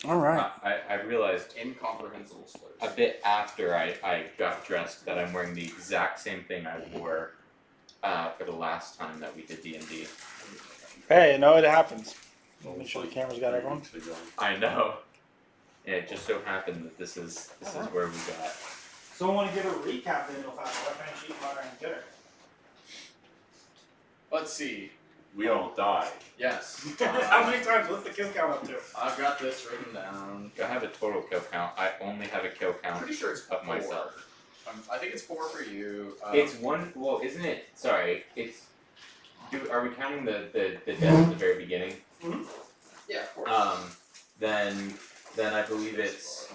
All right. I realized Incomprehensible slurs. a bit after I got dressed that I'm wearing the exact same thing I wore for the last time that we did D&D. Hey, no, it happens. Make sure the camera's got everyone. I know. And it just so happened that this is where we got. So I want to give a recap then of how I finish eating my dinner. Let's see. We all died. Yes. How many times? What's the kill count up to? I've got this written down. I have a total kill count. I only have a kill count Pretty sure it's of 4. myself. I think it's 4 for you. It's 1. Well, isn't it? Sorry. It's. Are we counting the death at the very beginning? Mm-hmm. Yeah, of course. Then I believe it's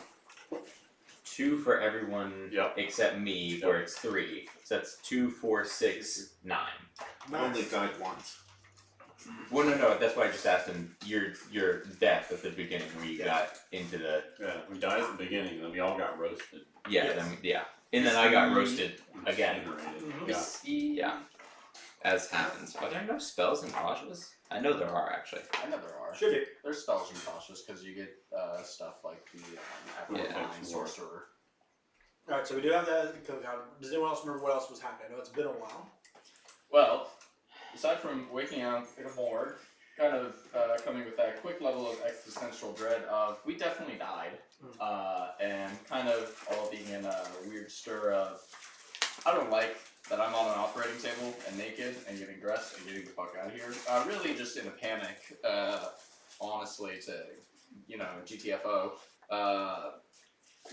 2 for everyone except me, where it's 3. So that's 2, 4, 6, 9. I only died once. Well, no. That's why I just asked him your death at the beginning, where you got into the. Yeah, we died at the beginning, and then we all got roasted. Yeah. Yes. And then I got roasted again. Mm-hmm. Yeah. As happens. Are there no spells in cautious? I know there are actually. I know there are. Should be. There's spells in cautious because you get stuff like the Appetite Sorcerer. Alright, so we do have the kill count. Does anyone else remember what else was happening? I know it's been a while. Well, aside from waking up in a morgue, kind of coming with that quick level of existential dread of we definitely died, and kind of all being in a weird stir of I don't like that I'm on an operating table and naked and getting dressed and getting the fuck out of here. Really just in a panic, honestly, to, GTFO.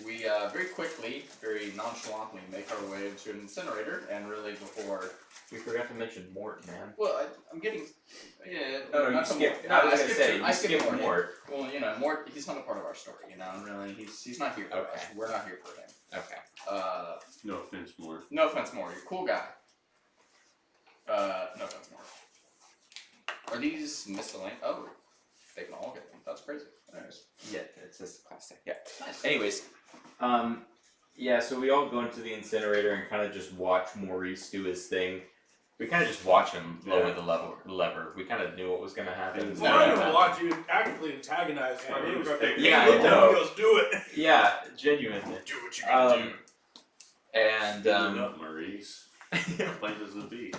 We very quickly, very nonchalantly make our way to an incinerator, and really before... We forgot to mention Mort, man. Well, I'm getting... Yeah, No, you skipped... I was going to say, you skipped Mort. Well, Mort, he's not a part of our story, really. He's not here for us. We're not here for him. Okay. No offense, Mort. No offense, Mort. You're a cool guy. No offense, Mort. Are these miscellaneous? Oh, they can all get them. That's crazy. Anyways. Yeah, it's just plastic. Yeah. Nice. Anyways, yeah, so we all go into the incinerator and kind of just watch Maurice do his thing. We kind of just watch him lower the lever. We kind of knew what was going to happen. Well, I didn't watch you actively antagonize my neighbor. Yeah, I know. He goes, do it. Yeah, genuinely. Do what you gotta do. And, up, Maurice. Plain as a bee.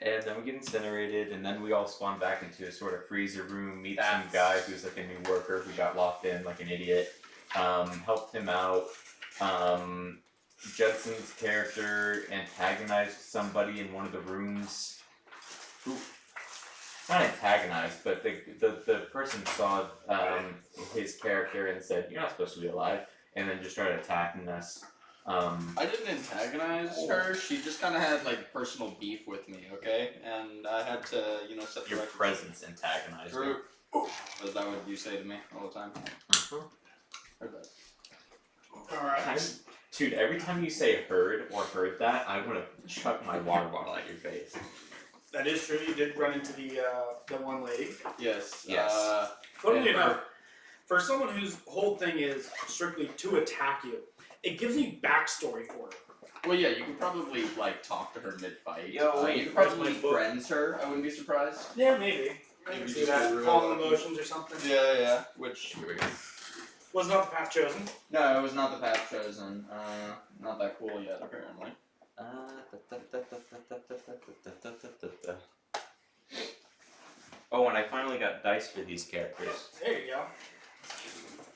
And then we get incinerated, and then we all spawn back into a sort of freezer room, meet some guy who's like a new worker who got locked in like an idiot. Helped him out. Judson's character antagonized somebody in one of the rooms. Not antagonized, but the person saw his character and said, "You're not supposed to be alive," and then just started attacking us. I didn't antagonize her. She just kind of had like personal beef with me, okay? And I had to, set the Your record. presence antagonized her. True. Is that what you say to me all the time? Heard that. Alright. Dude, every time you say heard that, I want to chuck my water bottle at your face. That is true. You did run into the one lady. Yes. Yes. Funnily enough, for someone whose whole thing is strictly to attack you, it gives me backstory for it. Well, yeah, you could probably talk to her mid-fight. Yo, you could probably friends her. I wouldn't be surprised. Yeah, maybe. Maybe See just that, a real- calling emotions or something. Yeah. Which Here we go. Was not the path chosen. no, it was not the path chosen. Not that cool yet, apparently. Oh, and I finally got dice for these characters. There you go.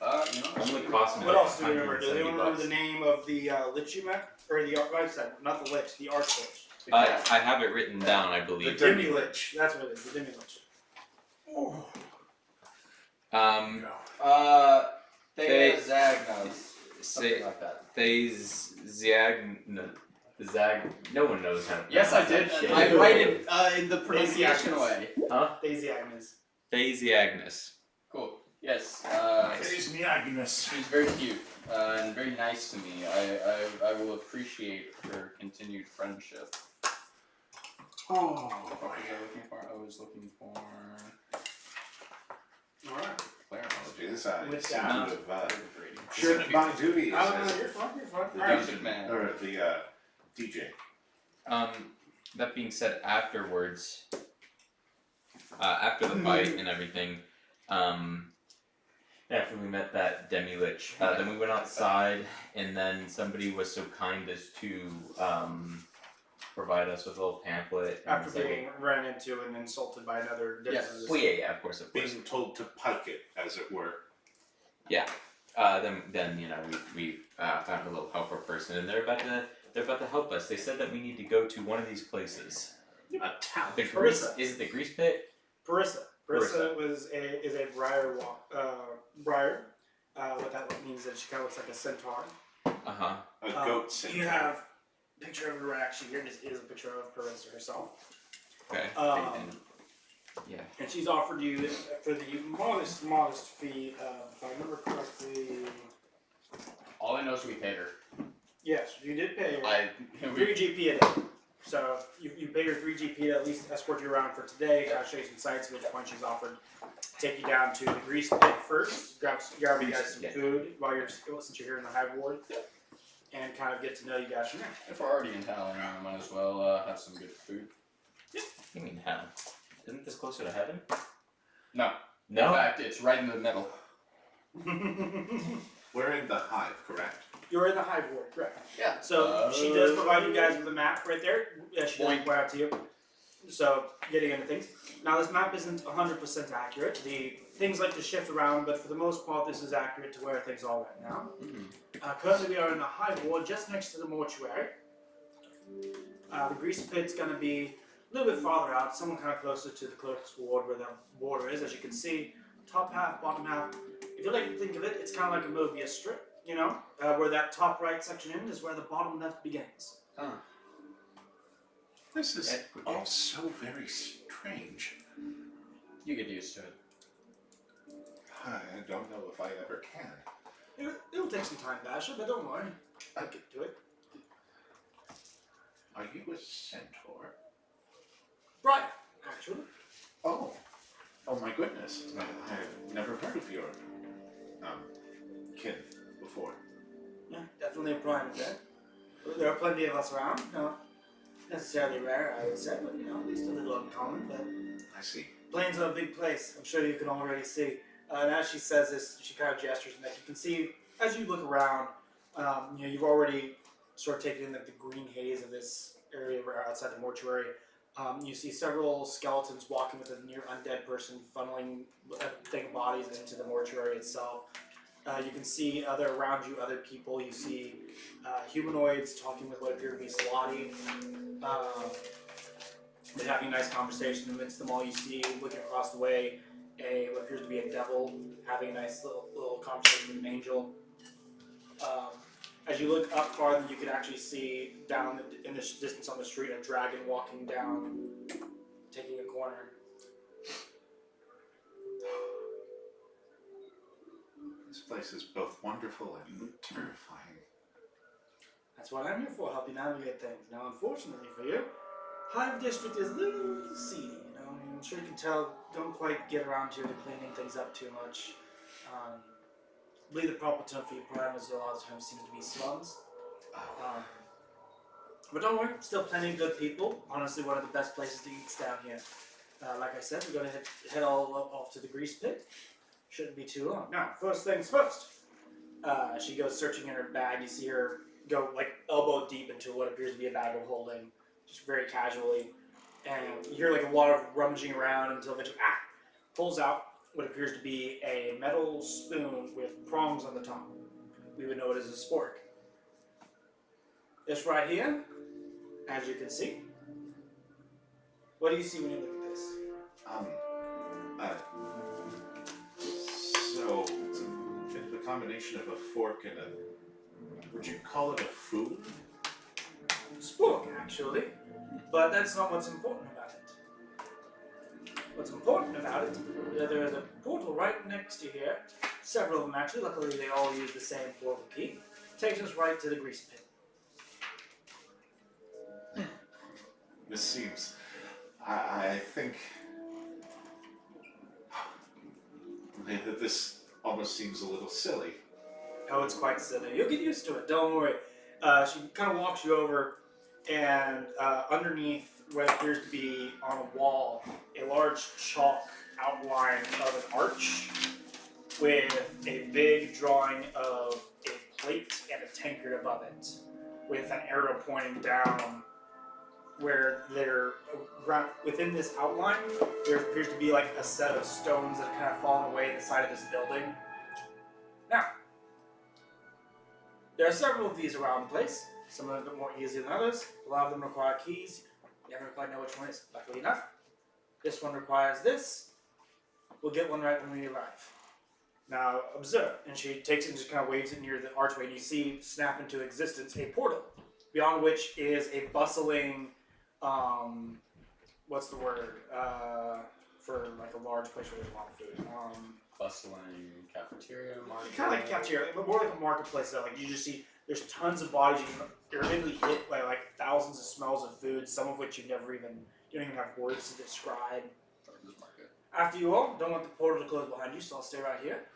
Only cost me What like else do you remember? Does anyone remember $170. the name of the lich you met? Or the not the lich, the archlich. I have it written down, I The believe. Demi Lich. That's what it is, the Demi Lich. Theazagnos. Something like that. No one knows how to pronounce Yes, I that did. shit. I write it in the pronunciation way. Huh? Daisy Agnes. Daisy Agnes. Cool. Yes. Daisy Agnes. She's very cute and very nice to me. I will appreciate her continued friendship. Oh. What was I looking for? I was looking for Alright. Clarence. With that. Sure, my duty is Oh, no, you're fine. The Alright. music man. or the DJ. That being said, afterwards, after the fight and everything, After we met that demi-lich, then we went outside, and then somebody was so kind as to provide us with a little pamphlet. And After being ran into and insulted by another Yes. citizen. well, yeah, of course. Being told to pike it, as it were. Then you know we found a little helper person, and they're about to help us. They said that we need to go to one of these places. A town. The Parissa. Is it the grease pit? Parissa. Parissa. is a briar briar. What that means is that she kind of looks like a centaur. Uh-huh. A goat centaur. You have a picture of her actually here. This is a picture of Parissa herself. Okay. Yeah. And she's offered you for the modest fee, if I remember correctly. All I know is we paid her. Yes, you did pay her. 3 We, GP a day. So you paid her 3 GP to at least escort you around for today, show you some sights, at which point she's offered to take you down to the grease pit first, grab you guys some food while since you're here in the hive ward, and kind of get to know you guys from there. if we're already in town, I might as well have some good food. You mean hell? Isn't this closer to heaven? No. No. In fact, it's right in the middle. We're in the hive, correct? You're in the hive ward, correct? Yeah. So she does provide you guys with a map right there. Yeah, she does Boink. point out to you. So getting into things. Now this map isn't 100% accurate. The things like to shift around, but for the most part, this is accurate to where things are right now. Currently, we are in the hive ward, just next to the mortuary. The grease pit's going to be a little bit farther out, somewhat kind of closer to the closest ward where the water is. As you can see, top half, bottom half. If you like to think of it, it's kind of like a Mobius strip. You know, where that top right section ends is where the bottom left begins. This is all so very strange. You get used to it. I don't know if I ever can. It'll take some time, Basher, but don't worry. I'll get to it. Are you a centaur? Right, actually. Oh. Oh my goodness. I've never heard of your kin before. Yeah, definitely a prime there. There are plenty of us around. Not necessarily rare, I would say, but at least a little uncommon. But I see. Plains are a big place. I'm sure you can already see. And as she says this, she kind of gestures, and that you can see as you look around. You've already sort of taken in the green haze of this area outside the mortuary. You see several skeletons walking with a near undead person, funneling a thing of bodies into the mortuary itself. You can see around you other people. You see humanoids talking with what appear to be Salati. They're having a nice conversation amidst them all. You see, looking across the way, what appears to be a devil having a nice little conversation with an angel. As you look up farther, you can actually see down in the distance on the street a dragon walking down, taking a corner. This place is both wonderful and terrifying. That's what I'm here for, help you navigate things. Now, unfortunately for you, Hive District is a little seedy, I'm sure you can tell, don't quite get around to cleaning things up too much. I believe the proper term for your parameters a lot of times seems to be slums. But don't worry, still plenty of good people. Honestly, one of the best places to eat is down here. Like I said, we're going to head all off to the grease pit. Shouldn't be too long. Now, first things first. She goes searching in her bag. You see her go elbow deep into what appears to be a bag of holding, just very casually. And you hear a lot of rummaging around until eventually, pulls out what appears to be a metal spoon with prongs on the top. We would know it as a spork. This right here, as you can see. What do you see when you look at this? So it's a bit of a combination of a fork and would you call it a food? Spork, actually. But that's not what's important about it. What's important about it, there is a portal right next to here. Several of them actually. Luckily, they all use the same portal key. Takes us right to the grease pit. This seems... I think... This almost seems a little silly. Oh, it's quite silly. You'll get used to it, don't worry. She kind of walks you over, and underneath what appears to be on a wall, a large chalk outline of an arch with a big drawing of a plate and a tankard above it, with an arrow pointing down. Where they're within this outline, there appears to be like a set of stones that have kind of fallen away in the side of this building. Now, there are several of these around the place. Some of them a bit more easy than others. A lot of them require keys. You never quite know which one is. Luckily enough, this one requires this. We'll get one right when we arrive. Now, observe. And she takes it and just kind of waves it near the archway, and you see snap into existence a portal, beyond which is a bustling, what's the word? For like a large place where there's a lot of food. Bustling cafeteria, market. Kind of like a cafeteria, but more like a marketplace though. Like you just see, there's tons of bodies. You're immediately hit by like thousands of smells of food, some of which you don't even have words to describe. Farmers market. After you all, don't want the portal to close behind you, so I'll stay right here.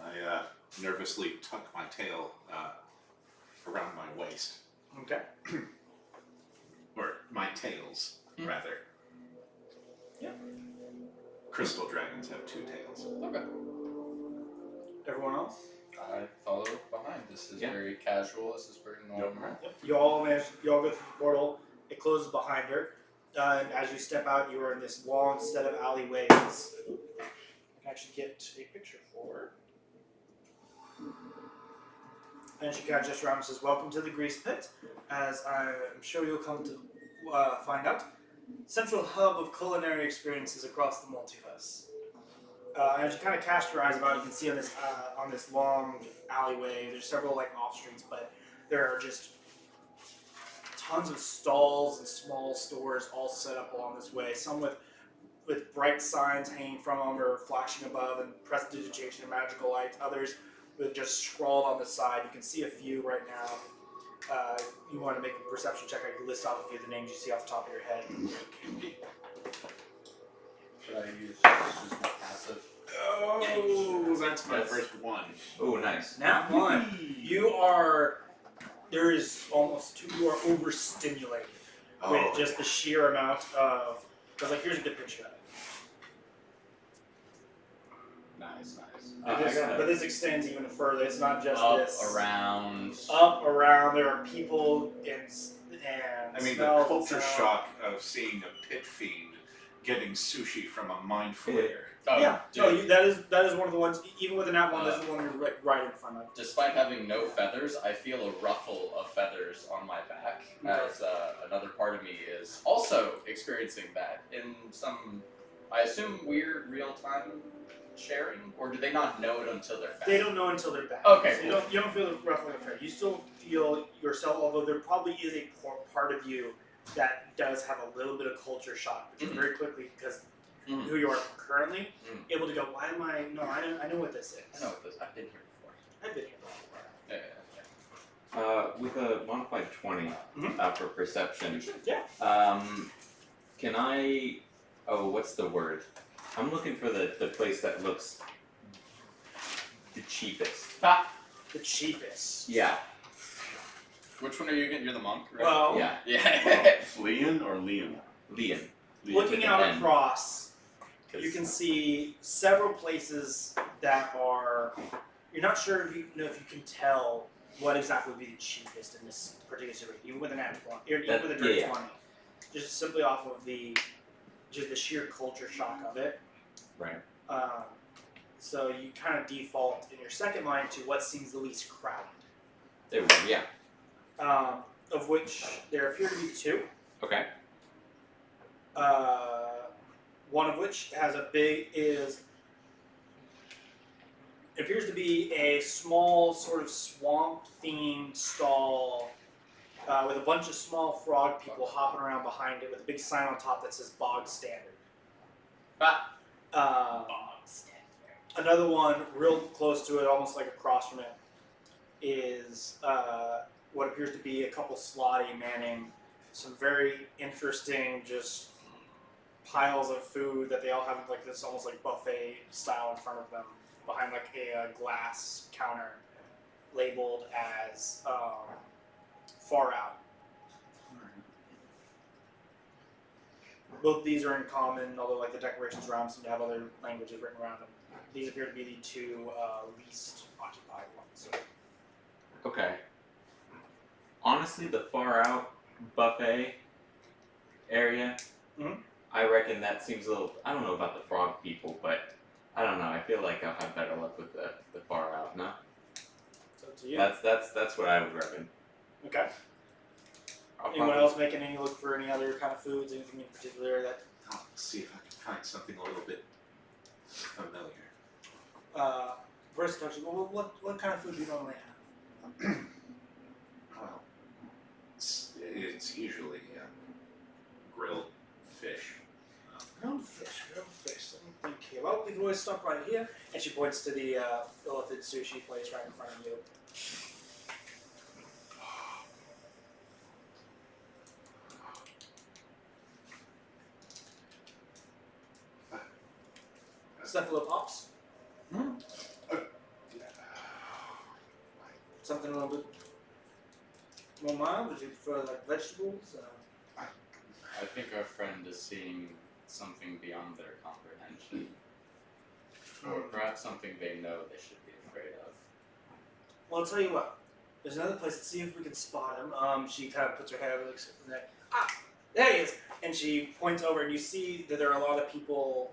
I nervously tuck my tail around my waist. Okay. Or my tails, rather. Yeah. Crystal dragons have 2 tails. Okay. Everyone else? I follow behind. This is very casual. This is very normal. Yep. You all go through the portal. It closes behind her. And as you step out, you are in this long set of alleyways. I can actually get a picture for her. And she kind of just around and says, "Welcome to the Grease Pit. As I'm sure you'll come to find out, central hub of culinary experiences across the multiverse." And as you kind of cast your eyes about, you can see on this long alleyway, there's several like off streets, but there are just tons of stalls and small stores all set up along this way. Some with bright signs hanging from them or flashing above and prestidigitation and magical lights. Others with just scrawled on the side. You can see a few right now. You want to make a perception check. I can list off a few of the names you see off the top of your head. Should I use just my passive? Oh, that's my first one. Oh, nice. Nat 1. You are overstimulated with just the sheer amount of. Because like here's a good picture of it. Nice. But this extends even further. It's not just Up, this. around. Up, around. There are people and I mean, the smells culture and sound. shock of seeing a pit fiend getting sushi from a mind flayer. Oh, Yeah, dude. no, that is one of the ones. Even with the nat one, that's the one you're right in front of. Despite having no feathers, I feel a ruffle of feathers on my back, as another part of me is also experiencing that in some, I assume, weird real-time sharing, or do they not know it until they're back? They don't know until they're back. Okay, So you don't feel the ruffling effect. You still feel yourself, although there probably is a part of you that does have a little bit of culture shock, which is very quickly because who you are currently able to go. Why am I? No, I know what this is. I know what this. I've been here before. I've been here before. Yeah. With a modified 20 for perception, Yeah. Can I? Oh, what's the word? I'm looking for the place that looks the cheapest. The cheapest. Yeah. Which one are you getting? You're the monk, right? Well, Yeah. Yeah. Leon or Liam? Leon. looking out N. across, you can see several places that are. You're not sure if you can tell what exactly would be the cheapest in this particular situation, even with an nat 20, even with a dirty 20, just simply off of the sheer culture shock of it. Right. So you kind of default in your second line to what seems the least crowded. There we go. Yeah. Of which there appear to be 2. Okay. One of which has appears to be a small sort of swamp-themed stall with a bunch of small frog people hopping around behind it with a big sign on top that says Bog Standard. Another one real close to it, almost like across from it, is what appears to be a couple slotty manning some very interesting just piles of food that they all have like this almost like buffet style in front of them behind like a glass counter labeled as far out. Both these are in common, although like the decorations around them seem to have other languages written around them. these appear to be the two least occupied ones. Okay. Honestly, the far out buffet area, I reckon that seems a little. I don't know about the frog people, but I don't know. I feel like I'll have better luck with the far out. No, So to you. that's what I would reckon. Okay. I'll Anyone probably- else making any look for any other kind of foods? Anything in particular that? I'll see if I can find something a little bit familiar. First question. Well, what kind of food do you normally have? Well, it's usually grilled fish. Grilled fish. Let me think here. Well, we can always stop right here. And she points to the elephant sushi place right in front of you. Cephalopops. Something a little bit more mild. Would you prefer like vegetables? I think our friend is seeing something beyond their comprehension. Or perhaps something they know they should be afraid of. Well, I'll tell you what. There's another place. Let's see if we can spot him. She kind of puts her head over, looks at the neck. Ah, there he is. And she points over, and you see that there are a lot of people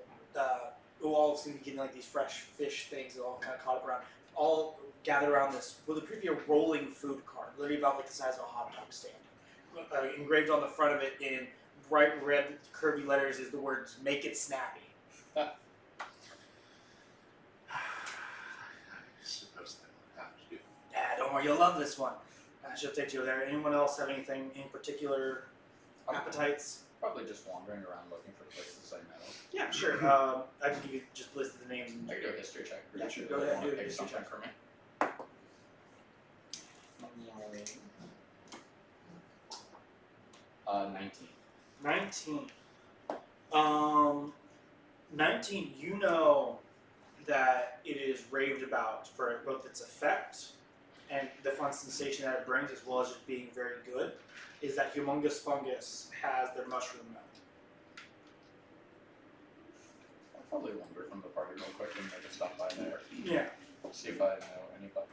who all seem to be getting like these fresh fish things that all kind of caught up around, all gathered around this. What appears to be a rolling food cart, literally about like the size of a hot dog stand. Engraved on the front of it in bright red curvy letters is the words "Make it snappy." I suppose that will have to do. Yeah, don't worry, you'll love this one. She'll take you there. Anyone else have anything in particular appetites? Probably just wandering around looking for places I know. Yeah, sure. I can give you just list of the names. I can do a history check. Yeah, sure, go Really ahead, wanna do a pick history something check. for me. 19. 19. You know that it is raved about for both its effect and the fun sensation that it brings, as well as just being very good, is that Humongous Fungus has their mushroom milk. I'll probably wander from the party real quick and make a stop by there. Yeah. See if I know anybody.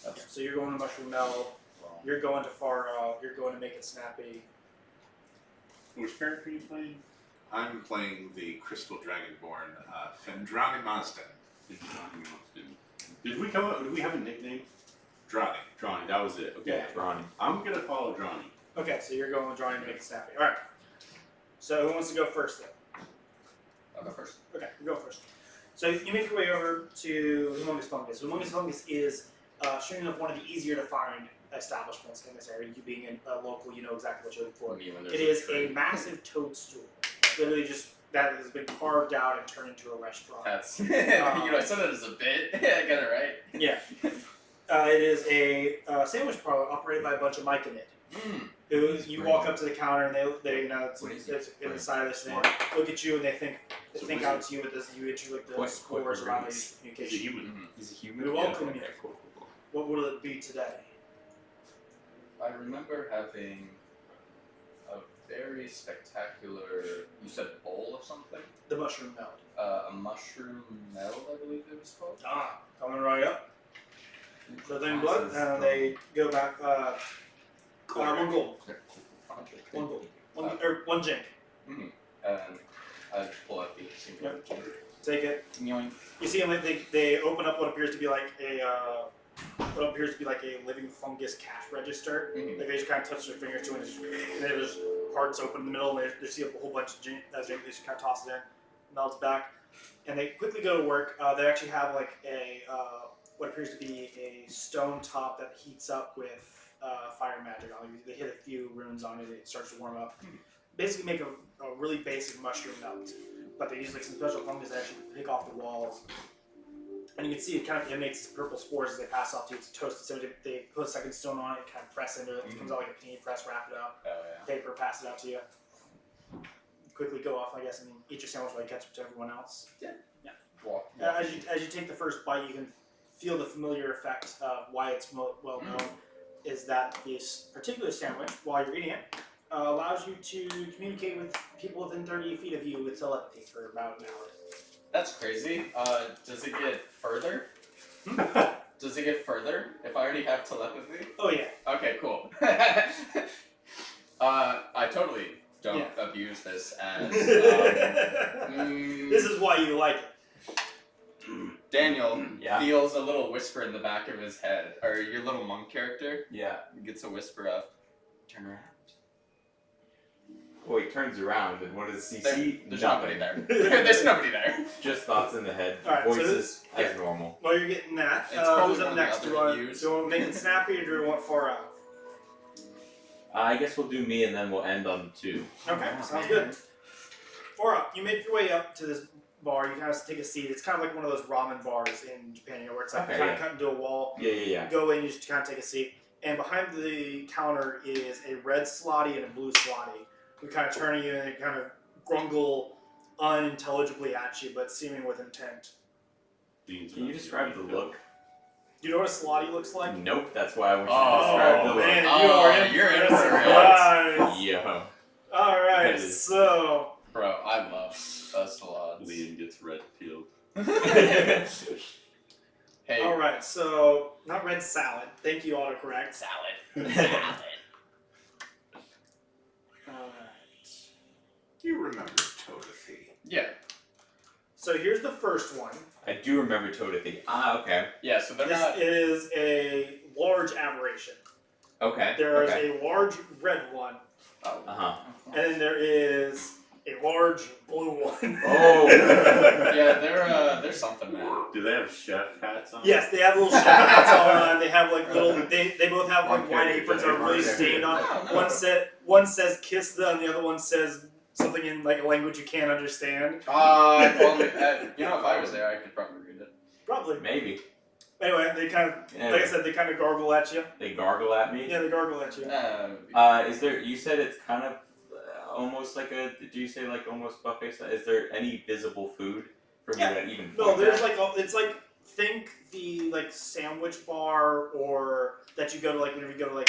That's So you're going to Mushroom Mel, wrong. you're going to Far Out, you're going to Make It Snappy. Which character are you playing? I'm playing the Crystal Dragonborn, Fendrani Mazden. Did we come up? Did we have a nickname? Drani. Drawny. That was it. Okay. Yeah. Ronnie. I'm gonna follow Drawny. Okay, so you're going with drawing to Make It Snappy. Alright. So who wants to go first then? I'll go first. Okay, you go first. So you make your way over to Humongous Fungus. Humongous Fungus is, sure enough, one of the easier to find establishments in this area. You being a local, you know exactly what you're looking for. Me when there's It is tree. a massive toadstool. Literally just, that has been carved out and turned into a restaurant. That's I said that as a bit. I got it right. Yeah. It is a sandwich parlor operated by a bunch of Myconid. Who you walk up to the counter and they you know it's What is it's it? in the side of this thing. Smart. Look at you and they think So think what out is to you with this. You enter like the What scores around the race? Is it communication. human? He's a human. We welcome you. Okay, cool. What will it be today? I remember having a very spectacular, you said bowl of something? The mushroom melt. A mushroom meld, I believe it was called. Ah, coming right up. So then blood, and they go back. One gold, one gold, one jink. And I just pull out the single Yep. Take it. Yoink. You see them. They open up what appears to be like a living fungus cash register. Mhm. Like they just kind of touch their fingers to it, and there's parts open in the middle, and they see a whole bunch of jink. They just kind of toss it in, melts back, and they quickly go to work. They actually have like a what appears to be a stone top that heats up with fire magic on it. They hit a few runes on it, it starts to warm up. Basically, make a really basic mushroom melt, but they use like some special fungus that actually pick off the walls. And you can see it kind of emanates purple spores as they pass off to you. It's toasted, so they put a second stone on it, kind of press into it. It comes out like a panini press, wrap it up, Oh yeah. paper, pass it out to you. Quickly go off, I guess, and eat your sandwich while you catch up to everyone else. Walk. As you take the first bite, you can feel the familiar effect of why it's well known. Is that this particular sandwich, while you're eating it, allows you to communicate with people within 30 feet of you with telepathy for about an hour. That's crazy. Does it get further? Does it get further if I already have telepathy? Oh yeah. Okay, cool. I totally don't abuse this as. This is why you like it. Daniel Yeah. feels a little whisper in the back of his head, or your little monk character Yeah. gets a whisper of, "Turn around." Well, he turns around, and what does he see? There's Nothing. nobody there. There's nobody there. Just thoughts in the head. Alright, so Voices as normal. While you're getting that, It's probably who's up one of the next? Do other you views. want to make it snappy or do you want far out? I guess we'll do me, and then we'll end on 2. Okay, sounds good. Far out. You make your way up to this bar. You kind of take a seat. It's kind of like one of those ramen bars in Japan, where it's like Okay, kind of cut into a wall. Yeah. You go in, you just kind of take a seat, and behind the counter is a red slotty and a blue slotty. We kind of turn at you and they kind of grumble unintelligibly at you, but seeming with intent. Can you describe the look? Do you know what a slotty looks like? Nope, that's why I want you Oh, to describe the man, look. you are in you're in for for a it. surprise. Yo. Alright, That is- so... Bro, I love salons. Liam gets red peeled. Hey, Alright, so... Not red salad. Thank you, autocorrect. salad. Alright. You remember Togathy? Yeah, So here's the first one. I do remember Todathy. Ah, okay. yeah. So they're This not. is a large aberration. Okay. There's okay. a large red one, Oh. Uh-huh. and then there is a large blue one. Oh. Yeah, they're something, man. Do they have chef hats on? Yes, they have little chef hats on. They have like little. They both have like Okay, white aprons that are really okay. stained on. No. One says kiss the, and the other one says something in like a language you can't understand. If only, if I was there, I could probably read it. Probably. Maybe. Anyway, they kind of, Yeah. like I said, they kind of gargle at you. They gargle at me. Yeah, they gargle at you. Is there? You said it's kind of almost like a. Did you say like almost buffet style? Is there any visible food for me to even? No, point there's at? like it's like think the like sandwich bar or that you go to like whenever you go to like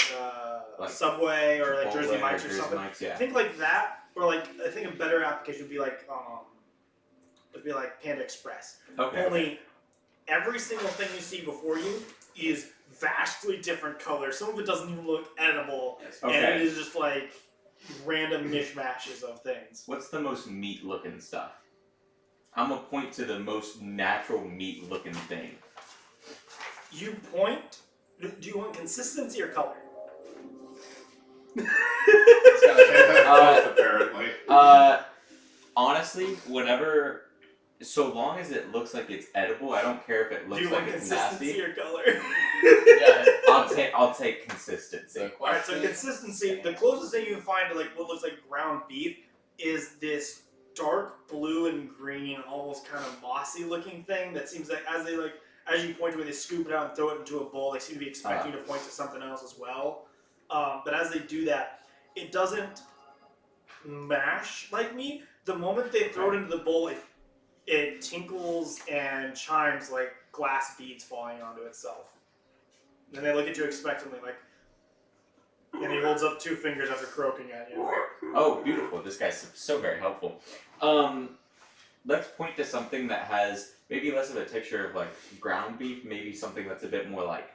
Subway or like Chipotle Jersey Mike's or Jersey something. Mike's, yeah. Think like that, or like I think a better application would be like Panda Express. Okay. Only every single thing you see before you is vastly different colors. Some of it doesn't even look edible, and it Okay. is just like random mishmashes of things. What's the most meat-looking stuff? I'm gonna point to the most natural meat-looking thing. You point. Do you want consistency or color? Apparently. Honestly, whatever. So long as it looks like it's edible, I don't care if it Do looks you like want it's consistency nasty. or color? Yeah. I'll take consistency. The Alright, so question- consistency, the closest thing you can find to like what looks like ground beef is this dark blue and green, almost kind of mossy looking thing that seems like as you point to it, they scoop it out and throw it into a bowl, they seem to be expecting you to point to something else as well. But as they do that, it doesn't mash like meat. The moment they throw it into the bowl, it tinkles and chimes like glass beads falling onto itself. And they look at you expectantly, like, and he holds up 2 fingers after croaking at you. Oh, beautiful. This guy's so very helpful. Let's point to something that has maybe less of a texture of like ground beef, maybe something that's a bit more like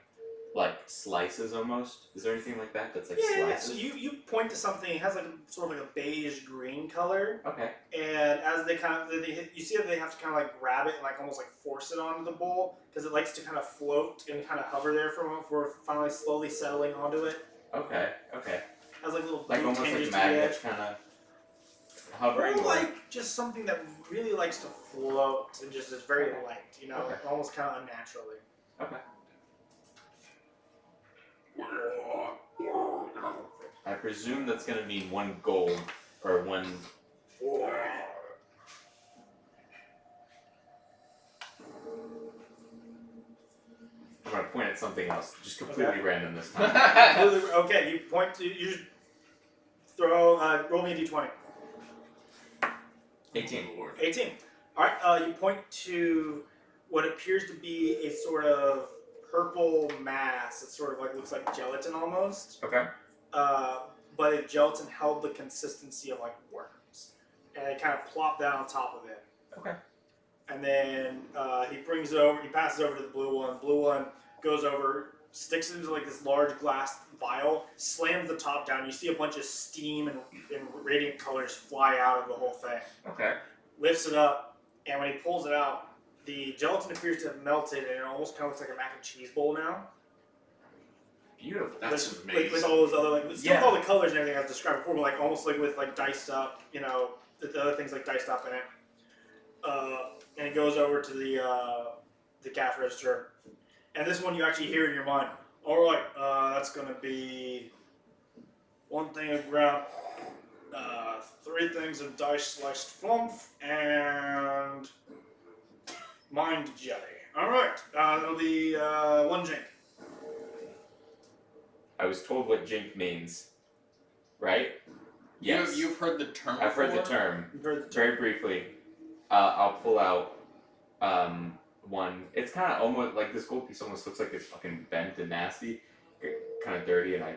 slices almost. Is there anything like that that's like Yeah. slices? So you point to something. It has like sort of like a beige green color, Okay. and as they kind of you see that they have to kind of like grab it and like almost like force it onto the bowl because it likes to kind of float and kind of hover there for finally slowly settling onto it. Okay. Okay. Has like little Like blue almost tinges like to the magnets edge. kind of hovering. Or or- like just something that really likes to float and just is very light, you know, Okay. almost kind of unnaturally. Okay. I presume that's gonna mean 1 gold or 1. I'm gonna point at something else, just completely random this time. Okay, you point to you just throw roll me a d20. 18. 18. All right, you point to what appears to be a sort of purple mass. It sort of like looks like gelatin almost. Okay. But if gelatin held the consistency of like worms, and it kind of plopped down on top of it. Okay. and then he brings it over. He passes over to the blue one. Blue one goes over, sticks it into like this large glass vial, slams the top down. You see a bunch of steam and radiant colors fly out of the whole thing. Okay. Lifts it up, and when he pulls it out, the gelatin appears to have melted, and it almost kind of looks like a mac and cheese bowl now. Beautiful. That's with, amazing. with all those other, like, still Yeah. all the colors and everything I've described before, but like almost like with like diced up, you know, the other things like diced up in it. And it goes over to the cash register, and this one you actually hear in your mind. All right, that's gonna be one thing of ground, 3 things of dice sliced flump, and mind jelly. All right, that'll be 1 jink. I was told what jink means. Right? Yes. You've heard the term I've heard the before? term. You've heard the term. Very briefly. I'll pull out one. It's kind of almost like this gold piece almost looks like it's fucking bent and nasty. Kind of dirty, and I.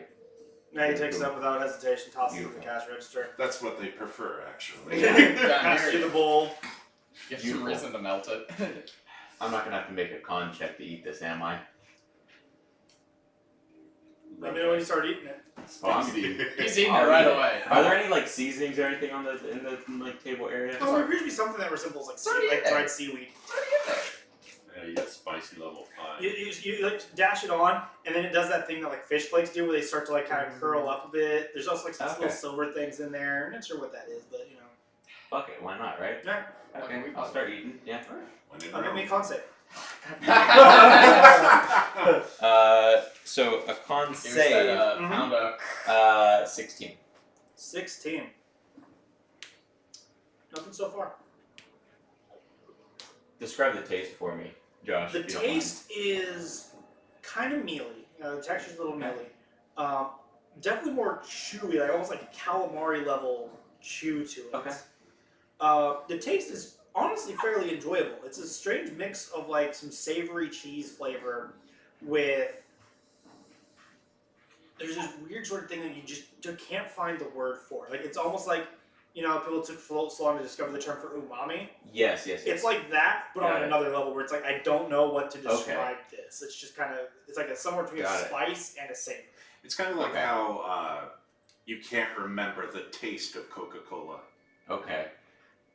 Now he takes it up without hesitation, tosses it in the Beautiful. cash register. That's what they prefer, actually. Passes you the bowl. Give some Beautiful. reason to melt it. I'm not gonna have to make a con check to eat this, am I? Let me know when you start eating it. Oh, I'm gonna eat. He's eating it I'll right eat it. away. Are there any like seasonings or anything on in the like table area? Oh, there appears to be something that resembles like, Sorry, like yeah. dried seaweed. Yeah, you got spicy level 5. You like dash it on, and then it does that thing that like fish flakes do, where they start to like kind of curl up a bit. There's also like some Okay. little silver things in there. I'm not sure what that is, but you know. Fuck it, why not, right? Yeah. Okay, I'll start eating. Yeah. When in Make Rome. me a con save. So a con Here's save. that Mhm. pound of 16. 16. Nothing so far. Describe the taste for me, Josh. The if you don't mind. taste is kind of mealy. The texture's a little mealy. Definitely more chewy, like almost like a calamari level chew to it. Okay. The taste is honestly fairly enjoyable. It's a strange mix of like some savory cheese flavor with. There's this weird sort of thing that you can't find the word for. Like it's almost like, you know, people took so long to discover the term for umami. Yes. It's like that, but Got on it. another level where it's like I don't know what to describe this. It's just kind of it's like a somewhere between Got a it. spice and a savor. It's kind of like Okay. how you can't remember the taste of Coca-Cola. Okay.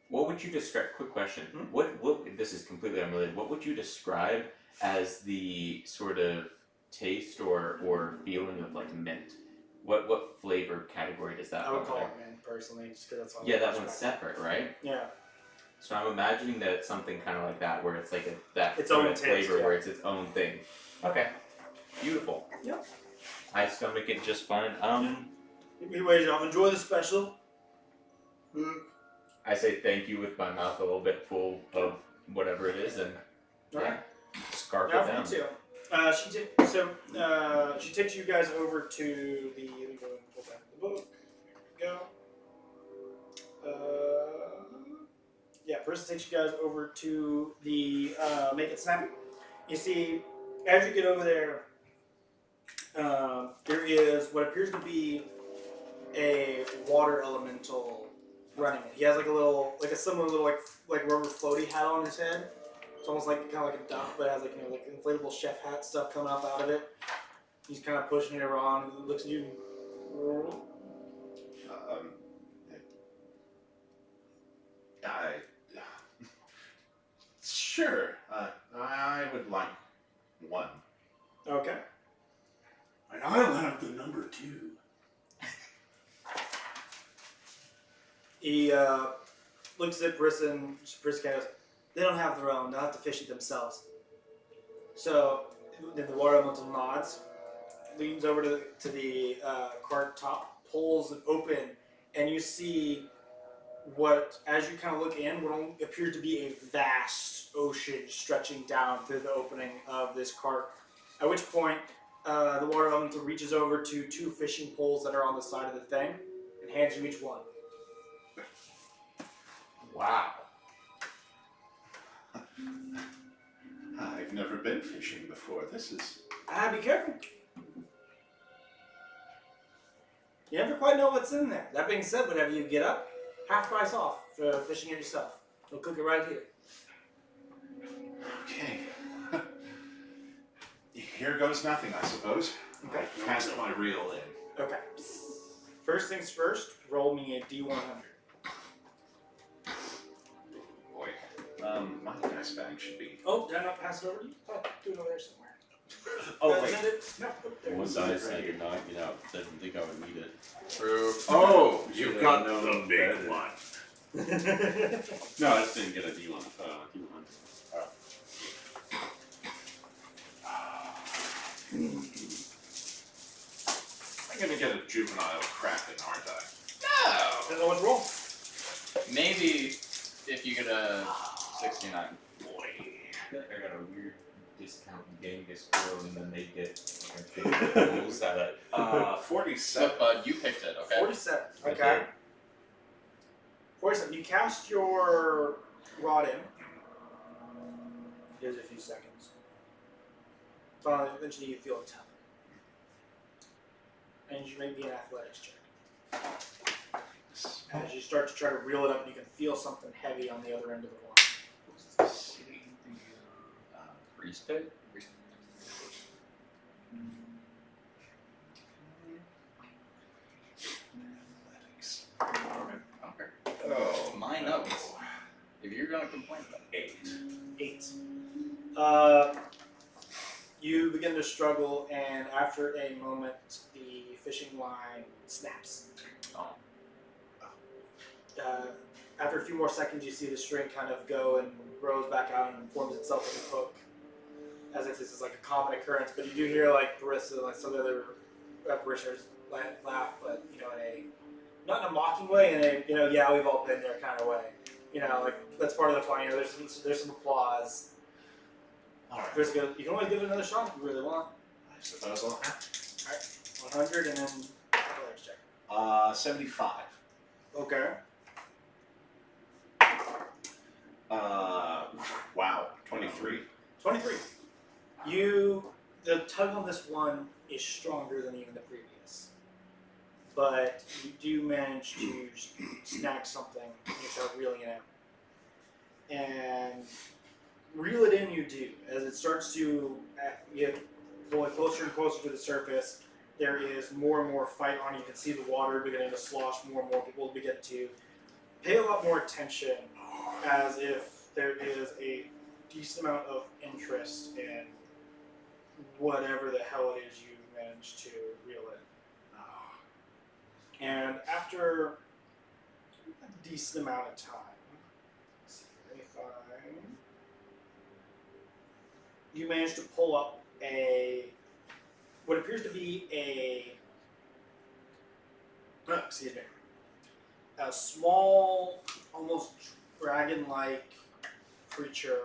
What would you describe? Quick question. Hmm? What? This is completely unrelated. What would you describe as the sort of taste or feeling of like mint? What flavor category does that I would fall call under? it mint personally, just because that's all. Yeah, I that describe. one's separate, right? Yeah. So I'm imagining that it's something kind of like that, where it's like that Its sort own of taste, flavor, yeah. where it's its own thing. Okay, beautiful. Yep. I stomach it just fine. Anyways, y'all enjoy the special. I say thank you with my mouth a little bit full of whatever it is, and Alright. scarf Now it for down. you too. She takes you guys over to the. Let me go and pull back the book. Go. Yeah, first takes you guys over to the Make It Snappy. You see, as you get over there, there is what appears to be a water elemental running it. He has like a similar little like rubber floaty hat on his head. It's almost like kind of like a duck, but it has like like inflatable chef hat stuff coming up out of it. He's kind of pushing it around. He looks at you. Sure. I would like one. Okay. And I'll have the number 2. He looks at Brisson goes, they don't have their own, they'll have to fish it themselves. So then the water elemental nods, leans over to the cart top, pulls it open, and you see what, as you kind of look in, what appears to be a vast ocean stretching down through the opening of this cart. At which point, the water elemental reaches over to 2 fishing poles that are on the side of the thing and hands you each one. Wow. I've never been fishing before. This is... Be careful. You never quite know what's in there. That being said, whenever you get up, half price off for fishing it yourself. We'll cook it right here. here goes nothing, I suppose. Okay. I passed my reel in. Okay. First things first, roll me a D100. Boy. My dice bag should be. Oh, did I not pass it over to you? Oh, do it over there somewhere. Oh, Is wait. that it? No, there it One is. dice I did not get out. Didn't think I would need it. True. Oh, you've Should've got known the big better. one. No, I just didn't get a D1. D1. I'm gonna get a juvenile Kraken, aren't I? No. Depends on what roll. Maybe if you get a 69. Boy. I got a weird discount in Genghis War, and then they get like, rules that 47. But you picked it, okay? 47. I Okay. did. 47. You cast your rod in. Here's a few seconds. Eventually you feel a tap. And you make me an athletics check. As you start to try to reel it up, you can feel something heavy on the other end of the line. Priest pit? Athletics. Okay. Oh, My notes. If you're gonna complain about it. 8. You begin to struggle, and after a moment, the fishing line snaps. Oh. After a few more seconds, you see the string kind of go and grows back out and forms itself as a hook, as if this is like a common occurrence. But you do hear like Barissa, like some of the other parishioners laugh, but you know, not in a mocking way, in a yeah, we've all been there kind of way. You know, like that's part of the fun. You know, there's some applause. alright. There's good. You can always give it another shot if you really want. I suppose I'll have 100 and then athletics check. 75. Okay. Wow. 23. 23. The tug on this one is stronger than even the previous. But you do manage to snag something and you start reeling it out. And reel it in you do. As it starts to get closer and closer to the surface, there is more and more fight on. You can see the water beginning to slosh, more and more people begin to pay a lot more attention, as if there is a decent amount of interest in whatever the hell it is you managed to reel in. And after a decent amount of time, let's see, let me find, you manage to pull up what appears to be a small, almost dragon-like creature,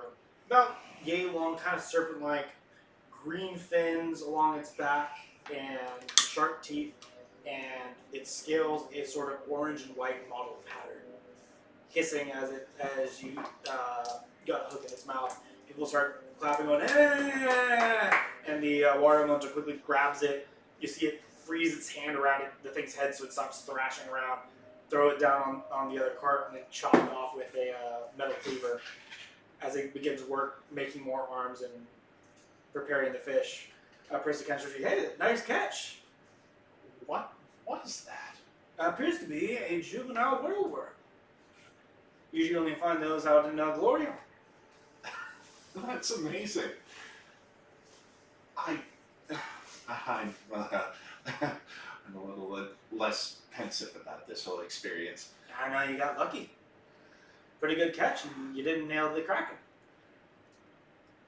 about yay long, kind of serpent-like, green fins along its back and sharp teeth, and its scales a sort of orange and white mottled pattern, hissing as you got a hook in its mouth. People start clapping, going, "Hey!" And the water elemental quickly grabs it. You see it freeze its hand around the thing's head so it stops thrashing around. Throw it down on the other cart and then chop it off with a metal cleaver as it begins work making more arms and preparing the fish. Prince of Cancer, hey, nice catch. What was that? Appears to be a juvenile whirlworm. Usually only find those out in Gloria. That's amazing. I'm a little less pensive about this whole experience. I know you got lucky. Pretty good catch, and you didn't nail the Kraken.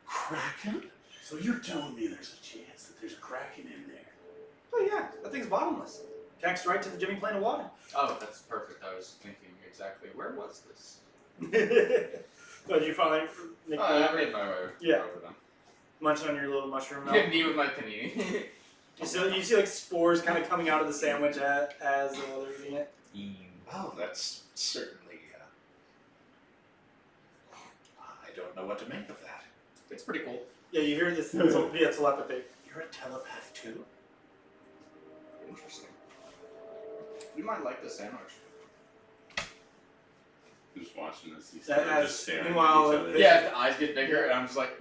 Kraken? So you're telling me there's a chance that there's a Kraken in there? Oh yeah, that thing's bottomless. Connects right to the Jimmy plane of water. Oh, that's perfect. I was thinking exactly, where was this? So did you finally make I made my way Yeah. over them. munching on your little mushroom now? Me with my panini. You see like spores kind of coming out of the sandwich as they're eating it. Well, that's certainly. I don't know what to make of that. It's pretty cool. Yeah, you hear this via telepathy. You're a telepath too? Interesting. You might like the sandwich. Who's watching this? These That two are has- just staring meanwhile, at each other. Fish- Yeah, the eyes get bigger, and I'm just like,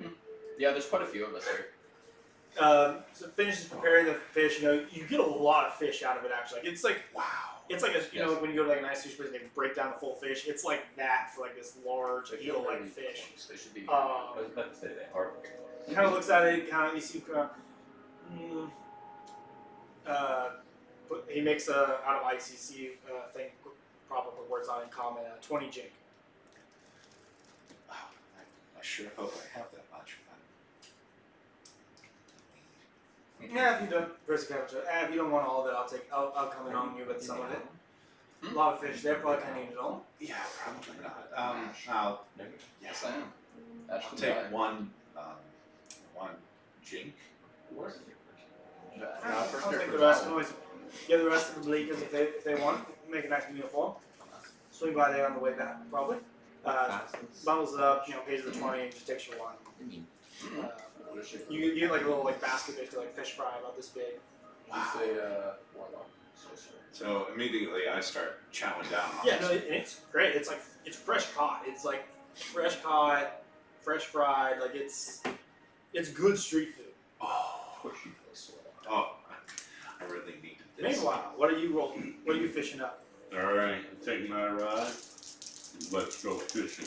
yeah, there's quite a few of us here. So finishes preparing the fish. You get a lot of fish out of it. Actually, like, it's like Wow. it's like when you go to like a nice sushi place and they break down the full fish. It's like that for like this large eel-like fish. They should be. I was about to say they are. Kind of looks at it. Kind of you see. But he makes a out of ICC thing. Probably words on in common. 20 jink. Wow. I sure hope I have that much. Yeah, if you don't, if you don't want all of it, I'll come in on you with some of it. A lot of fish there, probably can't eat it all. Yeah, probably not. I'll Yes, I am. I'll Ashton take died. one jink. Where's it? First I'll year take for the rest. Jolly. Always give the rest of the bleakers if they want. Make a nice meal for them. Swing by there on the way back, probably. Bundles it up, pays the 20, and just takes your one. You get like a little like basket basically like fish fry about this big. Wow. Warlock. So immediately I start chowing down on Yeah, this. no, it's great. It's like it's fresh caught. It's like fresh caught, fresh fried. Like it's good street food. Oh, I really needed this. Meanwhile, what are you rolling? What are you fishing up? Alright, take my ride. Let's go fishing.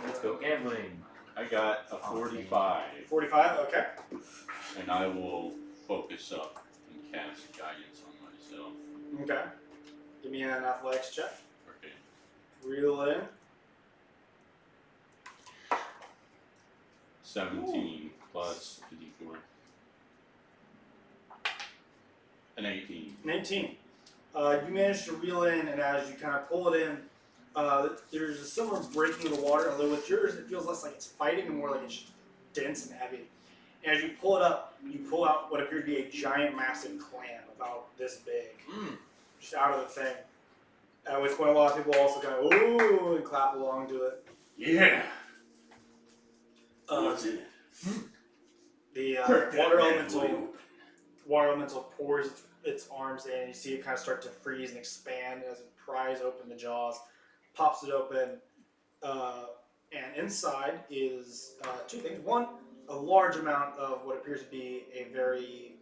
Let's go gambling. I got a 45, 45. Okay. and I will focus up and cast guidance on myself. Okay. Give me an athletics check. Okay. Reel it in. 17 plus the d4. An 18. An 18. You manage to reel in, and as you kind of pull it in, there's a similar breaking of the water, although with yours it feels less like it's fighting and more like it's just dense and heavy. And as you pull it up, you pull out what appears to be a giant, massive clam about this big, just out of the thing. At which point a lot of people also kind of ooh and clap along to it. Yeah. What's in it? The Crack that water bad elemental. boy open. Water elemental pours its arms in, and you see it kind of start to freeze and expand as it pries open the jaws, pops it open, and inside is two things. One, a large amount of what appears to be a very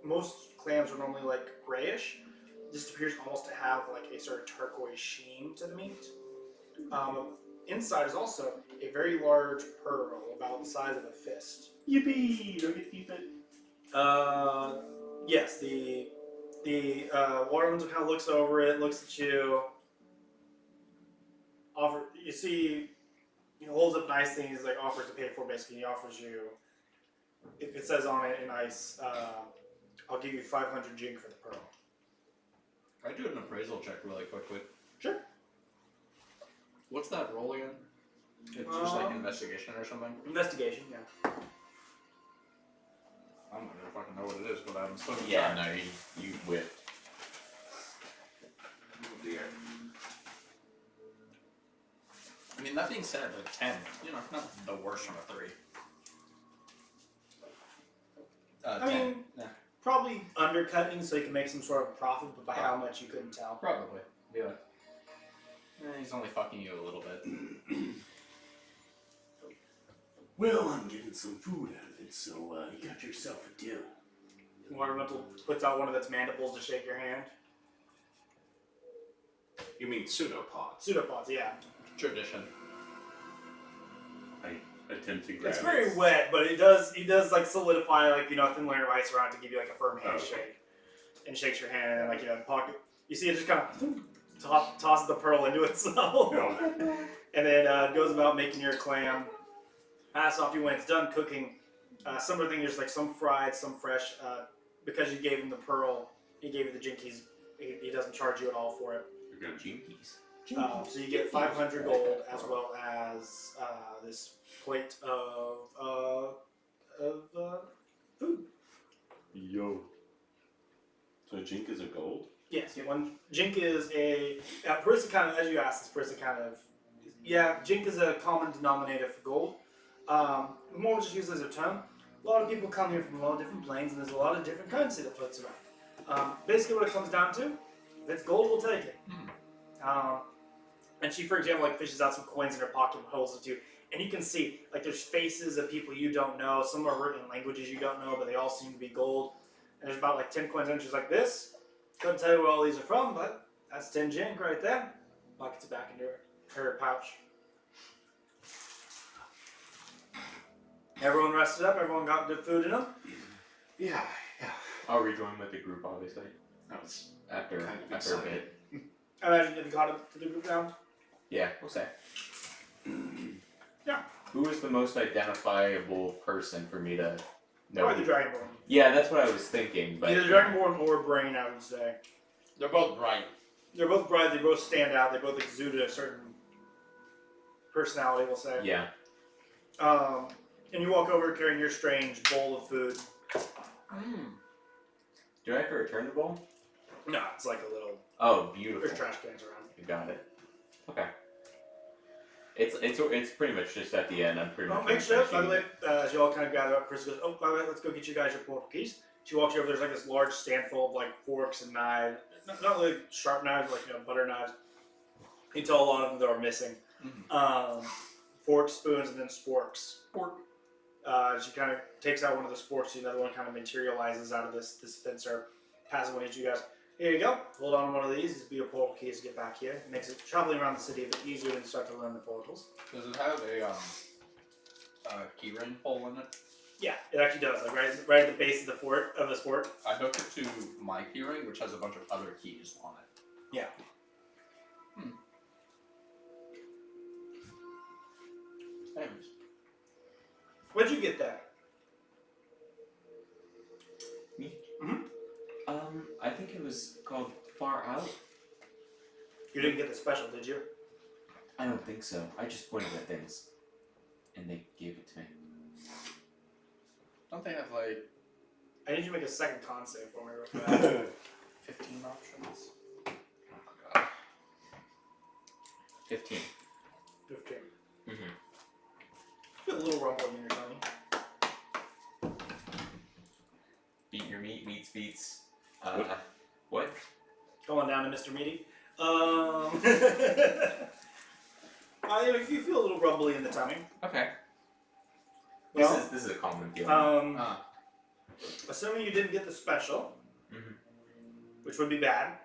most clams are normally like grayish. This appears almost to have like a sort of turquoise sheen to the meat. Inside is also a very large pearl, about the size of a fist. Yippee! Do I get to keep it? Yes, the water elemental kind of looks over it, looks at you. You see, he holds up nice things, like offers to pay for. Basically, he offers you. If it says on it in ice, I'll give you 500 jing for the pearl. Can I do an appraisal check really quickly? Sure. What's that roll again? It's just like investigation or something? Investigation, yeah. I don't know if I can know what it is, but I'm supposed to Yeah, try. no, you whipped. Oh dear. I mean, that being said, a 10, not the worst from a 3. I 10. mean, Yeah. probably undercutting so you can make some sort of profit, but by how much you couldn't tell. Probably. Yeah. He's only fucking you a little bit. Well, I'm getting some food out of it, so you got yourself a deal. Water elemental puts out one of its mandibles to shake your hand. You mean pseudopods? Pseudopods, yeah. Tradition. I attempt to grab It's it. very wet, but he does like solidify like a thin layer of ice around to give you like a firm handshake, and shakes your hand and like pocket. You see it just kind of tosses the pearl into itself, and then goes about making your clam. Pass off you when it's done cooking. Similar thing, there's like some fried, some fresh. Because you gave him the pearl, he gave you the jinkies. He doesn't charge you at all for it. You're gonna Jinkies. So you get 500 gold as well as this plate of food. Yo. So Jink is a gold? Yes, one jink is a Parissa kind of, as you asked, this Parissa kind of, yeah, jink is a common denominator for gold. More just used as a term. A lot of people come here from a lot of different planes, and there's a lot of different currency that floats around. Basically, what it comes down to, if it's gold, we'll take it. And she, for example, like fishes out some coins in her pocket and holds it to you. And you can see, like, there's faces of people you don't know. Some are written in languages you don't know, but they all seem to be gold. And there's about like 10 coins and she's like this. Couldn't tell you where all these are from, but that's 10 jink right there. Buckets it back into her pouch. Everyone rested up. Everyone got good food in them. Yeah. I'll rejoin with the group, obviously. That was After kind of a exciting. bit. I imagine if you got up to the group down. Yeah, we'll say. Yeah. Who is the most identifiable person for me to know? Probably the Dragonborn. Yeah, that's what I was thinking, but Either Dragonborn or Brain, I would say. They're both bright. They're both bright. They both stand out. They both exude a certain personality, we'll say. yeah. And you walk over carrying your strange bowl of food. Do I have to return the bowl? No, it's like a little. Oh, beautiful. There's trash cans around. You got it. Okay. It's pretty much just at the end. I'm pretty much. Make sure. By the way, as you all kind of gather up, Chris goes, "Oh, by the way, let's go get you guys your portal keys." She walks you over. There's like this large stand full of like forks and knives. Not like sharp knives, like butter knives. You can tell a lot of them are missing. Forks, spoons, and then sporks. She kind of takes out one of the sporks. Another one kind of materializes out of this dispenser. Passes one to you guys. Here you go. Hold on to one of these. These will be your portal keys to get back here. It makes it traveling around the city a bit easier when you start to learn the portals. Does it have a keyring hole in it? Yeah, it actually does. Like right at the base of the fort. I hooked it to my keyring, which has a bunch of other keys on it. Yeah. Anyways. Where'd you get that? Me? Mhm. I think it was called Far Out. You didn't get the special, did you? I don't think so. I just pointed at things, and they gave it to me. Don't they have like I need you to make a second con save for me real quick. 15 options? 15. 15. Mm-hmm. Feel a little rumbling in your tummy. Beat your meat, meats beats. What? Going down to Mr. Meaty. You feel a little rumbly in the tummy. Okay. Well, This is a common feeling. assuming you didn't get the special, Mhm. which would be bad.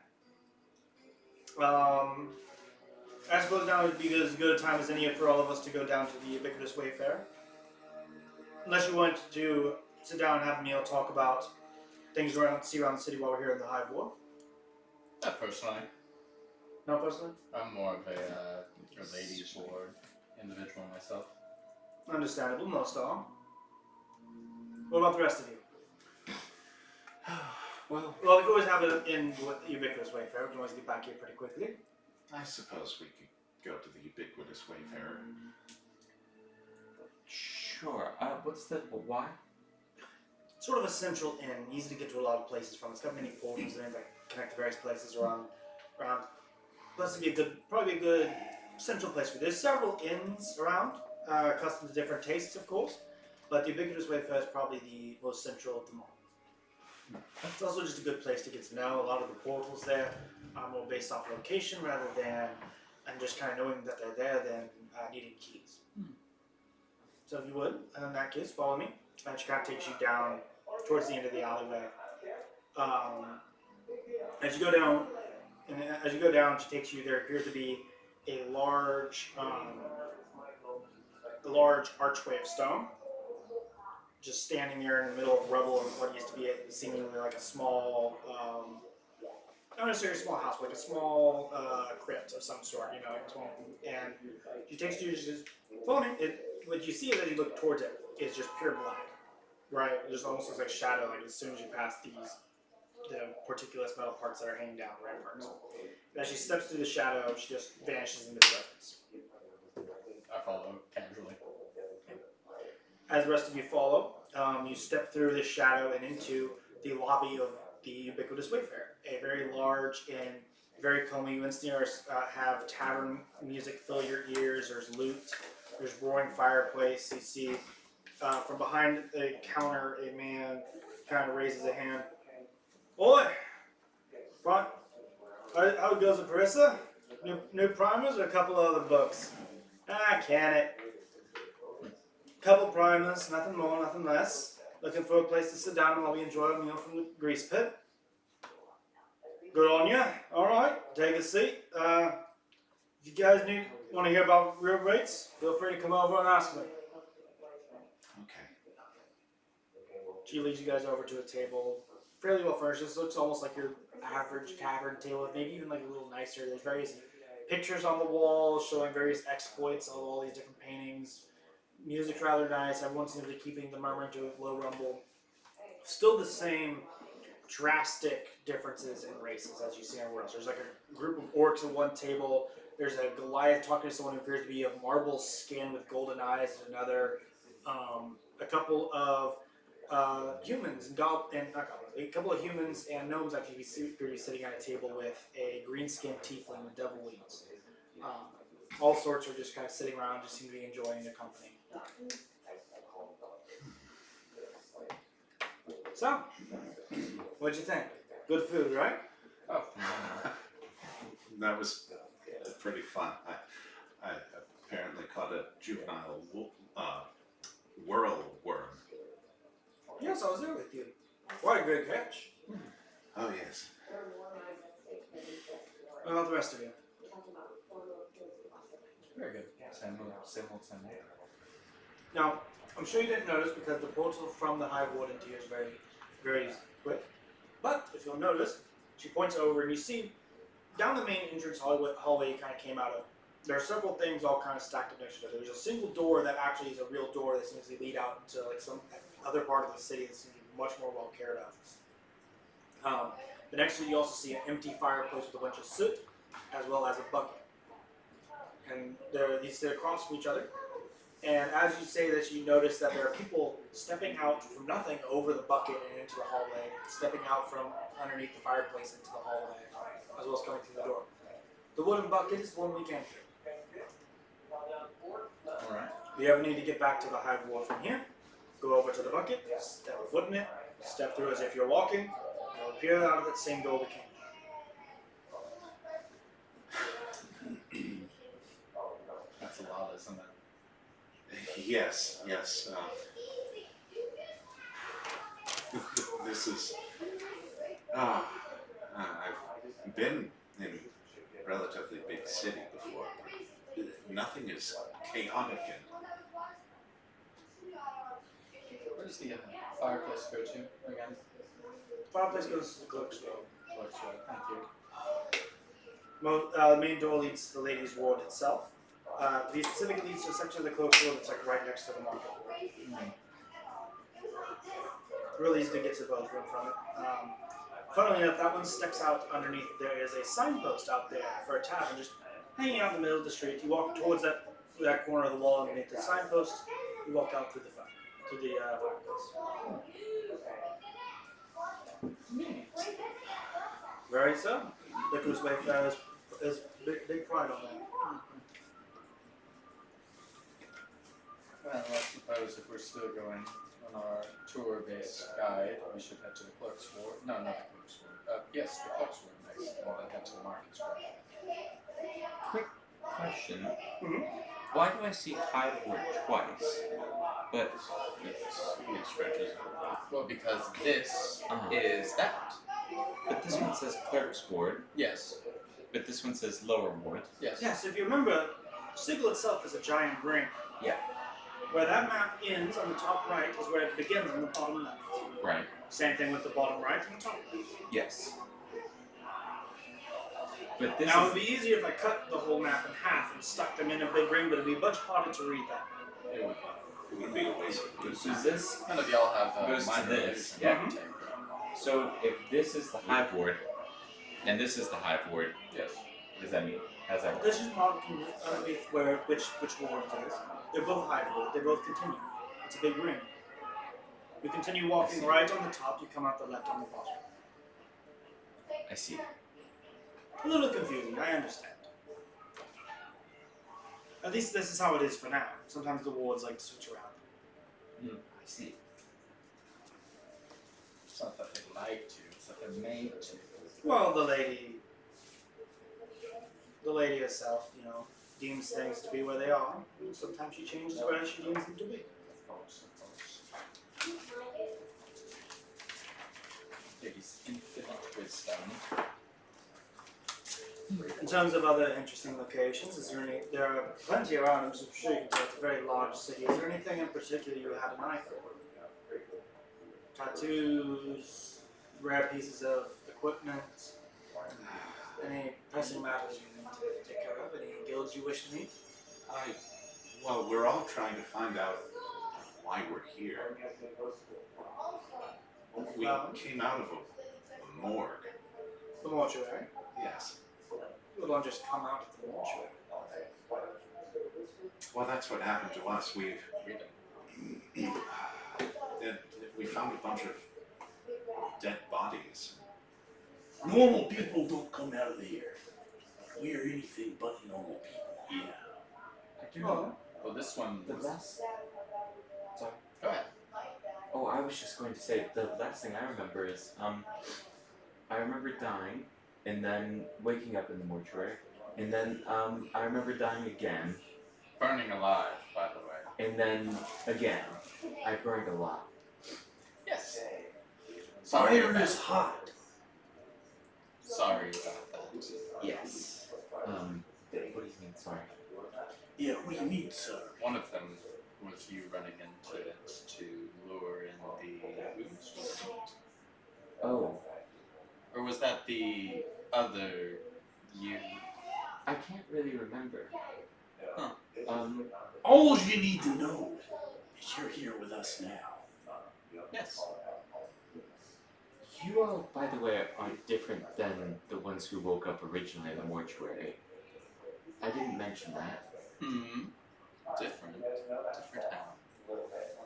I suppose now would be as good a time as any for all of us to go down to the Ubiquitous Wayfarer. Unless you want to sit down and have a meal, talk about things around the city while we're here in the Hive War. Not personally. No, personally? I'm more of a ladies' lord individual myself. Understandable, most all. What about the rest of you? Well, Well, we could always have it in with the Ubiquitous Wayfarer. We can always get back here pretty quickly. I suppose we could go to the Ubiquitous Wayfarer. Sure. What's the why? Sort of a central inn, easy to get to a lot of places from. It's got many portals in it that connect to various places around. Plus, it'd be probably a good central place for you. There's several inns around, accustomed to different tastes, of course, but the Ubiquitous Wayfarer is probably the most central of them all. It's also just a good place to get to know. A lot of the portals there are more based off location rather than and just kind of knowing that they're there than needing keys. So if you would, in that case, follow me. And she kind of takes you down towards the end of the alleyway. As you go down, she takes you. There appears to be a large archway of stone, just standing there in the middle of rubble of what used to be seemingly like a small, not necessarily a small house, but like a small crypt of some sort, and she takes you, she says, follow me. What you see as you look towards it is just pure black, right? It just almost looks like shadow, like as soon as you pass the particulate metal parts that are hanging down, ramparts. As she steps through the shadow, she just vanishes into the darkness. I follow casually. As the rest of you follow, you step through the shadow and into the lobby of the Ubiquitous Wayfarer. A very large and very comely. You instantly have tavern music fill your ears. There's loot. There's roaring fireplace. You see from behind the counter a man kind of raises a hand. Oi! How goes it, Carissa? New primers or a couple of other books? Can it? Couple primers, nothing more, nothing less. Looking for a place to sit down while we enjoy a meal from the grease pit. Good on you. Alright, take a seat. If you guys want to hear about real rates, feel free to come over and ask me. Okay. She leads you guys over to a table, fairly well furnished. This looks almost like your average tavern table, maybe even like a little nicer. There's various pictures on the wall showing various exploits of all these different paintings. Music's rather nice. Everyone seems to be keeping the murmur to a low rumble. Still the same drastic differences in races as you see everywhere else. There's like a group of orcs at one table. There's a Goliath talking to someone who appears to be of marble skin with golden eyes at another. A couple of humans and a couple of humans and gnomes actually be sitting at a table with a green-skinned tiefling with devil wings. All sorts are just kind of sitting around, just seem to be enjoying the company. So, what'd you think? Good food, right? Oh, That was pretty fun. I apparently caught a juvenile whirlworm. Yes, I was there with you. What a great catch. Oh yes. What about the rest of you? very good. Same old. Now, I'm sure you didn't notice because the portal from the hive ward into here is very, very quick. But if you'll notice, she points over and you see down the main entrance hallway you kind of came out of. There are several things all kind of stacked up next to each other. There's a single door that actually is a real door that seems to lead out into like some other part of the city that seems to be much more well cared of. But next to it, you also see an empty fireplace with a bunch of soot, as well as a bucket. And these sit across from each other. And as you say this, you notice that there are people stepping out from nothing over the bucket and into the hallway, stepping out from underneath the fireplace into the hallway, as well as coming through the door. The wooden bucket is the one we came through. Alright. If you ever need to get back to the hive wall from here, go over to the bucket, step a foot in it, step through as if you're walking, you'll appear out of that same door we came. That's a lot, isn't it? Yes. This is. I've been in a relatively big city before. Nothing is chaotic and. Where does the fireplace go to again? Fireplace goes to the cloak's door. Thank you. The main door leads to the ladies' ward itself. The specific leads to a section of the cloak's door that's like right next to the market ward. Really easy to get to both of them from it. Funnily enough, that one sticks out underneath. There is a signpost out there for a tavern just hanging out in the middle of the street. You walk towards that corner of the wall underneath the signpost. You walk out through the fireplace. Very so. Liquor's way is big pride on that. Well, I suppose if we're still going on our tour-based guide, we should head to the clerk's ward. No, not the clerk's ward. Yes, the clerk's ward next, and then head to the market square. Quick question. Mhm. Why do I see Hive Ward twice? But It stretches. Well, because this Uh-huh. is that. this one says Clerk's Ward, Yes. but this one says Lower Ward. Yes. Yes, if you remember, Sigil itself is a giant ring. Yeah. Where that map ends on the top right is where it begins on the bottom left. Right. Same thing with the bottom right and the top left. Yes. But this Now it is would be easier if I cut the whole map in half and stuck them in a big ring, but it'd be much harder to read that. It would. It would be a waste of good so this. None of y'all have Goes to minor this, revision. yeah. Okay. So if this is the Hive Ward, and this is the Hive Ward, Yes. what does that mean? How's that work? This is marking underneath which ward it is. They're both high ward. They both continue. It's a big ring. You continue walking right on the top, you come out the left on the bottom. I see. A little confusing, I understand. At least this is how it is for now. Sometimes the wards like to switch around. I see. It's not that they like to, it's that they're made to. Well, the lady herself, deems things to be where they are. Sometimes she changes where she deems them to be. There's infinite wisdom. In terms of other interesting locations, is there any? There are plenty around. I'm sure you can tell it's a very large city. Is there anything in particular you had an eye for? Tattoos, rare pieces of equipment, any pressing matters you need to take care of? Any guilds you wish to meet? Well, we're all trying to find out why we're here. We came out of a morgue. The mortuary. Yes. You don't just come out of the mortuary. Well, that's what happened to us. We found a bunch of dead bodies. Normal people don't come out of here. We are anything but normal people. Yeah. I do know. Well, this one The was... last. Sorry. Go ahead. Oh, I was just going to say the last thing I remember is I remember dying and then waking up in the mortuary, and then I remember dying again, Burning alive, by the way. and then again I burned a lot. Yes. Sorry Fire about is hot. Sorry about that. Yes. What do you mean? Sorry. Yeah, what do you mean, sir? One of them was you running into it to lure in the booze, wasn't it? Oh, Or was that the other you? I can't really remember. Huh. All you need to know is you're here with us now. Yes. You all, by the way, are different than the ones who woke up originally in the mortuary. I didn't mention that. Different how?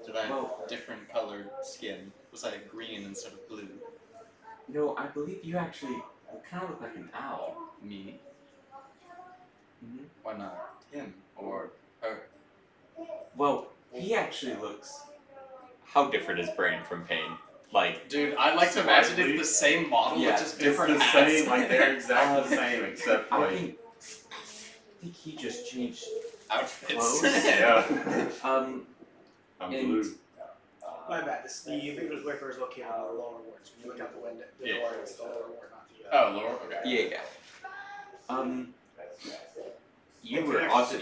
Did I Well- have different colored skin? Was I green instead of blue? No, I believe you actually kind of look like an owl. Me? Mm-hmm. Why not him or her? Well, he actually looks. How different is Brain from Pain? Like, Dude, I'd like to imagine it's the same model Yeah, with just different it's the hats. same, like they're exactly the same, except I like think he just changed. outfits. Clothes? yeah. Um, I'm And- blue. My bad. The Victor's Wafer is located in the lower wards. When you look out the window, the Yeah. door is the lower ward, not the. Oh, Laura. Okay. yeah. You were also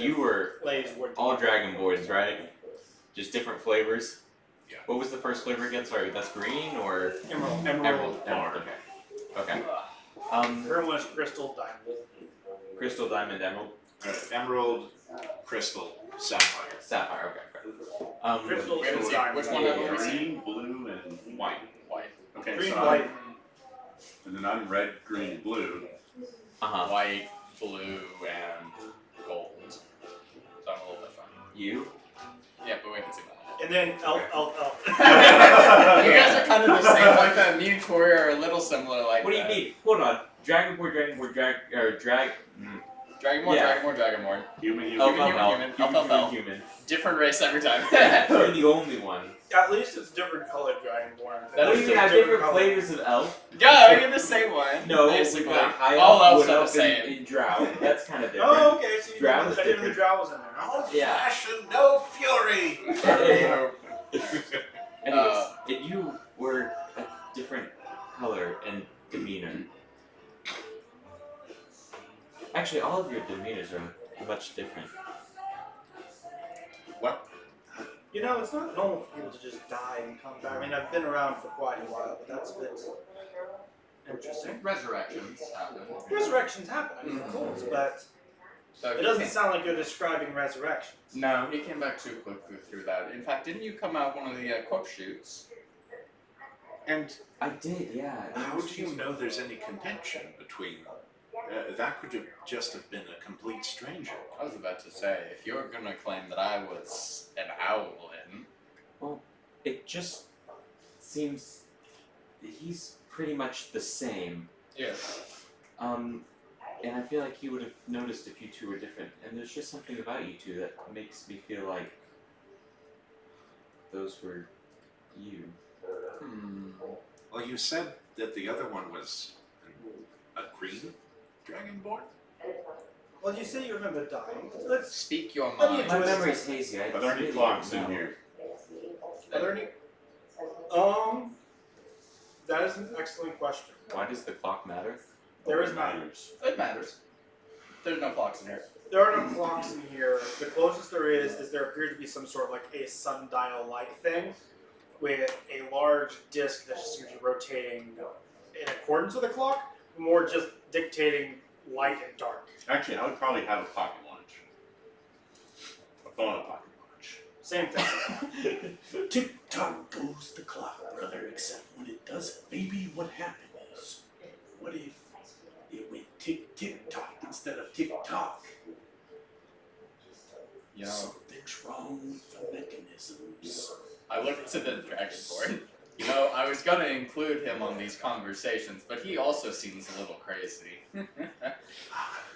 Ladies ward. all Dragonborns, right? Just different flavors. Yeah. What was the first flavor again? Sorry, that's green or Emerald. emerald? Okay. Okay. Green was crystal diamond. Crystal, diamond, emerald, Emerald, crystal, sapphire. sapphire. Okay. Crystal, Wait, let's see. diamond. Which one Yeah, have we seen? Green, blue, and white. White. Okay, Green, so white. and then I'm red, green, blue. White, blue, and gold. So I'm a little bit fun. You? Yeah, but we haven't seen that. And then elf. You guys are kind of the same like that. Me and Corey are a little similar like What do you that. mean? Hold on. Dragonborn, drag. Dragonborn, Dragonborn. Human, Elf, Human, elf, human, elf, elf, elf. human. Different race every time. You're the only one. At least it's different colored dragonborn. That What is do you mean? Have different colored. flavors of elf? Yeah, we're the same one. No, we basically. got high All elf, elves wood are the elf, same. and drow. That's kind of different. Oh, okay. So you Drow know, is I didn't know the different. drow was in there. No? Yeah. Flash and no fury! Anyways, you were a different color and demeanor. Actually, all of your demeanors are much different. What? You know, it's not normal for people to just die and come back. I mean, I've been around for quite a while, but that's a bit interesting. Resurrections happen. Resurrections happen, I mean, of course, but So it he doesn't came- sound like you're describing resurrections. No, he came back too quickly through that. In fact, didn't you come out one of the corpse shoots? And I did, yeah. How do you know there's any connection between... that could have just have been a complete stranger. I was about to say, if you're gonna claim that I was an owl in, It just seems he's pretty much the same. yeah. And I feel like he would have noticed if you two were different. And there's just something about you two that makes me feel like those were you. Well, you said that the other one was a green dragonborn? well, you say you remember dying. Let's Speak your Let me mind. My memory's hazy. I Are there any really clocks don't in know. here? Are there any? That is an excellent question. Why does the clock matter? There is not. Matters. It matters. There's no clocks in here. There are no clocks in here. The closest there is there appears to be some sort of like a sundial-like thing with a large disc that just seems to be rotating in accordance with the clock, more just dictating light and dark. Actually, I would probably have a pocket watch. A phone pocket watch. Same thing. Tick tock goes the clock, brother, except when it doesn't. Maybe what happened is, what if it went tick tick tock instead of tick tock? You know, Something's wrong with the mechanisms. I looked to the Dragonborn. You know, I was gonna include him on these conversations, but he also seems a little crazy.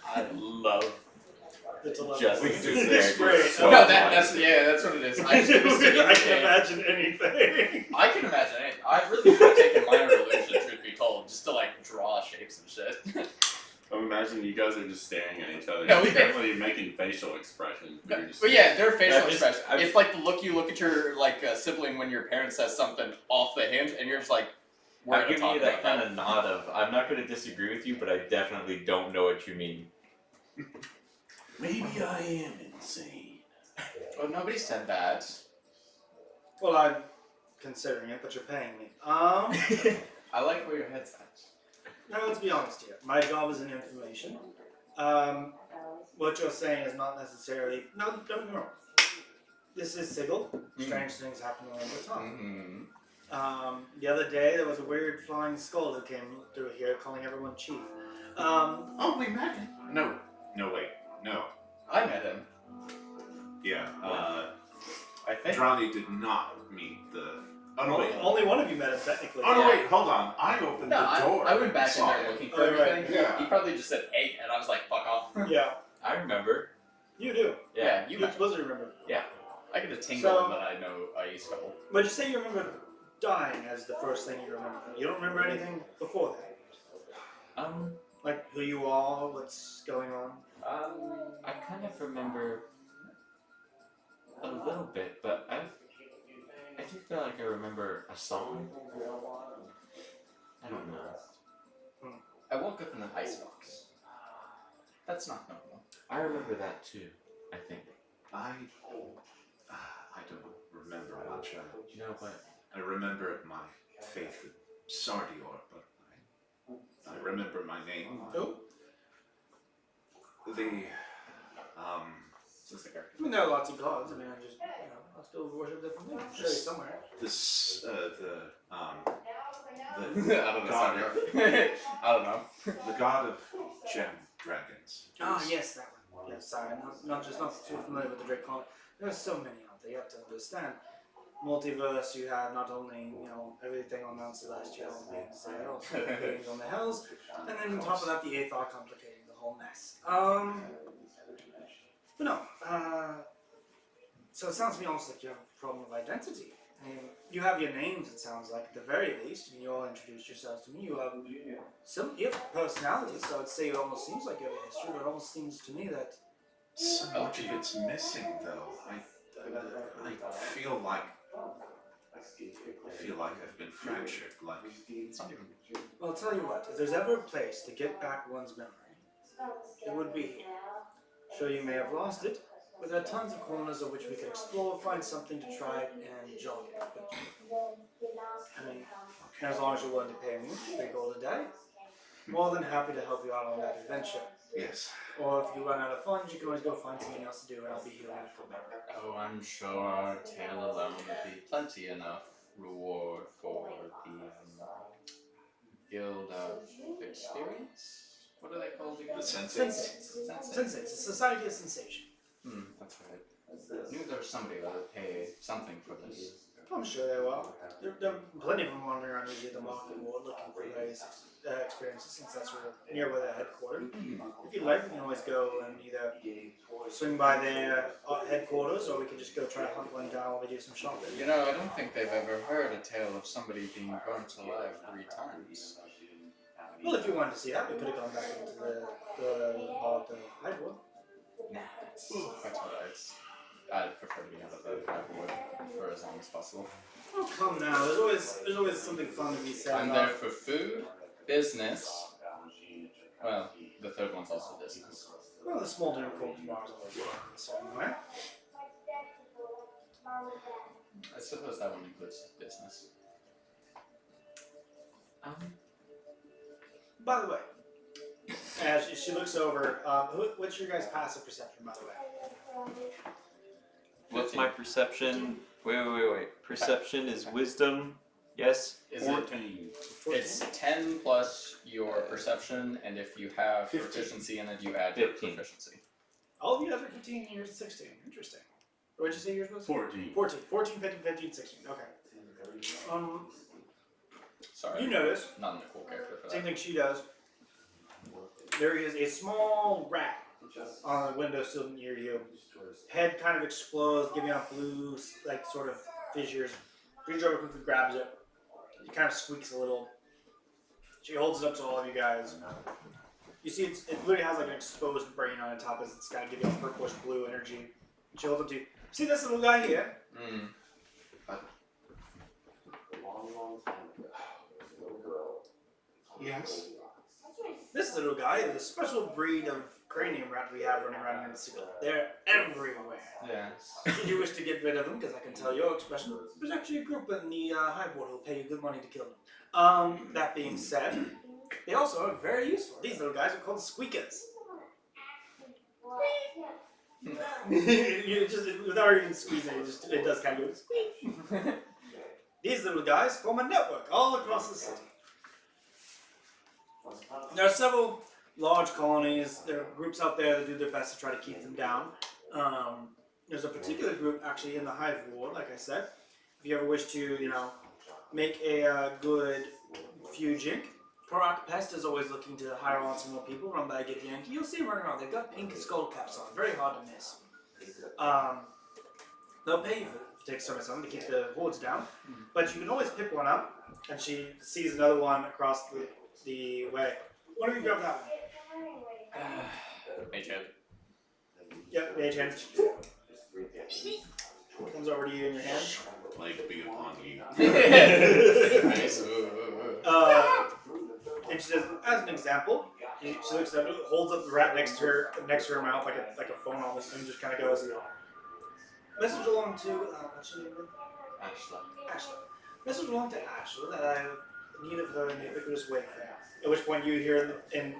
I love It's a level. Just We this can do character great. so No, much. that's what it is. I just was taking I can a- imagine anything. I can imagine it. I really should have taken minor illusion, truth be told, just to like draw shapes and shit. I'm imagining you guys are just staring at each other. No, we You're did. definitely making facial expressions. But you're just But yeah, their facial I've just- expression. I've- It's like the look you look at your like sibling when your parent says something off the hinge, and you're just like, we're I'm gonna giving talk you that about kind of nod of, I'm not going to disagree with you, but I definitely don't know what you mean. Maybe I am insane. Well, nobody said that. Well, I'm considering it, but you're paying me. I like where your head's at. Now let's be honest here. My job is in information. What you're saying is not necessarily. No, don't get me wrong. This is Sigil. Strange things happen all the time. The other day there was a weird flying skull that came through here, calling everyone chief. Oh, we met him. No, No, wait. No. I met him. Yeah. I think. Drani did not meet the. Oh no, wait. Only one of you met him technically. Oh no, Yeah. wait. Hold on. I opened No, the door. I went back in saw there him. looking for Oh, right. everything. Yeah. He probably just said hey, and I was like, fuck off. Yeah, I remember. you do. Yeah, you You're met. supposed to remember. I get a tingle So- that I know I skull. But you say you remember dying as the first thing you remember. You don't remember anything before that. Like who you are, what's going on. I kind of remember a little bit, but I do feel like I remember a song. I don't know. I woke up in an icebox. That's not normal. I remember that too, I think. I don't remember much. No, but I remember my faith in Sardior, but I remember my name. Who? Just a character. I mean, there are lots of gods. I mean, I just, I still worship different things. I'm sure he's somewhere. I don't know. God Sorry. I don't know. the god of gem dragons. Ah, yes, that one. Yes, sorry, not too familiar with the Drake Con. There's so many out there. You have to understand. Multiverse, you have not only everything on Mount Celestial being Zale, beings on the hills, and then on top of that, the Aethar complicating the whole mess. But no. So it sounds to me almost like you have a problem of identity. I mean, you have your names, it sounds like, at the very least, and you all introduced yourselves to me. You have personality, so I'd say it almost seems like you have a history, but it almost seems to me that So much of it's missing, though. I feel like I've been fractured. Like It's not even. well, I'll tell you what, if there's ever a place to get back one's memory, it would be here. Sure, you may have lost it, but there are tons of corners of which we can explore, find something to try and jog it. I mean, as long as you're willing to pay me 3 gold a day, more than happy to help you out on that adventure. yes. Or if you run out of funds, you can always go find something else to do, and I'll be here when you come back. Oh, I'm sure our tale alone would be plenty enough reward for the Guild of Experience. What are they called again? The senses. Sensates. It's a society of sensation. That's right. I knew there was somebody that would pay something for this. I'm sure there are. There are plenty of them wandering around usually at the market ward looking for various experiences, since that's near where they're headquartered. If you'd like, we can always go and either swing by their headquarters, or we can just go try to hunt one down while we do some shopping. You know, I don't think they've ever heard a tale of somebody being burnt alive 3 times. Well, if you wanted to see that, we could have gone back into the hide ward. Nah, that's alright. I'd prefer to be out of the Highwood for as long as as possible. Oh, come now. There's always something fun to be said. I'm there for food, business. Well, the third one's also business. Well, the smoldering cold tomorrow's always fun in a certain way. I suppose that one includes business. By the way, as she looks over, what's your guys' passive perception, by the way? What's my perception? Wait. Perception is wisdom. Yes. Is it? 14. It's 10 plus your perception, and if you have 15. proficiency in it, you add your 15. proficiency. All of you guys are 15, yours is 16. Interesting. What did you say yours was? 14. 14, 15, 16. Okay. Sorry. You notice, Not in the cool character for same that. thing she does. There is a small rat on the windowsill near you. Head kind of explodes, giving out blue, like sort of fissures. Reaches over quickly, grabs it. It kind of squeaks a little. She holds it up to all of you guys. You see, it literally has like an exposed brain on the top as it's kind of giving off purplish blue energy. She holds it to you. See this little guy here? Mm. Yes. This little guy is a special breed of cranium rat we have running around in the Sigil. They're everywhere. Yes. Should you wish to get rid of them, because I can tell your expression, there's actually a group in the high board who'll pay you good money to kill them. That being said, they also are very useful. These little guys are called squeakers. You just, without even squeezing it, it does kind of go squeak. These little guys form a network all across the city. There are several large colonies. There are groups out there that do their best to try to keep them down. There's a particular group actually in the Hive Ward, like I said. If you ever wish to, make a good fuging, Parak Pest is always looking to hire on some more people, run by a good Yankee. You'll see them running around. They've got pink skull caps on, very hard to miss. They'll pay you to take some of them to keep the hordes down, but you can always pick one up. And she sees another one across the way. Why don't you grab that one? Mage hand. Yep, mage hand. Comes over to you in your hand. Like being upon you. Nice. And she says, as an example, she looks at it, holds up the rat next to her mouth like a phone almost, and just kind of goes, message along to what's her name again? Ashla. Message along to Ashla that I have need of her in the ubiquitous wayfair. At which point you hear in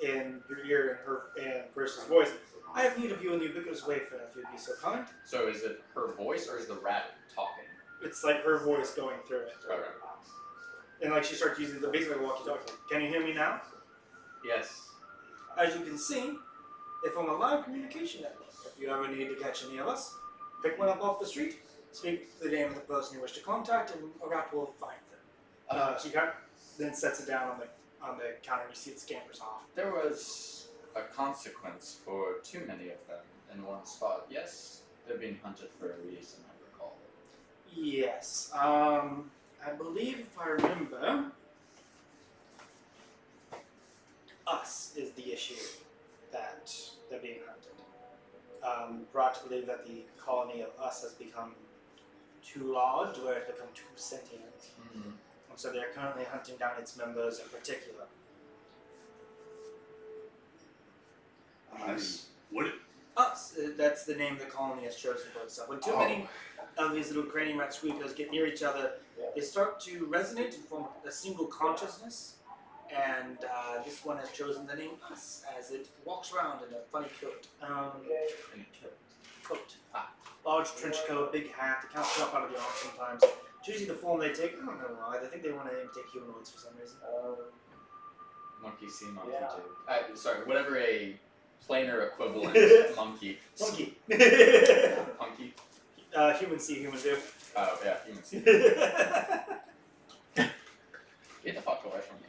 your ear and Bruce's voice, I have need of you in the ubiquitous wayfair if you'd be so kind. So is it her voice or is the rat talking? It's like her voice going through it. Okay. And like she starts using the basically walkie-talkie. Can you hear me now? Yes. As you can see, they form a live communication network. If you ever need to catch any of us, pick one up off the street, speak the name of the person you wish to contact, and a rat will find them. She kind of then sets it down on the counter and you see it scampers off. There was a consequence for too many of them in one spot. Yes, they're being hunted for a reason, I recall. Yes. I believe if I remember, us is the issue that they're being hunted. Brock's believe that the colony of us has become too large, where it's become too sentient. Mm-hmm. And so they're currently hunting down its members in particular. What? Us, that's the name the colony has chosen for itself. When too many of these little cranium rat squeakers get near each other, they start to resonate and form a single consciousness. And this one has chosen the name Us as it walks around in a funny coat. Coat. Large trench coat, big hat, it kind of jump out of the arm sometimes. It's usually the form they take. I don't know why. I think they want to imitate humanoids for some reason. Monkey see, monkey do. Sorry, whatever a planar equivalent monkey. Monkey. Monkey? Human see, human do. Oh, yeah, human see. Get the fuck away from me.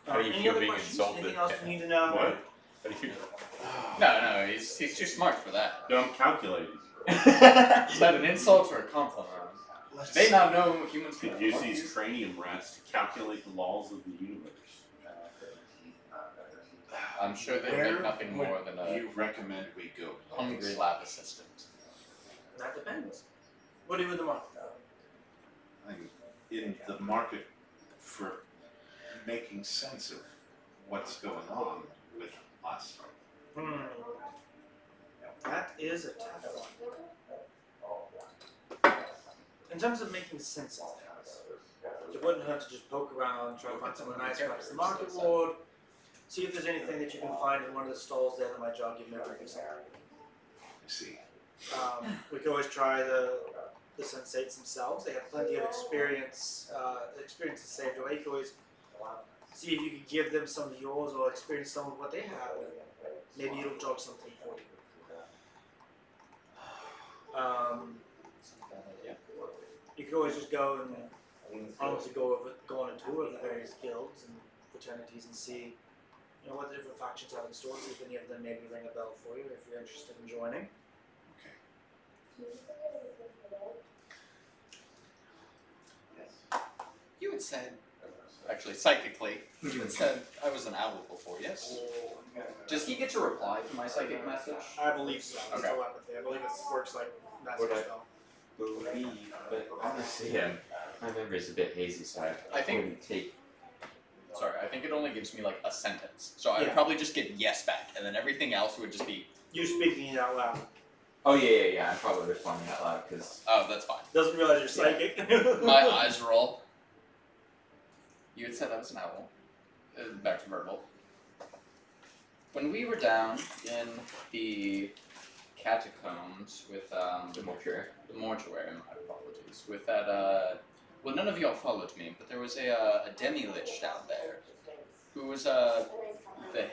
How do you any feel other being questions? insulted? Anything else you need to know? What? How do you No, he's too smart for that. Don't calculate. Is that an insult or a compliment? Do they not know humans You can use monkeys? these cranium rats to calculate the laws of the universe. I'm sure they Where make nothing more than a You recommend we go? hungry lab assistant. That depends. What are you in the market? I'm in the market for making sense of what's going on with us. That is a tough one. In terms of making sense of things, it wouldn't hurt to just poke around, try to find someone nice, perhaps the market ward, see if there's anything that you can find in one of the stalls there that might jog your memory. I see. We could always try the sensates themselves. They have plenty of experience to save away. You could always see if you could give them some of yours or experience some of what they have. Maybe it'll jog something for you. You could always just go and honestly go on a tour of the various guilds and fraternities and see, what the different factions have in store. See if any of them maybe ring a bell for you if you're interested in joining. You had said, actually psychically, you had said I was an owl before, yes? Does he get to reply to my psychic message? I believe so. It's Okay. telepathy. I believe it works like Would message I- spell. Believe, but honestly, my memory's a bit hazy, so I think- wouldn't take. Sorry, I think it only gives me like a sentence. So I would Yeah. probably just get yes back, and then everything else would just be, You speaking it out loud. Oh yeah. I'm probably responding out loud because oh, that's fine. Doesn't realize you're psychic. My eyes roll. You had said I was an owl. Back to verbal. When we were down in the catacombs with the mortuary. the mortuary, my apologies, with that well, none of y'all followed me, but there was a demi-lich down there who was the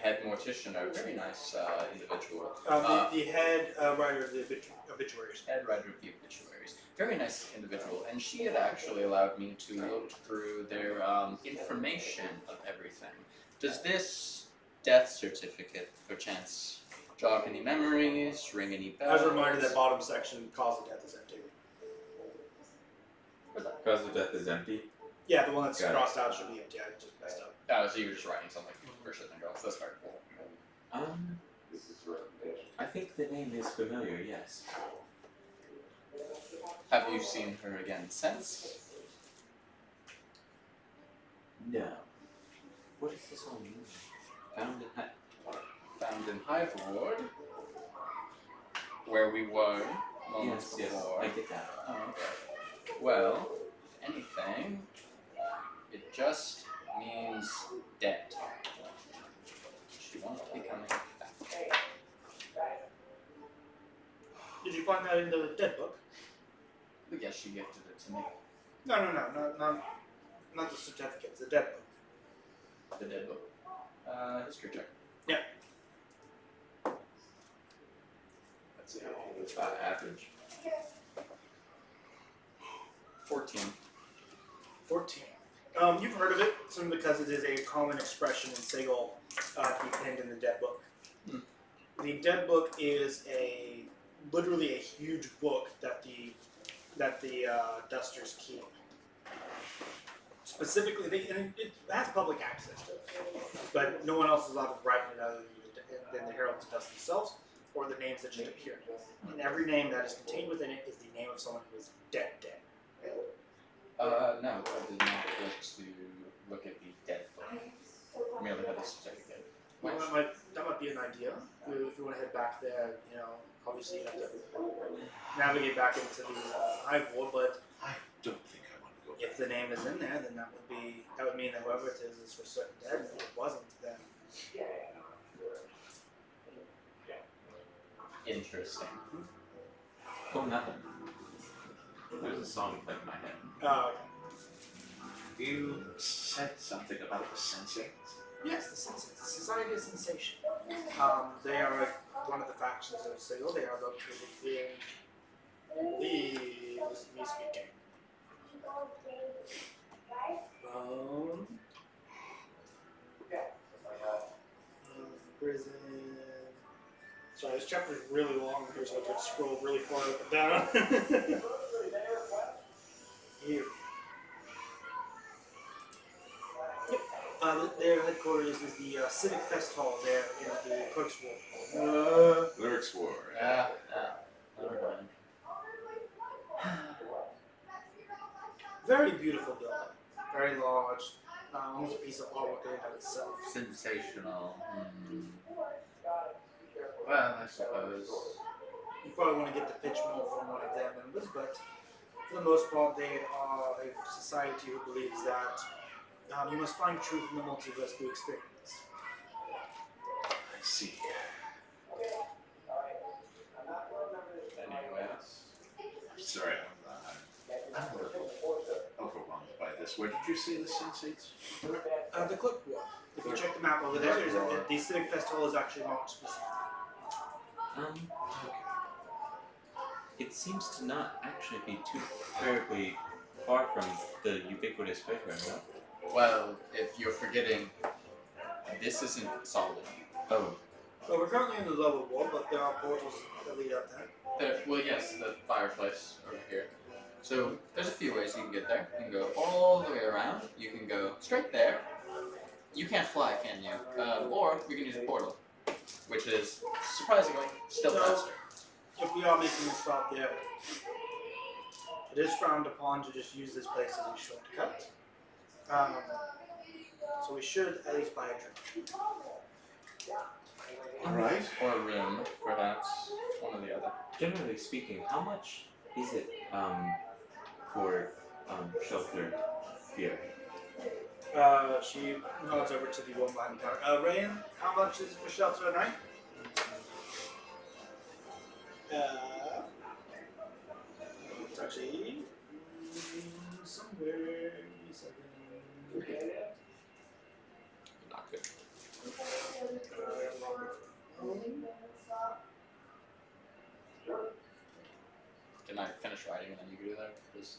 head mortician, a very nice individual. The head writer of the obituaries. Head writer of the obituaries. Very nice individual, and she had actually allowed me to look through their information of everything. Does this death certificate, perchance, jog any memories, ring any bells? As a reminder, that bottom section, cause of death is empty. Cause of death is empty. Yeah, the one that's Got it. crossed out should be empty. I just messed up. Oh, so you were just writing something for shit and go. That's very cool. I think the name is familiar. Yes. Have you seen her again since? No. What does this all mean? Found in Hive Ward, where we were moments Yes, before. I get that. Oh, okay. Well, if anything, it just means dead. She won't be coming back. Did you find that in the dead book? I guess she gifted it to me. No, not the certificates. The dead book. The dead book. History check. Yeah. Let's see. Average. 14. 14. You've heard of it, simply because it is a common expression in Sigil to be pinned in the dead book. Hmm. The dead book is literally a huge book that the Dusters keep. Specifically, it has public access to it, but no one else is allowed to write it other than the Heralds of Dust themselves, or the names that just appear. And every name that is contained within it is the name of someone who is dead. No, I did not get to look at the dead book. I merely had a certificate. Well, that might be an idea. If you want to head back there, obviously you have to navigate back into the Hive Ward, but I don't think I want to go if the name is in there, then that would mean that whoever it is for certain dead. And if it wasn't, then Interesting. Oh, nothing. There's a song playing in my head. okay. You said something about the sensei. Yes, the Society of Sensation. They are one of the factions of Sigil. They are located in this is me speaking. Prison. Sorry, this chapter is really long here, so I have to scroll really far up and down. Here. Yep. Their headquarters is the Civic Fest Hall there in the Clerks Ward. Lyrics War. Yeah, never mind. Very beautiful building. Very large. Almost a piece of artwork in and of itself. Sensational. Well, I suppose. You probably want to get the pitch more from one of their members, but for the most part, they are a society who believes that you must find truth in the multiverse through experience. I see. Anyone else? I'm sorry, I'm a little overwhelmed by this. Where did you say the sensates? The clip one. If you check the map over there, the Civic Festival is actually marked specific. It seems to not actually be too terribly far from the ubiquitous playground, no? Well, if you're forgetting, this isn't solid. Oh, Well, we're currently in the lower wall, but there are portals that lead up there. Well, yes, the fireplace over here. So there's a few ways you can get there. You can go all the way around. You can go straight there. You can't fly, can you? Or we can use a portal, which is surprisingly still So- faster. If we are making a stop there, it is frowned upon to just use this place as a shortcut. So we should at least buy a drink. Alright. Or a room, perhaps. One or the other. generally speaking, how much is it for shelter here? She nods over to the one behind the counter. Rayan, how much is it for shelter at night? It's actually somewhere. Not good. Can I finish writing and then you go there? Please.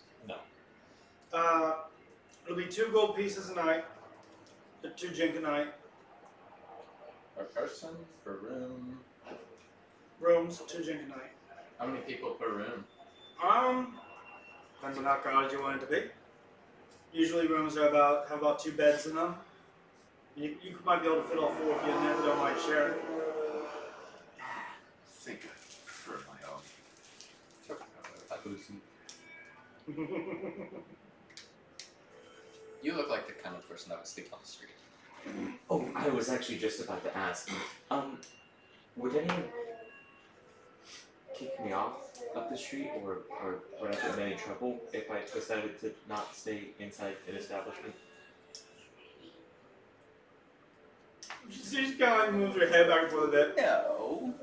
It'll be 2 gold pieces a night, 2 jink a night, Per person, per room. rooms, 2 jink a night. How many people per room? Depends on how crowded you want it to be. Usually rooms are have about 2 beds in them. You might be able to fit all 4 of you in there if you don't mind sharing. I think I prefer my own. You look like the kind of person that would sleep on the street. Oh, I was actually just about to ask. Would anyone kick me off of the street or would I get in any trouble if I decided to not stay inside an establishment? She just kind of moves her head back for a bit. No.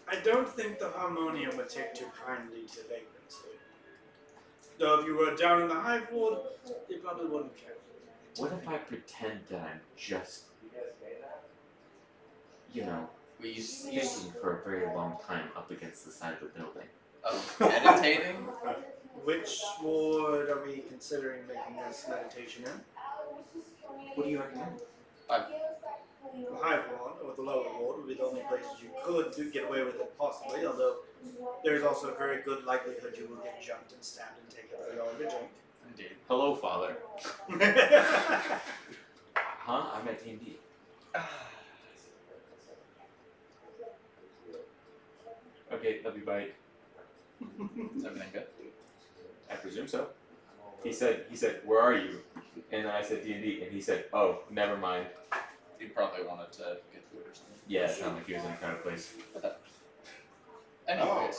I don't think the Harmonium would take too kindly to vagrancy. Though if you were down in the hive ward, they probably wouldn't care. What if I pretend that I'm just, you know, We thinking for a very long time up against the side of the building? meditating? Which ward are we considering making this meditation in? What do you recommend? The hive ward or the lower ward would be the only places you could get away with it possibly, although there's also a very good likelihood you will get jumped and stabbed and taken for all your drink. Indeed. Hello, Father. Huh? I'm at D&D. Okay, love you, bye. Is everything good? I presume so. He said, where are you? And then I said D&D, and he said, oh, never mind. You probably wanted to get food or something. Yeah, it sounded like he was in a crowded place. Anyways,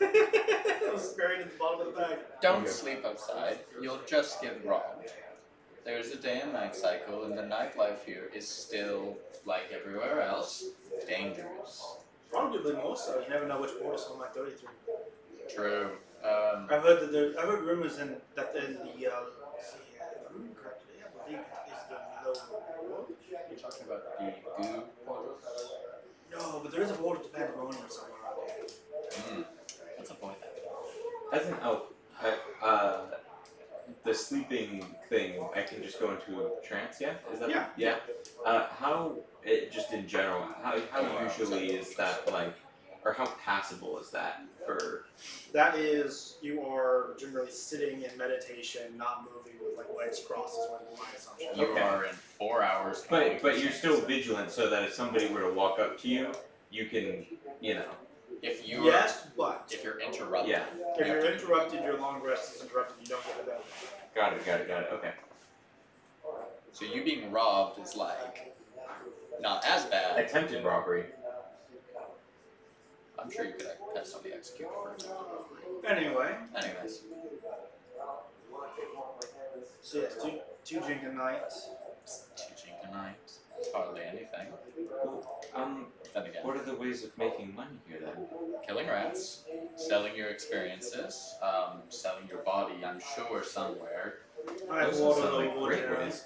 It was buried at the bottom of the bag. don't sleep outside. You'll just get robbed. There's a day and night cycle, and the nightlife here is still, like everywhere else, dangerous. Arguably more so. You never know which portal someone might go you through. True. I've heard rumors that in the let's see, if I remember correctly, I believe it is the lower ward. You're talking about the goo portals? No, but there is a ward to Pandemonium somewhere around there. Let's avoid that. As an elf, the sleeping thing, I can just go into a trance, yeah? Is that Yeah. How, just in general, how usually is that, like, or how passable is that for... That is, you are generally sitting in meditation, not moving with like legs crossed is one of my assumptions. You Okay. are in 4 hours. But you're still vigilant so that if somebody were to walk up to you, you can, you know... If you Yes, but if you're interrupted, Yeah. if you're interrupted, your long rest is interrupted. You don't get a benefit. Got it. Okay. so you being robbed is like not as bad. Attempted robbery. I'm sure you could have somebody executed for attempted robbery. Anyway, Anyways, so yes, two Jinka Knights. teaching tonight. It's hardly anything. Well, Then again, what are the ways of making money here then? killing rats, selling your experiences, selling your body. I'm sure somewhere. I have Those water sound like level great generally. ways.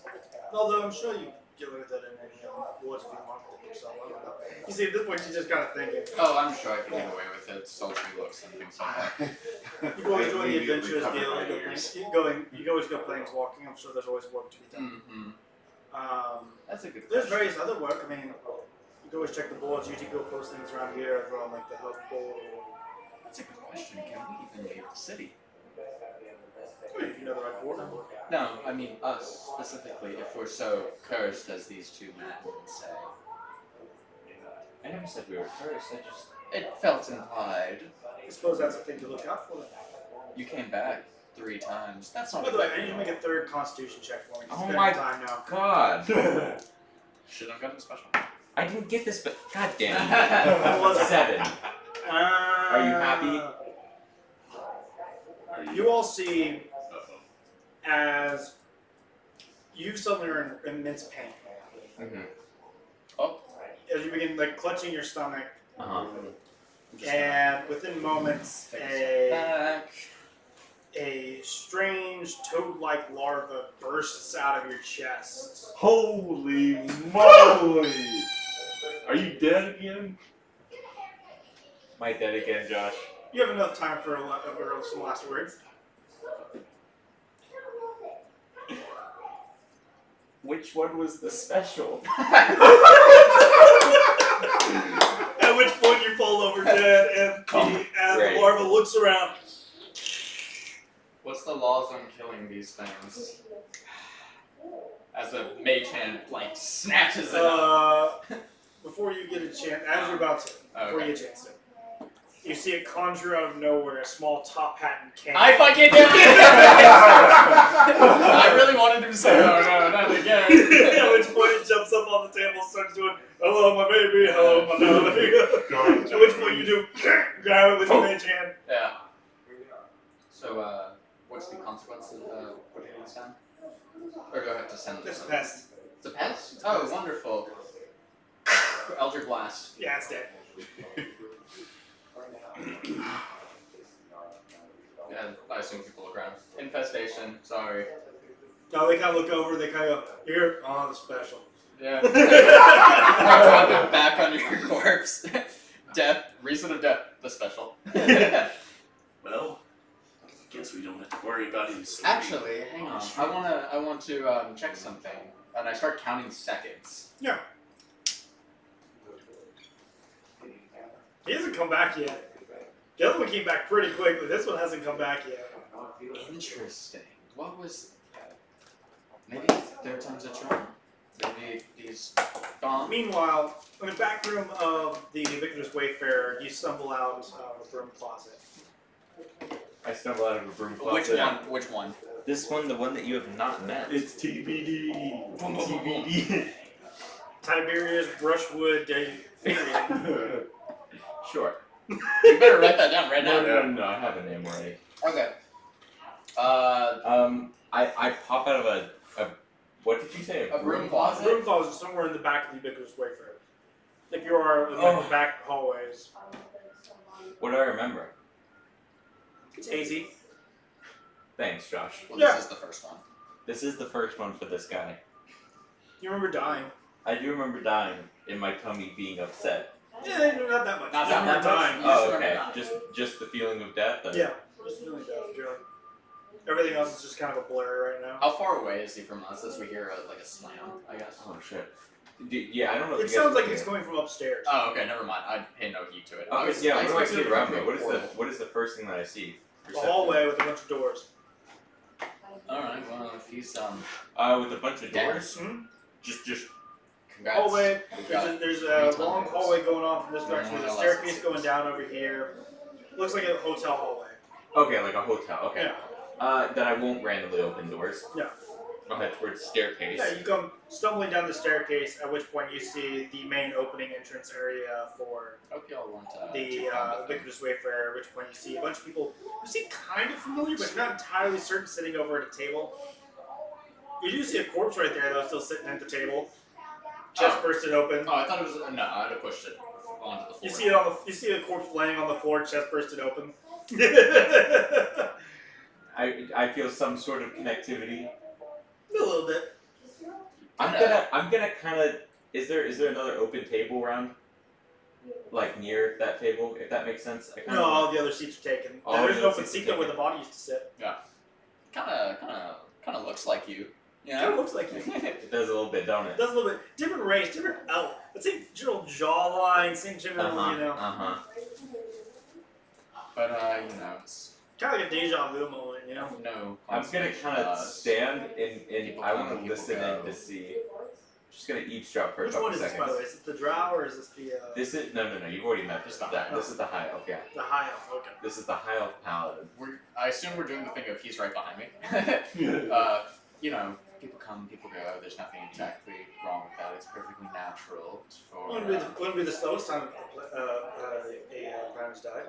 Although I'm sure you get rid of that in any wars if you market it yourself. I don't know. You see, at this point, you're just kind of thinking. Oh, I'm sure I could get away with it. Sultry looks and things like that. You can always I join the immediately adventurers covered guild. my You ears. can always go planeswalking. I'm sure there's always work to be done. Mm-hmm. That's a good There's question. various other work. I mean, you can always check the boards. Usually go post things around here over on like the health board or That's a good question. Can we even leave the city? if you know the right board. No, I mean us specifically. If we're so cursed as these two men say, I never said we were cursed. I just. it felt implied. I suppose that's the thing to look out for. You came back 3 times. That's not. By the way, I need to make a third Constitution check for me. Oh It's been my time now. God. Should have gotten special. I didn't get this, but God damn What was it. it? 7. Are you happy? You all see Uh-oh. as you suddenly are in immense pain. Mm-hmm. Oh. As you begin like clutching your stomach, Uh-huh. and within moments, Take a step back. a strange toad-like larva bursts out of your chest. Holy moly! Are you dead again? Am I dead again, Josh? You have enough time for some last words. Which one was the special? At which point you fall over dead, and Great. the larva looks around. What's the laws on killing these things? As a mage hand like snatches it up. Before you get a chance, as you're about to, before you get a chance to, you see it conjure out of nowhere a small top hat and cane. I fucking did it! I really wanted him to say, oh no, not again. At which point it jumps up on the table and starts doing, hello my baby, hello my darling. At which point you do, grab it with your mage hand. Yeah. So, what's the consequence of putting these down? Or do I have to send them? It's a pest. It's a pest? Oh, wonderful. Eldritch Blast. Yeah, it's dead. Yeah, I assume people look around. Infestation, sorry. No, they kind of look over, they kind of go, here, oh, the special. Yeah. Drop it back on your corpse. Death, reason of death, the special. Well, guess we don't have to worry about him sleeping. Actually, hang on. I want to check something, and I start counting seconds. Yeah. He hasn't come back yet. The other one came back pretty quickly. This one hasn't come back yet. Interesting. What was? Maybe it's 3rd time's a charm. Maybe he's gone. Meanwhile, in the back room of the ubiquitous Wayfarer, you stumble out of a broom closet. I stumbled out of a broom Which closet. one? Which one? This one, the one that you have not met. It's TBD. TBD. Tiberius Brushwood Figure. Sure. You better write that down right now. No, I have a name already. Okay. I pop out of a what did you say? A broom closet? Broom closet somewhere in the back of the ubiquitous Wayfarer. Like you are in like the back hallways. What do I remember? It's hazy. Thanks, Josh. Well, Yeah. this is the first one. This is the first one for this guy. You remember dying. I do remember dying in my tummy being upset. Yeah, not that much. Not You that remember much. dying. You just Oh, remember okay. that. Just the feeling of death. Yeah. Just really death, Joe. Everything else is just kind of a blur right now. How far away is he from us as we hear like a slam, I guess? Oh shit. Yeah, I don't know. It if you guys sounds like can it's hear coming from upstairs. Oh, okay, never mind. I pay no heed to it. it. Okay, yeah, what do I see expected it around to me? be What is the portal. what is the first thing that I see? A hallway with a bunch of doors. Alright, well, if he's, With a bunch of Dead. doors. Hmm? Just Congrats. hallway. We've got There's three a times. long hallway going off in this No direction. more, There's a no less. staircase going down over here. Looks like a hotel hallway. Okay, like a hotel. Okay. Yeah. That I won't randomly open doors. Yeah. I'll head towards the staircase. Yeah, you come stumbling down the staircase, at which point you see the main opening entrance area for Hope y'all want the Ubiquitous Wayfarer, at which point you see a bunch of people who seem kind of familiar, but you're not entirely certain, sitting over at a table. You do see a corpse right there, though, still sitting at the table. Chest bursted open. Oh, I thought it was no. I'd have pushed it onto the floor. You see it you see a corpse laying on the floor, chest bursted open. I feel some sort of connectivity. A little bit. I'm gonna kind of. Is there another open table around? Like near that table, if that makes sense. No, all the other seats are taken. All There's the an other open seats are seat though where taken. the body used to sit. Kind of looks like you. You Kind of know? looks like you. It does a little bit, don't It it? does a little bit different race, different elf. The same general jawline, same general, you know, But you know, it's kind of like a deja vu moment, you know. no. I'm gonna kind of stand and people I come want and to people listen go. in to see. Just gonna eavesdrop for Which a couple one is this, seconds. by the way? Is it the drow or is this the This is no. You've already met Just this. the high This is the high elf. Yeah. the high elf? Okay. This is the high elf paladin. I assume we're doing the thing of he's right behind me. You know, people come, people go. There's nothing exactly wrong with that. It's perfectly natural for. Wouldn't be the slowest time a planet's died.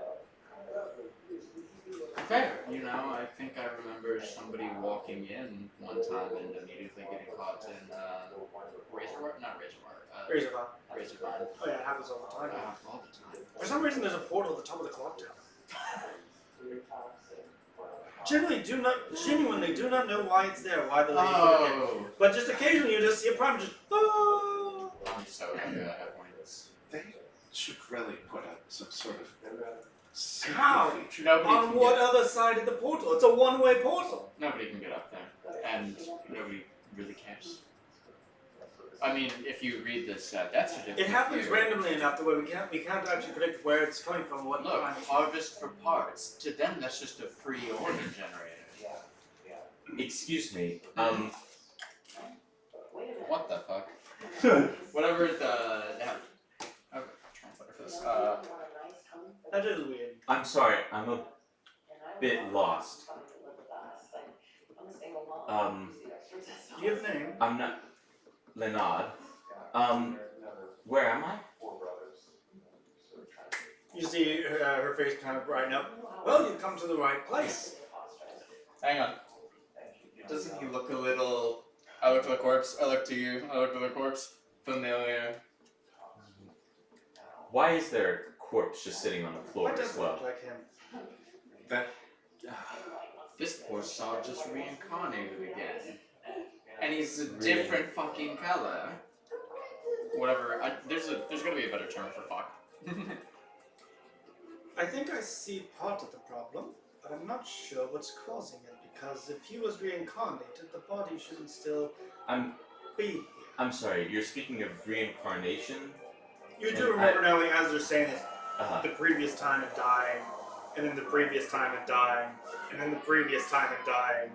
Fair. You know, I think I remember somebody walking in one time and immediately getting caught in Razorvine. Oh yeah, it happens all the time. All the time. For some reason, there's a portal at the top of the clock tower. Genuinely do not know why it's there, why the lady put it there. Oh. But just occasionally you just see a prime just, oh. I'm so happy I have one of these. They should really put up some sort of safety How? feature. Nobody On can what get, other side of the portal? It's a one-way portal. nobody can get up there, and nobody really cares. I mean, if you read this death certificate, It happens here, randomly enough to where we can't actually predict where it's coming from. What Look, time. harvest for parts. To them, that's just a free order generator. Excuse me. What the fuck? Whatever the translator for this. That is weird. I'm sorry. I'm a bit lost. Do you have a name? I'm not. Lenard. Where am I? You see her face kind of brighten up. Well, you've come to the right place. Hang on. Doesn't he look a little? I look at the corpse. I look to you. I look at the corpse. Familiar. Why is there a corpse just sitting on the floor Why as does it well? look like him? That This poor soul just reincarnated again. And he's a different fucking color. Whatever. There's gonna be a better term for fuck. I think I see part of the problem, but I'm not sure what's causing it. Because if he was reincarnated, the body shouldn't still be here. I'm sorry. You're speaking of reincarnation. You do remember now, as they're saying it, Uh-huh. the previous time of dying, and then the previous time of dying, and then the previous time of dying.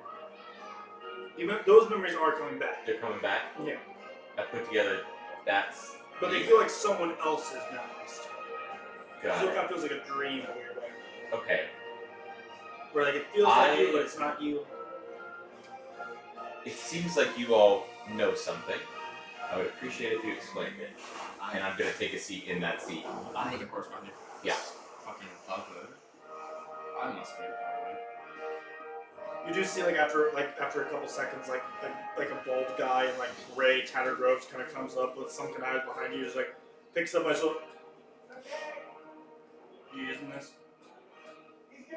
Those memories are coming back. They're coming back. Yeah. I put together. That's. But they feel like someone else's memories. Got So it it. kind of feels like a dream in a weird way. Okay. Where like it feels like you, but it's not you. It seems like you all know something. I would appreciate if you explained it. And I'm gonna take a seat in that seat. I'm with the correspondent. Yeah. Fucking bughood. I must be a bughood. You do see like after a couple seconds, like a bald guy in like gray tattered robes kind of comes up with sunken eyes behind you, just like picks up my shoulder. You using this?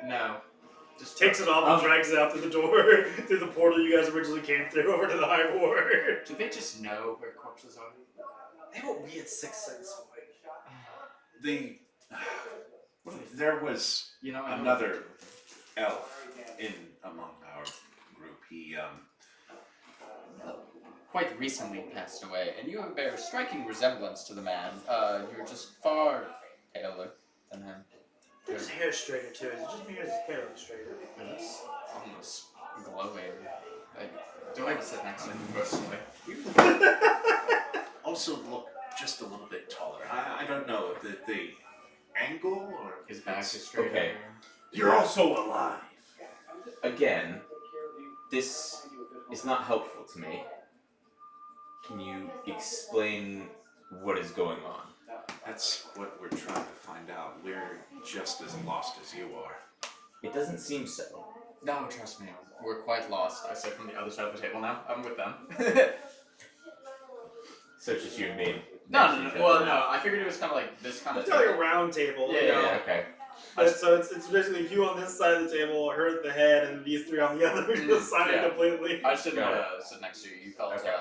No. Just Takes it off and drags it out through the door, through the portal you guys originally came through over to the high ward. Do they just know where corpses are? They have a weird sixth sense. there was You know, I know another elf in among our group. He quite recently passed away, and you bear striking resemblance to the man. You're just far paler than him. His hair's straighter too. Is it just because his hair looks straighter? It's almost glowing. I don't want to sit next to him personally. also look just a little bit taller. I don't know the angle or His back it's- is straight. Okay. You're also alive. Again, this is not helpful to me. Can you explain what is going on? That's what we're trying to find out. We're just as lost as you are. It doesn't seem so. No, trust me, we're quite lost. I sit from the other side of the table now. I'm with them. So it's just you and me. No, next to each well, other now. no. I figured it was kind of like this kind of. It's like a round table. Yeah, you yeah, know. Yeah, okay. So it's basically you on this side of the table, her at the head, and these three on the other side Yeah. completely. I just didn't Got want to sit next to you. You felt. Okay.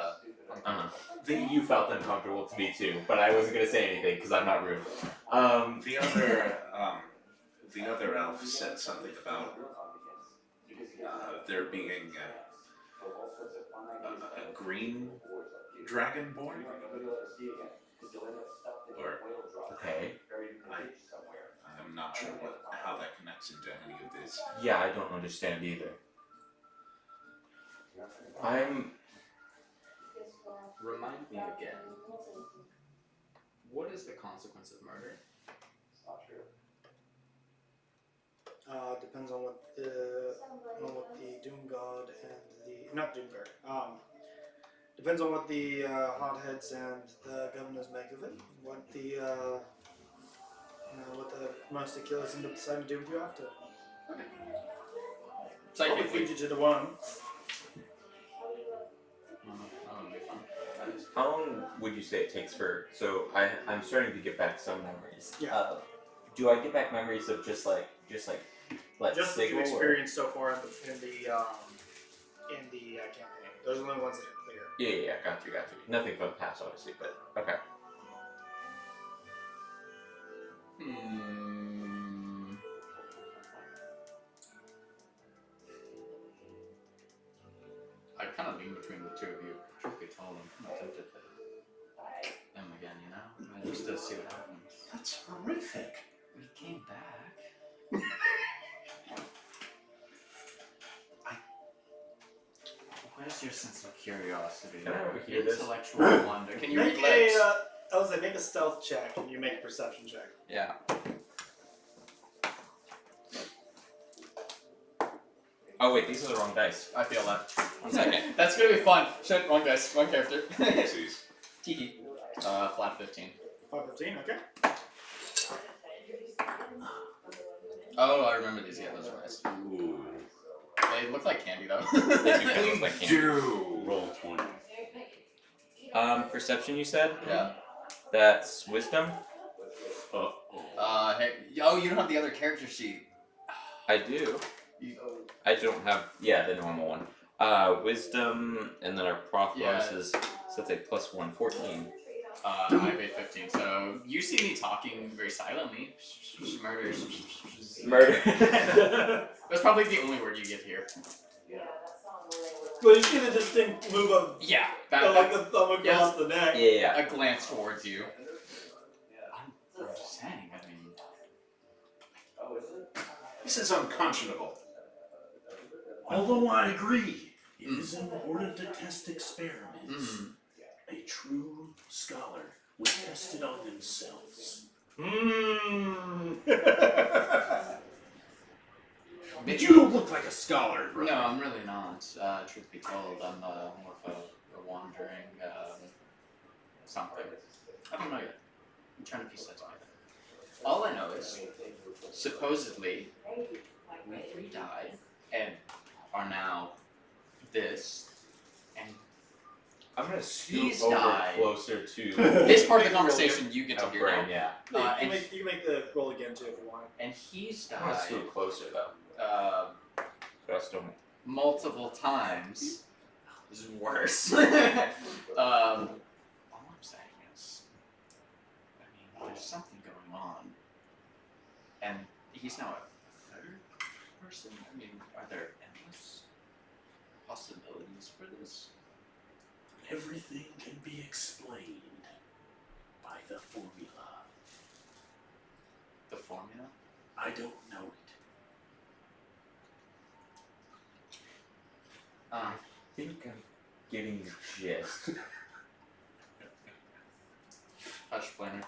You felt uncomfortable to me too, but I wasn't gonna say anything because I'm not rude. The other elf said something about there being a green dragonborn, or Okay. I'm not sure how that connects into any of this. Yeah, I don't understand either. I'm. Remind me again. What is the consequence of murder? Depends on what the Doom God and the not Doom God. Depends on what the hotheads and the governors make of it. What the what the monster killers end up deciding to do with you after. Probably Psychically. feed you to the one. That would be fun. How long would you say it takes for? So I'm starting to get back some memories. Yeah. Do I get back memories of just like Just what you've Sigil or- experienced so far in the campaign. Those are the only ones that are clear. Yeah, got you. Nothing from the past, obviously, but okay. I kind of lean between the two of you. Truth be told, I'm kind of tempted to them again, you know? Just to see what happens. That's horrific. We came back. Where's your sense of curiosity? Can I your overhear this? intellectual wonder. Can you Make read lips? I was like, make a stealth check and you make a perception check. Yeah. Oh wait, these are the wrong dice. I feel that. 1 second. That's gonna be fun. Shit, wrong dice, wrong character. Jeez. Tiki. Flat 15. 515, okay. Oh, I remember these. Yeah, those are nice. Ooh. They look like candy though. They do kind of look like candy. Do. Roll 20. Perception, you said? Yeah. That's wisdom. Hey, oh, you don't have the other character sheet. I do. I don't have the normal one. Wisdom, and then our proc bonus is so that's a +1, 14. I have a 15. So you see me talking very silently. Murder. Murder. That's probably the only word you get here. Well, you see the distinct move of Yeah. like the thumb across the neck. Yeah. A glance towards you. I'm just saying. I mean, This is unconscionable. Although I agree, it is important to test experiments. A true scholar would test it on themselves. But you don't look like a scholar, bro. no, I'm really not. Truth be told, I'm more of a wandering something. I don't know yet. I'm trying to piece that together. All I know is, supposedly, we three died and are now this, and I'm gonna scoot He's over died. closer to this part of the conversation you get to our hear brain, now. yeah. You and can make the roll again too if you want. And he's I'm gonna died scoot closer though. So I still multiple times. This is worse. All I'm saying is, I mean, there's something going on, and he's now a third person. I mean, are there endless possibilities for this? Everything can be explained by the formula. The formula? I don't know it. I think I'm getting the gist. Planer.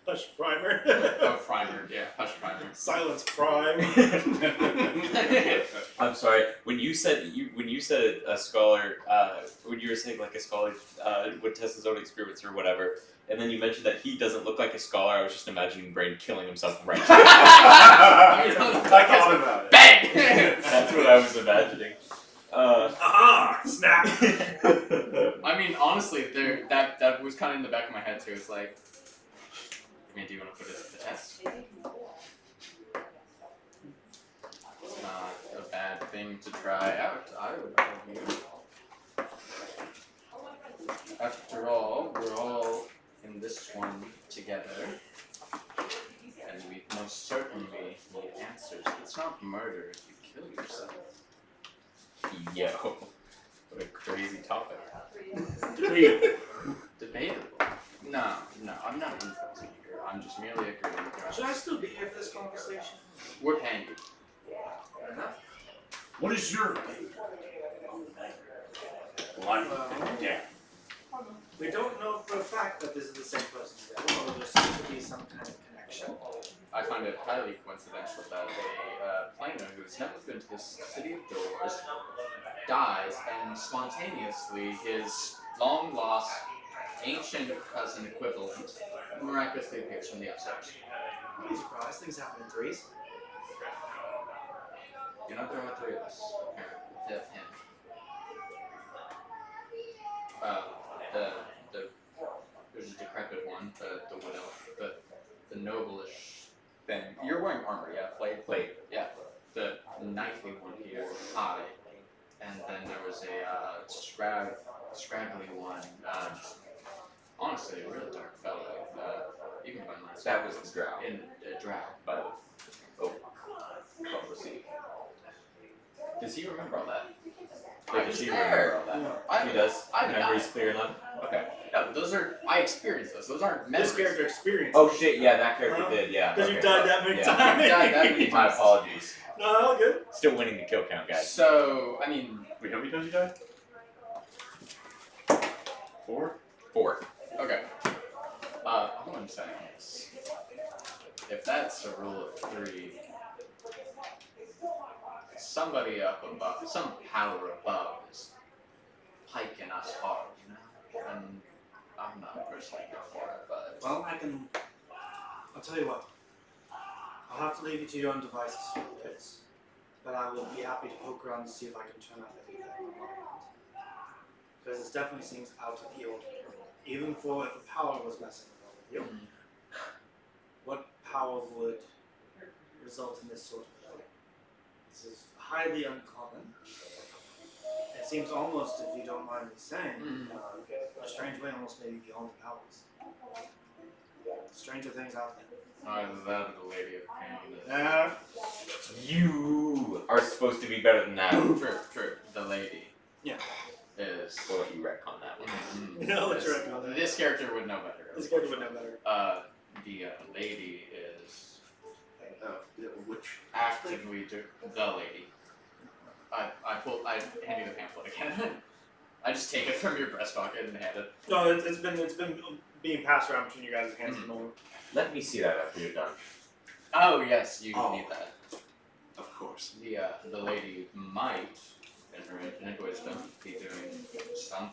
Hush primer. Primer, yeah, Hush Primer. Silence prime. I'm sorry. When you said a scholar, when you were saying like a scholar would test his own experiments or whatever, and then you mentioned that he doesn't look like a scholar, I was just imagining Brain killing himself right now. I thought about it. Bang! That's what I was imagining. Aha! Snap. I mean, honestly, that was kind of in the back of my head too. It's like, I mean, do you want to put it to the test? It's not a bad thing to try out, I would argue. After all, we're all in this one together, and we most certainly need answers. It's not murder if you kill yourself. Yo, what a crazy topic. Debatable. No, I'm not influencing here. I'm just merely agreeing with your Should I still be here for this conversation? We're paying you. Fair enough. What is your opinion on the matter? Life, death. We don't know for a fact that this is the same person. Although there seems to be some kind of connection. I find it highly coincidental that a planer who has never been to this city of doors dies, and spontaneously his long-lost ancient cousin equivalent miraculously appears from the upstairs. I'm surprised. Things happen in threes. You know, there are three of us, apparently, with him. There's a decrepit one, the widow, the noblish thing. You're wearing armor, yeah? Plate. Yeah. The knightly one here, high. And then there was a scraggly one, honestly, a really dark fellow, even by my That was the drow. in a drow. But what was he? Does he remember all that? I Does was he there. remember all that? I- He does. I- Memory's clear enough. Okay. No, those are, I experienced those. Those aren't memories. This character experience. Oh shit! Yeah, that character Well, did. Yeah. Because okay, you've died well, that many yeah. times. You've died that many My apologies. No, all good. Still winning the kill count, guys. So, I mean, Wait, how many times you died? 4? 4. okay. All I'm saying is, if that's a rule of 3, somebody up above, some power above is hiking us hard, you know? And I'm not personally here for it, but... Well, I'll tell you what. I'll have to leave you to your own devices for the bits. But I will be happy to poke around and see if I can turn up anything on my end. Because this definitely seems out of the ordinary. Even for if the power was messing with all of you. What power would result in this sort of thing? This is highly uncommon. It seems almost, if you don't mind me saying, a strange way almost maybe beyond the powers. Stranger things out there. Either that or the Lady of Pain. You are supposed to be better than that. True. The lady. Yeah. Is... We'll let you retcon that one. No, it's right about that. This character would know better. This character would know better. The lady is Which? actively the lady. I hand you the pamphlet again. I just take it from your breast pocket and hand it. No, it's been being passed around between you guys' hands at the moment. Let me see that after you're done. Oh yes, you Oh. need that. Of course. The lady might, in her infinite wisdom, be doing something.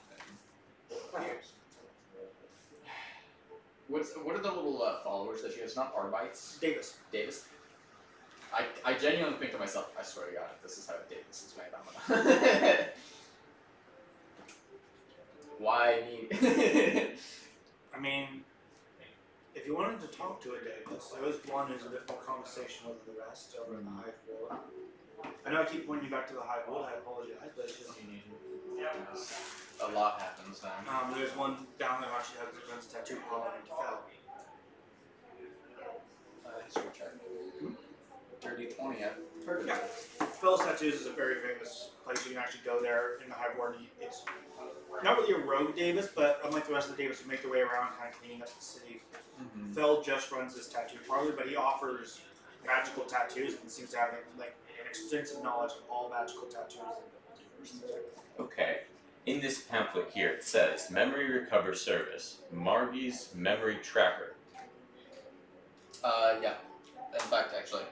What are the little followers that she has? Not Arbites? Davis. Davis. I genuinely think to myself, I swear to God, if this is how Davis is made, I'm gonna... Why me? I mean, if you wanted to talk to a Davis, there is one who's a bit more conversational than the rest over in the Hive Ward. I know I keep pointing you back to the Hive Ward, I apologize, but it's just... A lot happens then. There's one down there who actually runs a tattoo parlor in Fell. History check. Dirty 20, I've heard of Yeah. it. Fell's Tattoos is a very famous place. You can actually go there in the Hive Ward. It's not really a rogue Davis, but unlike the rest of the Davis who make their way around kind of cleaning up the city, Fell just runs this tattoo parlor, but he offers magical tattoos and seems to have like an extensive knowledge of all magical tattoos. Okay. in this pamphlet here, it says Memory Recover Service, Margie's Memory Tracker. Yeah. In fact, actually.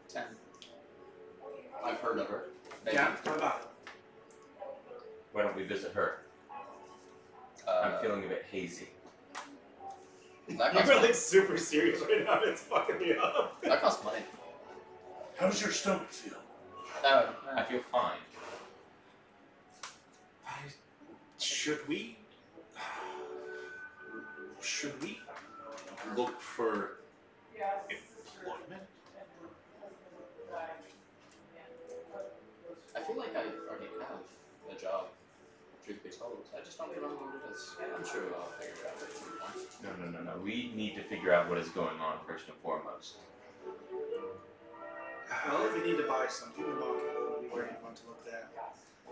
10. I've heard of her. Maybe. Yeah, how about it? Why don't we visit her? I'm feeling a bit hazy. That You're costs money. like super serious right now. It's fucking me up. That costs money. How does your stomach feel? I feel fine. Should we look for employment? I feel like I already have a job. Truth be told, I just don't remember what it is. I'm sure I'll figure it out at some point. No. We need to figure out what is going on first and foremost. Well, if you need to buy something, the market will be where you want to look there.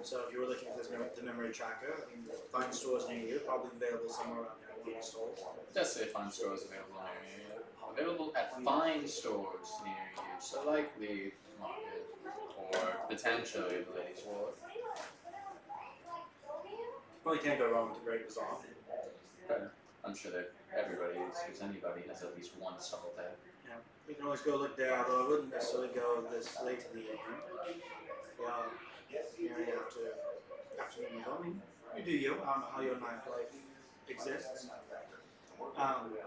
So if you were looking at this the memory tracker, I mean, find stores near you, probably available somewhere around there, one of the stores. Just say fine stores available near you. Available at fine stores near you. So like the market or potentially the Ladies' Wharf. Well, you can't go wrong with the Great Bazaar. But I'm sure that everybody who's anybody has at least one stall there. Yeah, you can always go look there, although I wouldn't necessarily go this late in the evening. Well, you know, you have to afternoon go. I mean, you do you. I don't know how your nightlife exists.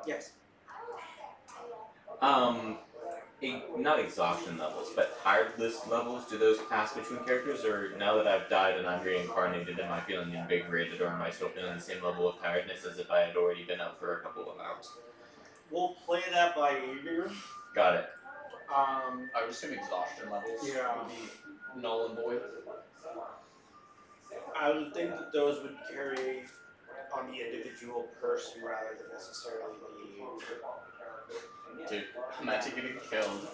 Yes. Not exhaustion levels, but tiredness levels. Do those pass between characters, or now that I've died and I'm reincarnated, am I feeling invigorated, or am I still feeling the same level of tiredness as if I had already been up for a couple of hours? We'll play that by ear. Got it. I would assume exhaustion levels Yeah. would be null and void. I would think that those would carry on the individual person rather than necessarily Dude, imagine getting killed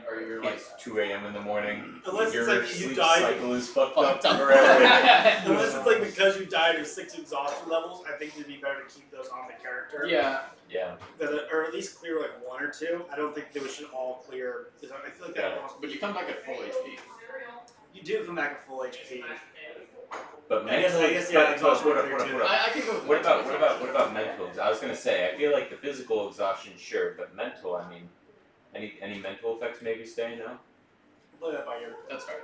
or you're like It's 2 a.m. in the morning. Unless it's Your like you sleep died- cycle is fucked up fucked up. forever. unless it's like because you died of 6 exhaustion levels. I think it'd be better to keep those on the character. Yeah. Yeah. Or at least clear like 1 or 2. I don't think they should all clear. Because I feel like that. Yeah. Almost, But you come back at full HP. you do come back at full HP. But I guess- mental. I guess, yeah, exhaustion What would clear too. I can go with What about mental. what about mental? I was gonna say I feel like the physical exhaustion, sure, but mental. I mean, any mental effects maybe stay? No. Play that by ear. That's fair.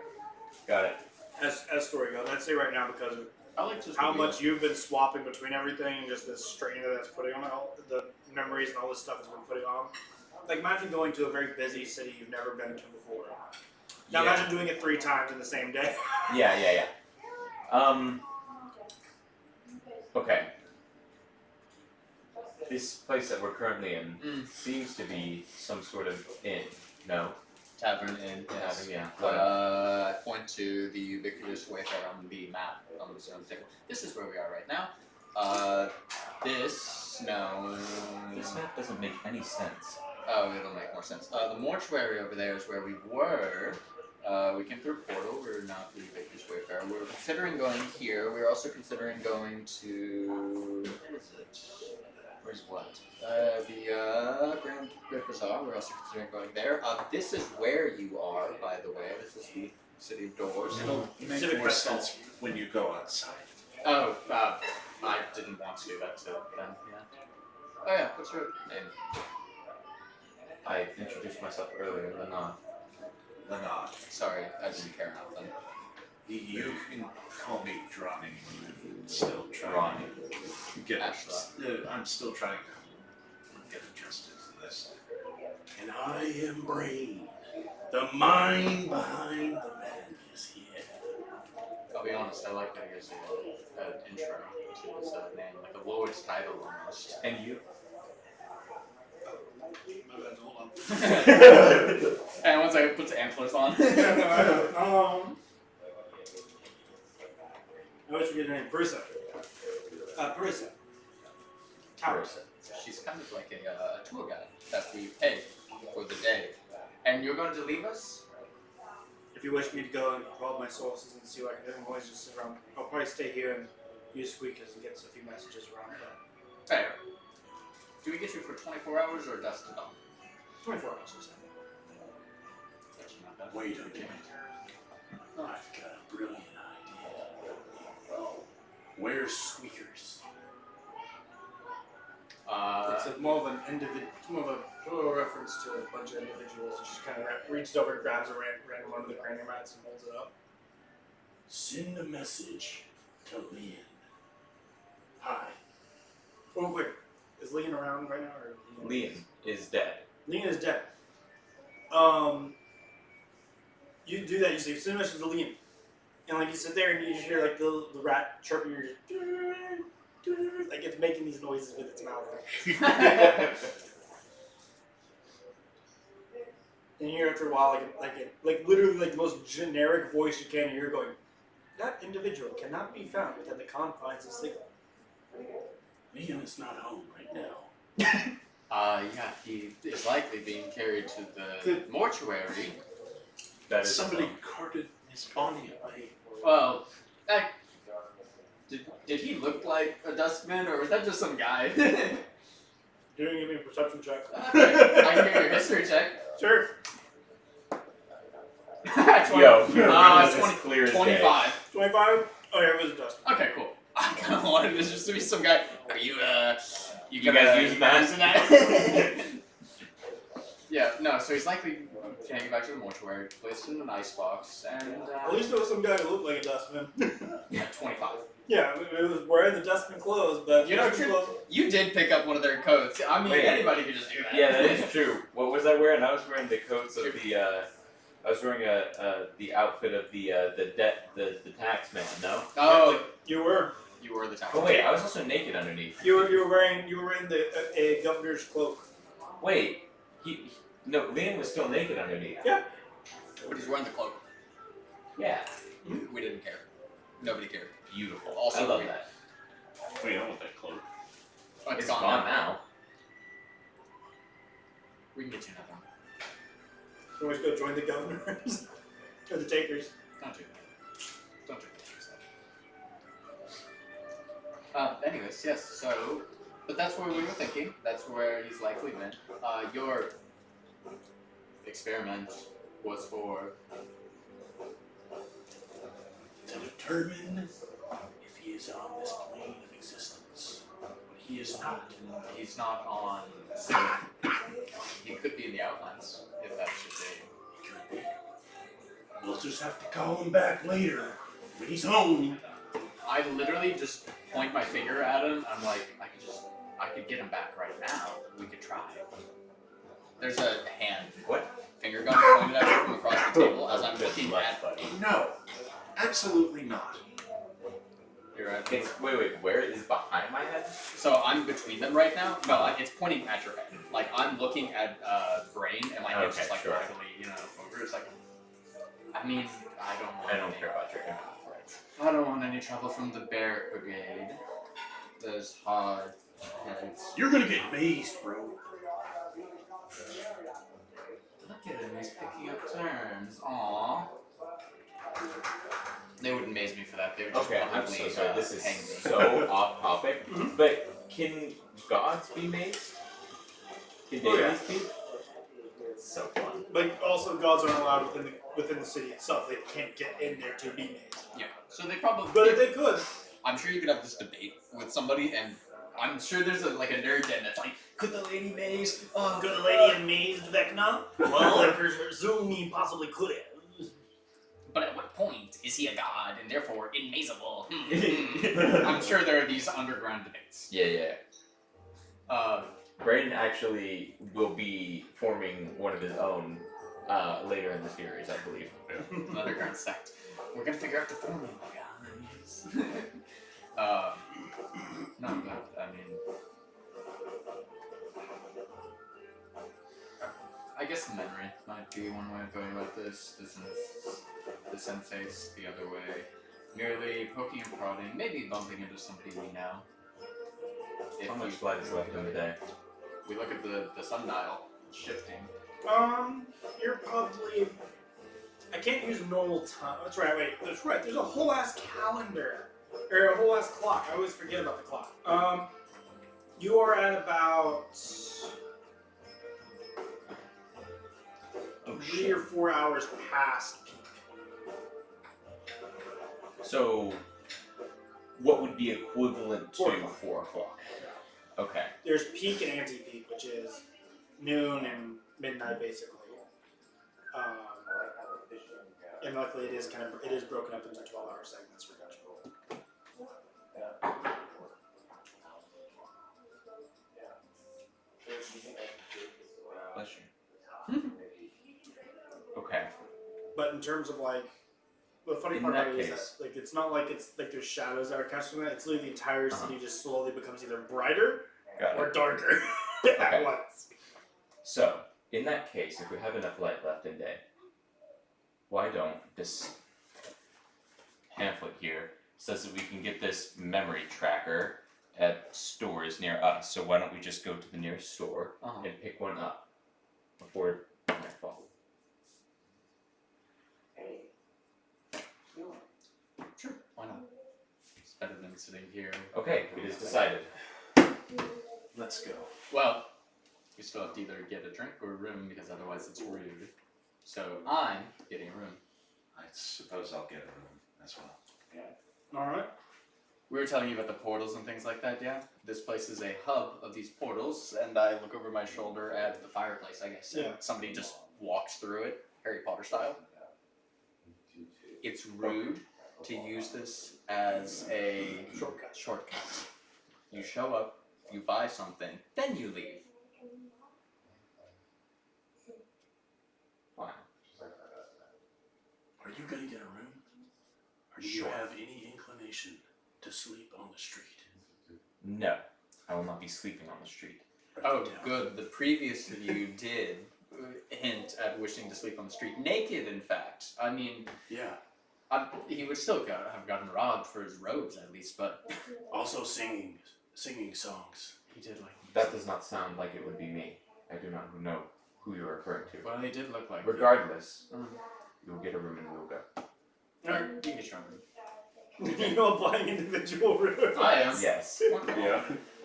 Got it. As story goes, I'd say right now because of I like to how much you've been swapping between everything and just this strain that it's putting on all the memories and all this stuff it's been putting on. Like imagine going to a very busy city you've never been to before. Now Yeah. imagine doing it 3 times in the same day. Yeah. Okay. This place that we're currently in seems to be some sort of inn. No. Tavern Inn, yes. Yeah. I point to the ubiquitous wayfair on the map on the zone table. This is where we are right now. No. This map doesn't make any sense. Oh, it'll make more sense. The mortuary over there is where we were. We came through a portal. We're not the ubiquitous wayfair. We're considering going here. We're also considering going to. Where is it? Where's what? The Grand Bazaar. We're also considering going there. This is where you are, by the way. This is the City of Doors. It'll make Civic more Festival. sense when you go outside. Oh, I didn't want to. That's it then. Yeah. Oh yeah. What's your name? I introduced myself earlier than not. Lenard. Sorry, I didn't care enough then. You can call me Drawing. Still trying Ronnie. to get. Ashla. I'm still trying to get adjusted to this. And I am Brain. The mind behind the madness here. I'll be honest, I like that he has an intro to his name, like a lord's title almost. And you? My bad, hold on. And once I put the antlers on. I wish we get her name. Parissa. Parissa. Tower. She's kind of like a tour guide that we pay for the day. And you're going to leave us? If you wish me to go and call my sources and see what I can do, I'm always just sit around. I'll probably stay here and use squeakers and get a few messages around. But Fair. Do we get you for 24 hours or dusk to dawn? 24 hours or so. That's not bad. Wait a minute. I've got a brilliant idea. Where's Squeakers? It's more of a reference to a bunch of individuals. She just kind of reaches over and grabs a random one of the cranium rats and holds it up. Send a message to Lynn. Hi. Oh, wait. Is Lean around right now? Or Liam is dead. Lean is dead. You do that. You say, send a message to Lean. And like you sit there and you just hear like the rat chirping. You're just like it's making these noises with its mouth. And you hear after a while, like literally like the most generic voice you can hear going, that individual cannot be found within the confines of Sigil. Liam is not home right now. Yeah, he is likely being carried to the mortuary. That is Somebody carted his body away. Well, did he look like a dustman, or was that just some guy? Doing give me a perception check. Okay, I can hear your history check. Sure. 20, Yo, this is 20, clear as day. 25. 25? Oh yeah, it was a dust. Okay, cool. I kind of wanted this just to be some guy. Are you You guys using that? Yeah, no, so he's likely taken back to the mortuary, placed in an icebox, and At least there was some guy who looked like a dustman. yeah, 25. Yeah, it was wearing the dustman clothes, but You know, dustman clothes. You did pick up one of their coats. I mean, Wait. anybody could just do that. Yeah, that is true. What was I wearing? I was wearing the coats of the. I was wearing the outfit of the tax man. No. Oh, You were the town. Oh wait, I was also naked underneath. you were wearing a governor's cloak. Wait, no, Liam was still naked underneath. Yeah. But he's wearing the cloak. Yeah. We didn't care. Nobody cared. Beautiful. Also I love green. that. Wait, I want that cloak. Oh, It's gone now. We can get you another one. You always go join the governors or the takers. Don't do that. Don't do that. Anyways, yes, so, but that's where we were thinking. That's where he's likely been. Your experiment was for... To determine if he is on this plane of existence. But he is not. He's not on... So he could be in the outlines, if that's your thing. He could be. We'll just have to call him back later when he's home. I literally just point my finger at him. I'm like, I could get him back right now. We could try. There's a hand. What? Finger gun pointed at me from across the table as I'm looking at. No, absolutely not. You're right. Wait, where is behind my head? So I'm between them right now. No, it's pointing at your head. Like I'm looking at brain, and my head's Okay, just like sure. raggedy, over. It's like, I mean, I don't care about your impact. I don't want any trouble from the Bear Brigade. Those hard heads. You're gonna get mazed, bro. Look at him, he's picking up turns. Aww. They wouldn't maze me for that. They would just Okay, I'm probably, so sorry. This is hang me. so off topic. But can gods be mazed? Can Oh, yeah. deities be? It's so fun. But also, gods aren't allowed within the city itself. They can't get in there to be mazed. Yeah. So they probably. But if they could, I'm sure you could have this debate with somebody, and I'm sure there's a nerd den that's like, could the lady maze? could a lady have mazed Vecna? Well, I presume he possibly could have. But at what point is he a god and therefore inmazeable? I'm sure there are these underground debates. Yeah. Uh, Brayden actually will be forming one of his own later in the series, I believe. an underground sect. We're gonna figure out the formula, guys. No, but I mean, I guess memory might be one way of going about this. The sensates the other way. Merely poking and prodding, maybe bumping into somebody we know. How much light is left in the day? We look at the sundial, it's shifting. You're probably. I can't use normal time. That's right. Wait, that's right. There's a whole ass calendar, or a whole ass clock. I always forget about the clock. You are at about 3 or 4 hours past peak. So, what would be equivalent to 4 o'clock. Okay. There's peak and anti-peak, which is noon and midnight, basically. And luckily, it is broken up into 12-hour segments for Dutch Bowl. Bless you. Okay. But in terms of like, the funny In part that about it is case- that like it's not like it's like there's shadows that are casting from it. It's literally the entire city just slowly becomes either brighter Got or it. darker Okay. at once. So, in that case, if we have enough light left in day, why don't this pamphlet here says that we can get this memory tracker at stores near us. So why don't we just go to the nearest store and pick one up before nightfall? Sure, why not? It's better than sitting here. Okay, it is decided. Let's go. Well, we still have to either get a drink or a room because otherwise it's rude. So I'm getting a room. I suppose I'll get a room as well. Alright. We were telling you about the portals and things like that, yeah? This place is a hub of these portals, and I look over my shoulder at the fireplace, I guess. And Yeah. somebody just walks through it, Harry Potter style. It's rude to use this as a shortcut. You show up, you buy something, then you leave. Fine. Are you gonna get a room? Or do you have any inclination to sleep on the street? No, I will not be sleeping on the street. Oh, good. The previous of you did hint at wishing to sleep on the street. Naked, in fact. I mean, Yeah. he would still have gotten robbed for his robes, at least, but Also singing songs. he did like That does not sound like it would be me. I do not know who you're referring to. Well, he did look like Regardless, Mhm. you'll get a room and we'll go. Alright. You can get your own room. You're not buying individual rooms. I am. Yes. Yeah.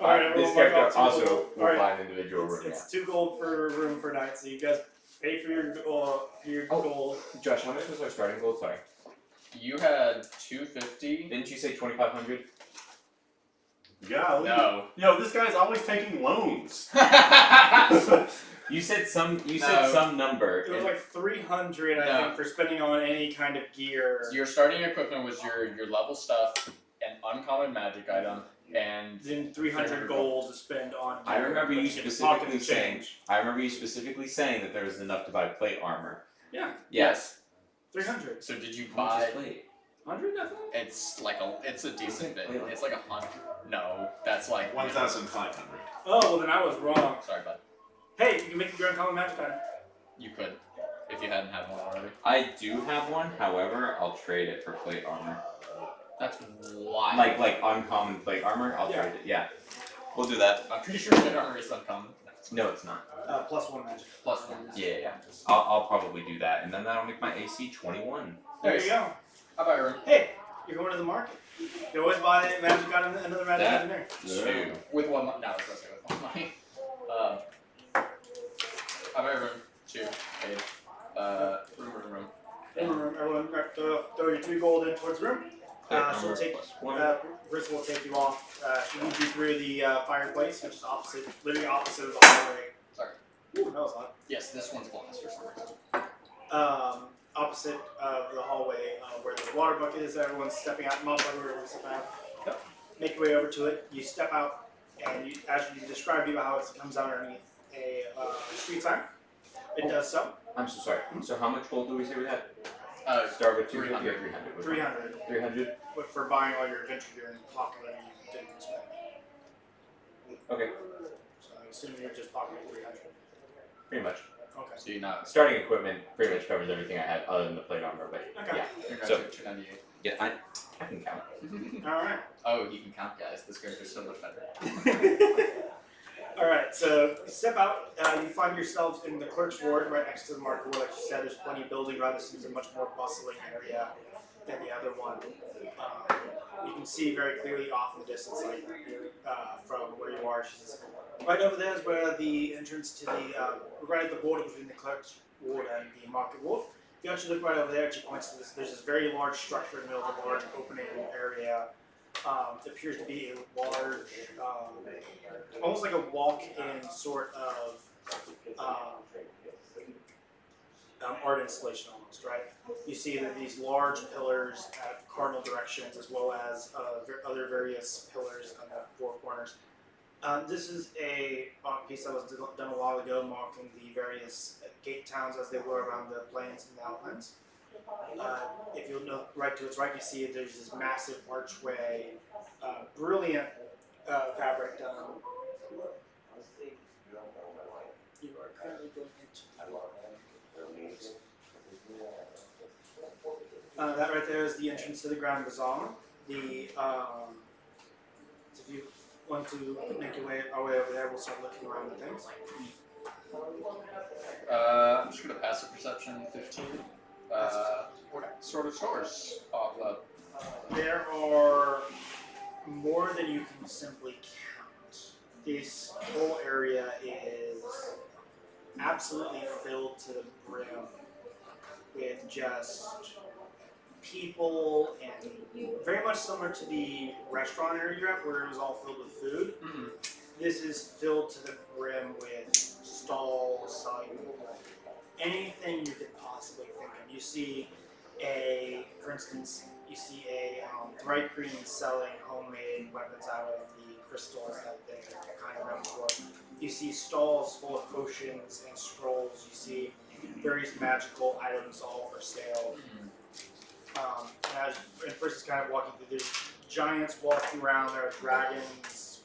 Alright, This everyone, character mark out 2 also gold. will Alright. buy an individual room. It's 2 gold for a room per night, so you guys pay for your Oh. gold. Josh, how much was our starting gold? Sorry. You had 250. Didn't you say 2,500? Golly. No. Yo, this guy's always taking loans. You said some. You No. said some number. It was like 300, I No. think, for spending on any kind of gear. Your starting equipment was your level stuff, an uncommon magic item, and Then 300 gold to spend on gear. I remember you which you can specifically pocket and saying. change. I remember you specifically saying that there was enough to buy plate armor. Yeah, Yes. 300. so did you How much is buy? plate? 100, I think? It's a decent bit. Wait, It's like 100. No, that's like 1,500. Oh, well then I was wrong. Sorry, bud. Hey, you can make your uncommon magic item. You could, if you hadn't had one already. I do have one. However, I'll trade it for plate armor. That's wild. Like uncommon plate armor. I'll Yeah. trade it. Yeah. We'll do that. I'm pretty sure that armor is uncommon. No, it's not. +1 magic. Plus one. Yeah. I'll probably do that, and then that'll make my AC 21. There you go. How about your room? Hey, you're going to the market. You can always buy a magic item, another magic That- item there. Two. With one money. No, I was gonna say with one money. How about your room? 2. Paid. Room. Everyone, throw your 2 gold in towards the room. Plate She'll armor take, plus 1. Chris will take you off. She'll lead you through the fireplace, which is literally opposite of the hallway. Sorry. Ooh, that was loud. Yes, this one's glass for some reason. Opposite of the hallway where the water bucket is. Everyone's stepping out. Most likely everyone's stepping out. Yep. Make your way over to it. You step out, and as you described how it comes out underneath a street sign, it does so. I'm so sorry. So how much gold do we say we had? Start with 250 or 300? 300 300? for buying all your adventure gear and pocket that you didn't spend. Okay, So I assume you're just pocketing 300. pretty much. Okay. So you're not. Starting equipment pretty much covers everything I had other than the plate armor, but Okay. yeah. You're not So- at 298. Yeah, I can count. All right. Oh, you can count, guys. This character's so much better. All right. So you step out. You find yourselves in the clerk's ward, right next to the market ward. Like you said, there's plenty of building around. This seems a much more bustling area than the other one. You can see very clearly off in the distance, like from where you are. She's right over there is where the entrance to the right at the border between the clerk's ward and the market ward. If you actually look right over there, she points to this. There's this very large structure in the middle of a large opening area. It appears to be a large, almost like a walk-in sort of art installation almost, right? You see that these large pillars at cardinal directions as well as other various pillars on the four corners. This is a piece that was done a while ago marking the various gate towns as they were around the plains and the outlands. If you'll note right to its right, you see there's this massive archway, brilliant fabric done. You are currently going into that right there is the entrance to the Grand Bazaar. The if you want to make our way over there, we'll start looking around at things. I'm just gonna pass a perception 15. What sort of stores pop up? There are more than you can simply count. This whole area is absolutely filled to the brim with just people, and very much similar to the restaurant area you're at where it was all filled with food. Mm-hmm. This is filled to the brim with stalls selling anything you could possibly think of. You see for instance, you see a Bright Green selling homemade weapons out of the crystals that they kind of known for. You see stalls full of potions and scrolls. You see various magical items all for sale. And first, it's kind of walking through. There's giants walking around. There are dragons.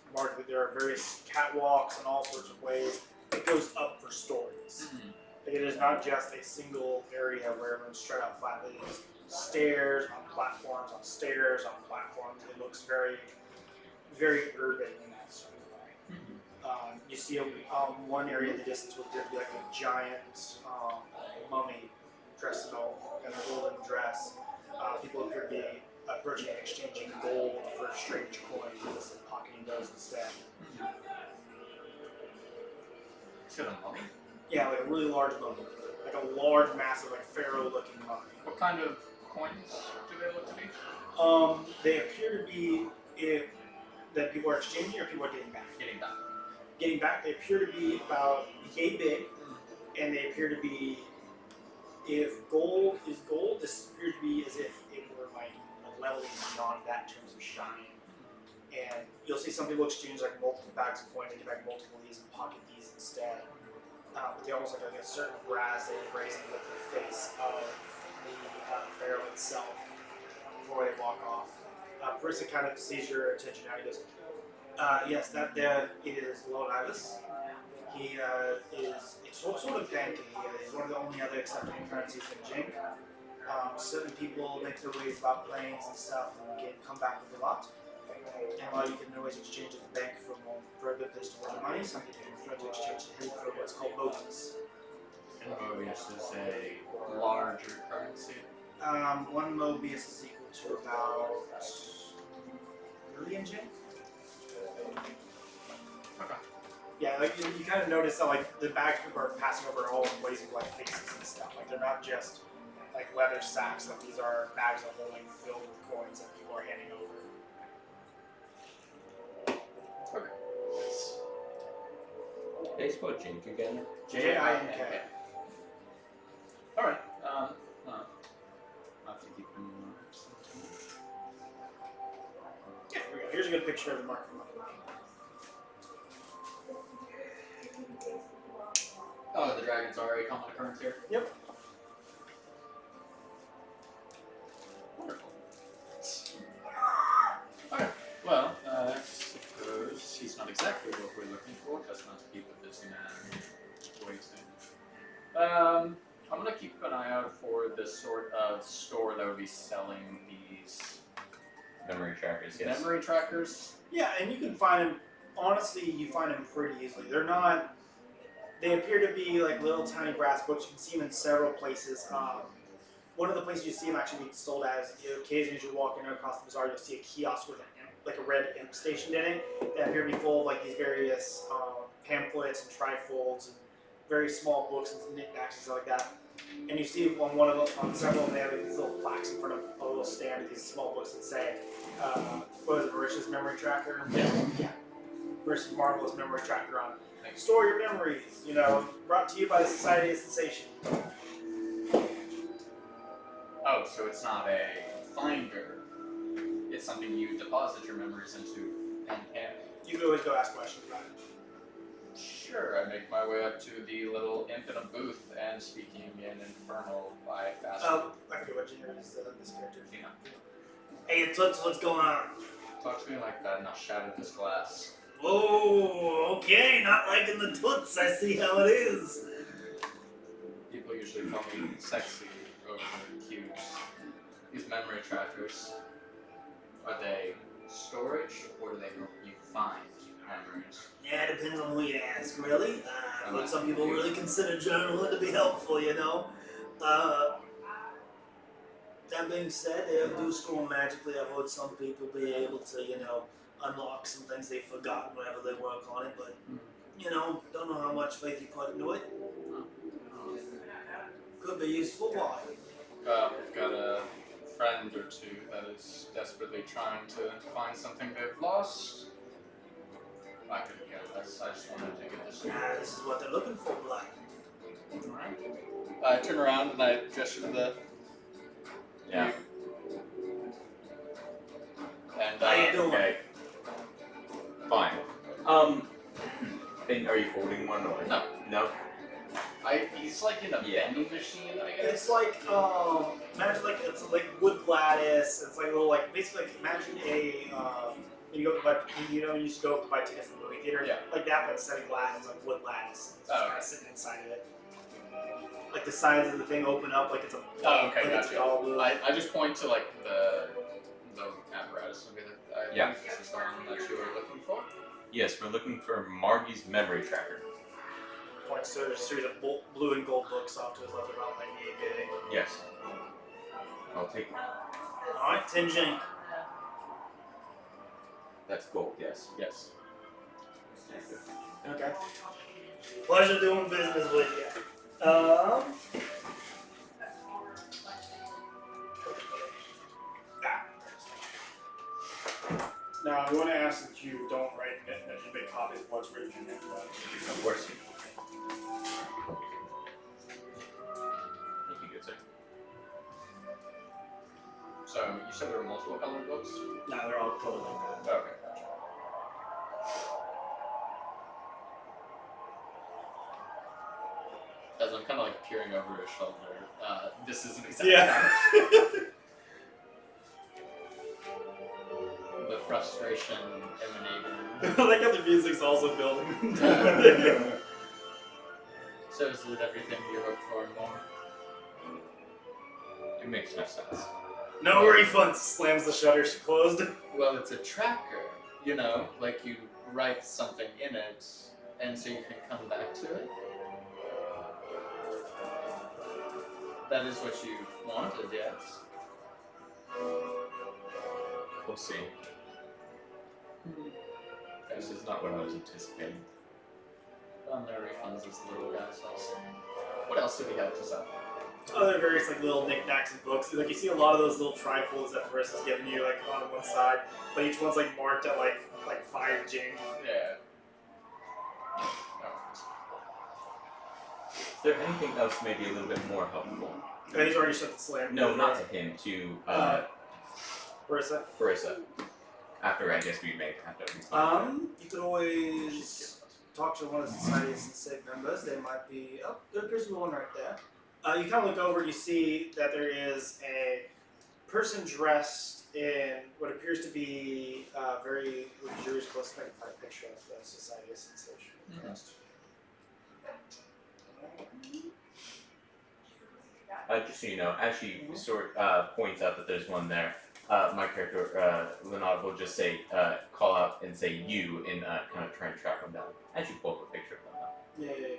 There are various catwalks and all sorts of ways. It goes up for stories. Like, it is not just a single area where everyone's straight out flat. It is stairs on platforms, on stairs on platforms. It looks very, very urban in that sort of way. You see one area in the distance will be like a giant mummy dressed in a golden dress. People appear to be approaching and exchanging gold for strange coins and pocketing those instead. Is it a mummy? Yeah, like a really large mummy. Like a large, massive, like pharaoh-looking mummy. What kind of coins do they look to be? They appear to be that people are exchanging or people are getting back. Getting back, they appear to be about yay big, and they appear to be, if gold is gold, this appears to be as if it were like a level beyond that in terms of shine. And you'll see some people exchange like multiple bags of coins, they get back multiple of these and pocket these instead. But they almost like a certain brass they embrace with the face of the pharaoh itself before they walk off. First, it kind of sees your attention now. He goes, yes, that there is Lord Ibis. He is sort of banking. He's one of the only other acceptable currencies in Jing. Certain people make their ways about planes and stuff and come back with a lot. And while you can always exchange at the bank for a good place to hold money, some people prefer to exchange to him for what's called Mobius. And Mobius is a larger currency. One Mobius is equal to about $1 million Jing. Okay. Yeah, like you kind of notice that like the bags people are passing over are all blazing like faces and stuff. Like they're not just like leather sacks. Like these are bags of holding filled with coins that people are handing over. Okay. They spell Jink again. J-I-N-K. Alright. I'll have to keep in mind. Yeah, here we go. Here's a good picture of the market. Oh, the dragons are a common occurrence here? Yep. Wonderful. Okay. Well, I suppose he's not exactly what we're looking for, just not to keep a busy man waiting. I'm gonna keep an eye out for the sort of store that would be selling these Memory trackers, yes. memory trackers. Yeah, and you can find them. Honestly, you find them pretty easily. They're not. They appear to be like little tiny brass books. You can see them in several places. One of the places you see them actually being sold as, occasionally as you're walking across the bazaar, you'll see a kiosk with like a red imp stationed in it that appear to be full of like these various pamphlets and trifolds and very small books and knickknacks and stuff like that. and you see on one of them, on several of them, they have these little plaques in front of a little stand, these small books that say, what is it, Mauritius Memory Tracker? Yeah. Versus Marvelous Memory Tracker on it. Store your memories, you know, brought to you by the Society of Sensation. Oh, so it's not a finder. It's something you deposit your memories into and can. You can always go ask questions about it. Sure, I make my way up to the little imp in a booth and speaking in Infernal by fast. Oh, I forget what gender is this character. Yeah. Hey, Toots, what's going on? Talk to me like that and I'll shatter this glass. Oh, okay, not liking the Toots, I see how it is. People usually call me sexy over cute. These memory trackers, are they storage or do they help you find memories? Yeah, it depends on who you ask, really. But some people really consider journaling to be helpful, you know. That being said, they do store magically. I've heard some people be able to, you know, unlock some things they've forgotten whenever they work on it, but, you know, don't know how much faith you put into it. Could be useful. Why? I've got a friend or two that is desperately trying to find something they've lost. I couldn't care less. I just wanted to get this. This is what they're looking for, Black. Alright. I turn around and I gesture to the. Yeah. And How you doing? Okay. Fine. And are you holding one or No. No? he's like in a vending machine, I guess. It's like, imagine like, it's like wood lattice. It's like a little, like, basically, like, imagine a, when you go to buy, you know, you used to go to buy tickets to the movie theater. Yeah. Like that, but instead of glass, it's like wood lattice. It's just Oh, kind of sitting inside of it. Like the sides of the thing open up like it's a. Oh, okay, like it's a gotcha. doll booth. I just point to like the apparatus and be like, Yeah. This is the one that you were looking for. Yes, we're looking for Margie's memory tracker. Points to a series of blue and gold books off to his left about like yay. Yes. I'll take it. Alright, Tinjin. That's gold, yes. Yes. Okay. Pleasure doing business with you. Now, I want to ask that you don't write that you make copies of what's written in it. Of course. Thank you, good sir. So you said there were multiple colored books? No, they're all colored like that. Okay, gotcha. As I'm kind of like peering over his shoulder, this isn't exactly the frustration emanating. I like how the music's also building. So is it everything you hoped for and more? It makes no sense. No refunds. Slams the shutters closed. Well, it's a tracker, you know, like you write something in it, and so you can come back to it. That is what you wanted, yes. We'll see. This is not what I was anticipating. Well, no refunds as the little guys also. What else do we have to sell? Other various like little knickknacks and books. Like you see a lot of those little trifolds that Marissa's giving you like on one side, but each one's like marked at like 5 jing. Yeah. Is there anything else maybe a little bit more helpful? And he's already shut the slam. No, not to him, to Marissa. Marissa. After I guess we may have to You could always talk to one of the Society's Sick members. They might be. Oh, there appears to be one right there. You kind of look over and you see that there is a person dressed in what appears to be very luxurious clothes. If I can find a picture of the Society of Sensation. just so you know, as she points out that there's one there, my character, Lenard, will just say, call out and say you, and kind of try and track them down. As you pull up a picture of them. Yeah.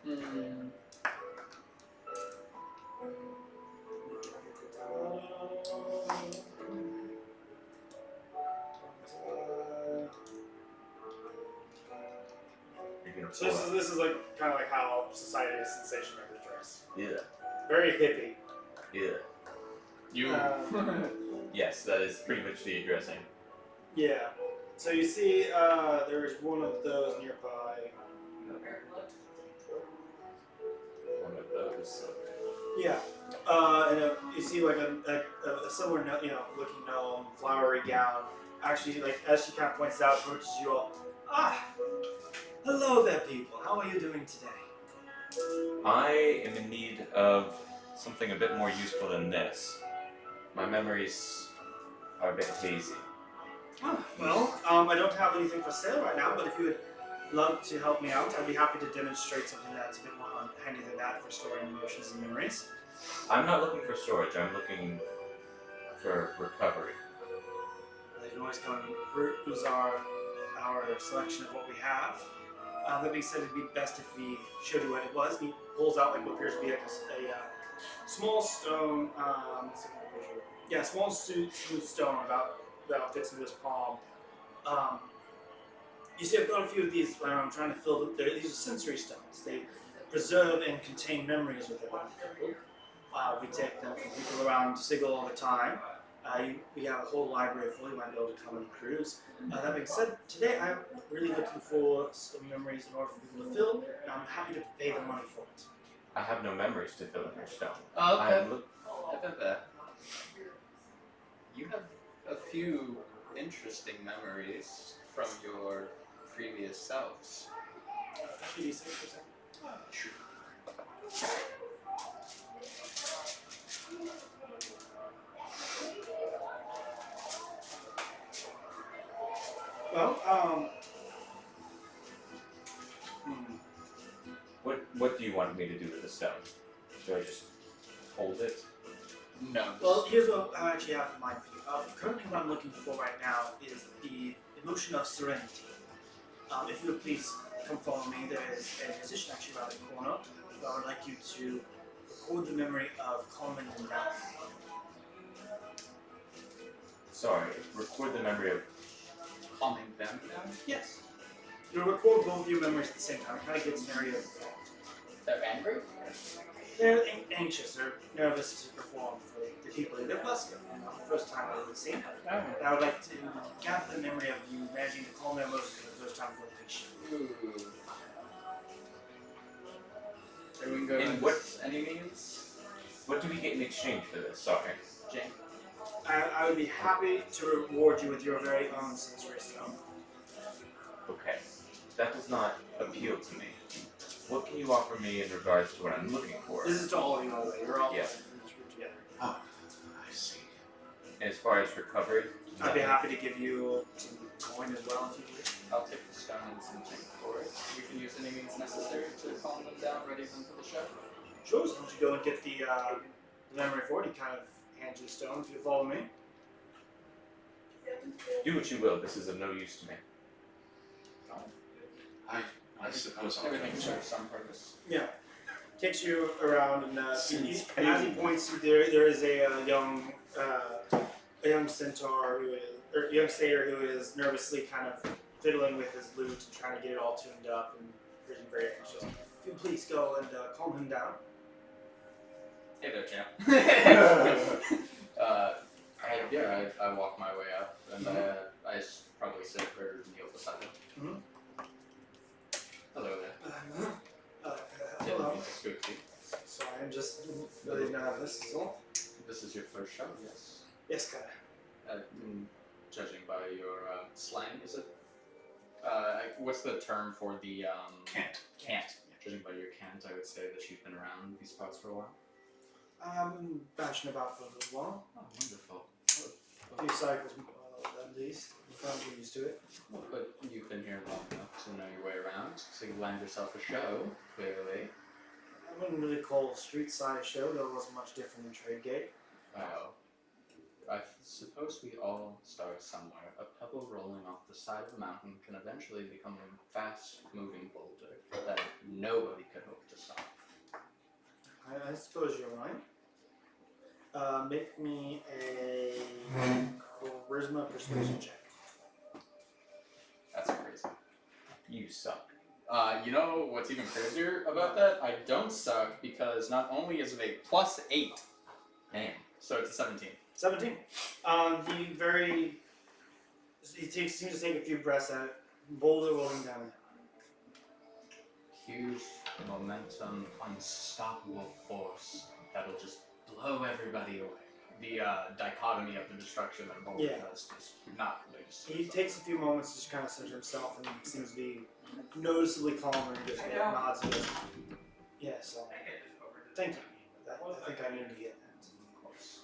You're gonna So pull this is this is like kind of like how society is sensation members dress. Yeah. Very hippie. Yeah. You. Yes, that is pretty much the addressing. Yeah. So you see, there is one of those nearby. One of those. Yeah. You see like a similar, looking gnome, flowery gown. Actually, like as she kind of points out, approaches you all. Ah, hello there, people. How are you doing today? I am in need of something a bit more useful than this. My memories are a bit hazy. Well, I don't have anything for sale right now, but if you would love to help me out, I'd be happy to demonstrate something that's a bit more handy than that for storing emotions and memories. I'm not looking for storage, I'm looking for recovery. You can always come and peruse our selection of what we have. That being said, it'd be best if we showed you what it was. He pulls out like what appears to be like a small stone. Let's see if I can picture it. Yeah, small smooth stone about fits into his palm. You see, I've got a few of these. I'm trying to fill them. These are sensory stones. They preserve and contain memories within them. We take them from people around Sigil all the time. We have a whole library full. You might be able to come and cruise. That being said, today I'm really looking for some memories in order for people to fill, and I'm happy to pay the money for it. I have no memories to fill in your stone. Oh, okay. I'm I bet that. You have a few interesting memories from your previous selves. 86%. Well, What do you want me to do with the stone? Do I just hold it? No. well, here's what I actually have in mind for you. Currently, what I'm looking for right now is the emotion of serenity. If you would please come follow me, there is a musician actually around the corner. I would like you to record the memory of Coleman and Ralph. Sorry, record the memory of. Calming them down? Yes. You'll record both of your memories at the same time. It kind of gets an area of effect. They're angry? They're anxious. They're nervous to perform for the people. They're Busker. First time I've ever seen them. And I would like to gather the memory of you managing to calm their emotions for the first time for the patient. Ooh. Are we going In to what- any means? What do we get in exchange for this? Sorry. Jane? I would be happy to reward you with your very own sensory stone. Okay. That does not appeal to me. What can you offer me in regards to what I'm looking for? This is to all of you, by the way. You're all Yeah. together. Oh, I see. And as far as recovery? I'd be happy to give you some coin as well if you wish. I'll take the stone and some drink for it. We can use any means necessary to calm them down, ready them for the show. Sure, so why don't you go and get the memory for it? He kind of hands you the stone if you follow me. Do what you will. This is of no use to me. I suppose I'll Everything serves some purpose. Yeah. Takes you around and as Since he pain. points you there is a young centaur young satyr who is nervously kind of fiddling with his lute and trying to get it all tuned up and getting very anxious. If you please go and calm him down. Hey there, champ. I walk my way up and I probably sit or kneel beside him. Mhm. Hello there. Hello. Spooky. Sorry, I'm just really nervous. So. This is your first show, yes? Yes, kind of. Judging by your slang, is it? What's the term for the Can't. Can't. Judging by your cant, I would say that you've been around these parts for a while. I'm bashing about for a little while. Oh, wonderful. A few cycles at least. I'm probably used to it. Well, but you've been here long enough to know your way around, so you land yourself a show, clearly. I wouldn't really call a street side show, though it wasn't much different than Tradegate. Well, I suppose we all start somewhere. A pebble rolling off the side of a mountain can eventually become a fast-moving boulder that nobody could hope to stop. I suppose you're right. Make me a charisma persuasion check. That's crazy. You suck. You know what's even crazier about that? I don't suck because not only is it a +8, Damn. so it's a 17. 17. He seems to take a few breaths at it, boulder rolling down. Huge momentum, unstoppable force that'll just blow everybody away. The dichotomy of the destruction that Boulder does is not noticed. He takes a few moments to just kind of center himself and seems to be noticeably calmer and just nods at it. Yes, thank you. I think I need to get that. Of course.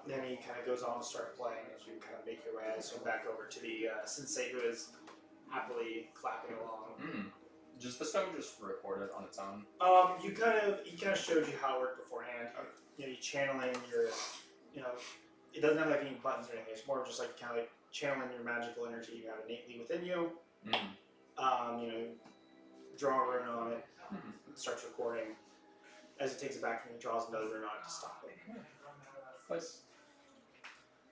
Then he kind of goes on to start playing as you kind of make your way back over to the sensei who is happily clapping along. Just the stone just recorded on its own. He kind of showed you how it worked beforehand. You're channeling your, it doesn't have like any buttons or anything. It's more of just like kind of like channeling your magical energy you have innately within you. Draw a rune on it. It starts recording. As it takes it back from you, it draws another rune on it to stop it. Nice.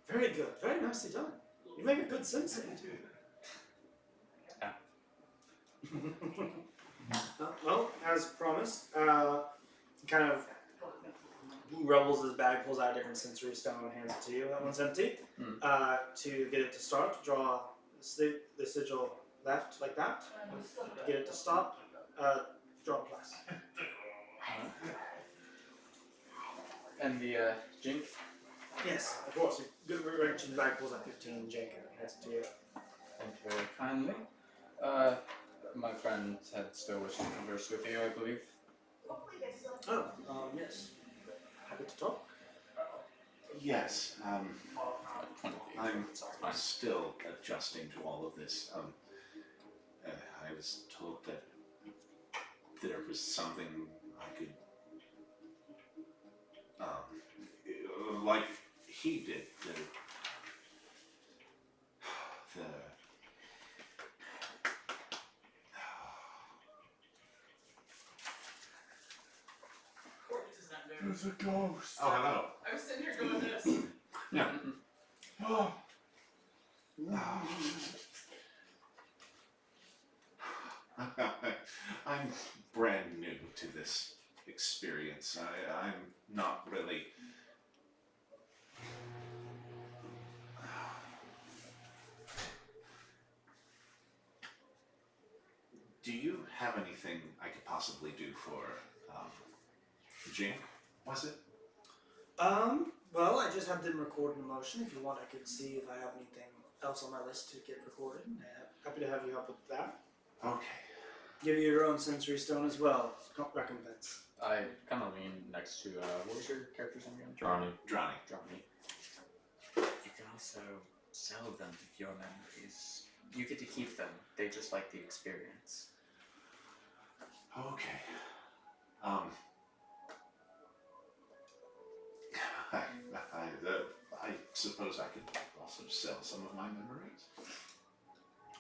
Very good. Very nicely done. You make a good sensei. Well, as promised, kind of rubbles his bag, pulls out a different sensory stone, and hands it to you. That one's empty. To get it to start, draw the sigil left like that. To get it to stop, draw a plus. And the Jink? Yes, of course. Good wrench in the bag, pulls out 15 jank and hands it to you. Thank you very kindly. My friend had still wished to converse with you, I believe. Oh, yes. Happy to talk. Yes, I'm fine. still adjusting to all of this. I was told that there was something I could, like he did, There's a ghost. Oh, hello. I was sitting here going this. Yeah. Oh. I'm brand new to this experience. I'm not really. Do you have anything I could possibly do for Jink? Was it? Well, I just have them record in motion. If you want, I could see if I have anything else on my list to get recorded. Happy to have you help with that. Okay. Give you your own sensory stone as well. Recompense. I kind of lean next to, what was your character's name again? Drawing. Johnny. You can also sell them your memories. You get to keep them. They just like the experience. Okay. I suppose I could also sell some of my memories.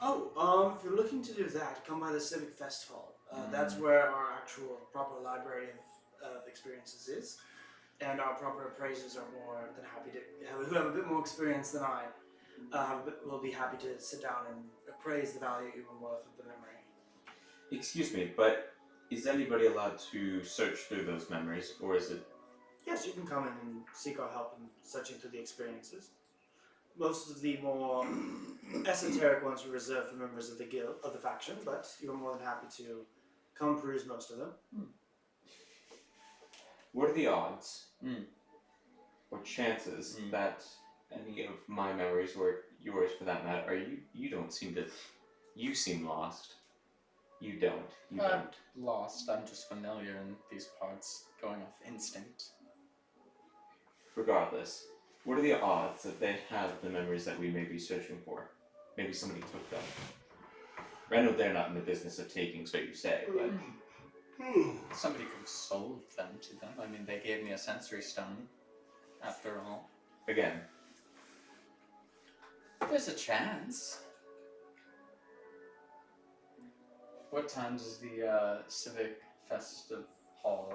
Oh, if you're looking to do that, come by the Civic Fest Hall. That's where our actual proper library of experiences is. And our proper appraisers are more than happy to, who have a bit more experience than I, will be happy to sit down and appraise the value and worth of the memory. Excuse me, but is anybody allowed to search through those memories, or is it? Yes, you can come in and seek our help in searching through the experiences. Most of the more esoteric ones were reserved for members of the guild, of the faction, but you're more than happy to come peruse most of them. What are the odds, or chances that any of my memories, or yours for that matter, you don't seem to, you seem lost. You don't. You don't. Lost. I'm just familiar in these parts, going off instinct. Regardless, what are the odds that they have the memories that we may be searching for? Maybe somebody took them. I know they're not in the business of taking, so you say, but Somebody could have sold them to them. I mean, they gave me a sensory stone, after all. again, There's a chance. What time does the Civic Fest Hall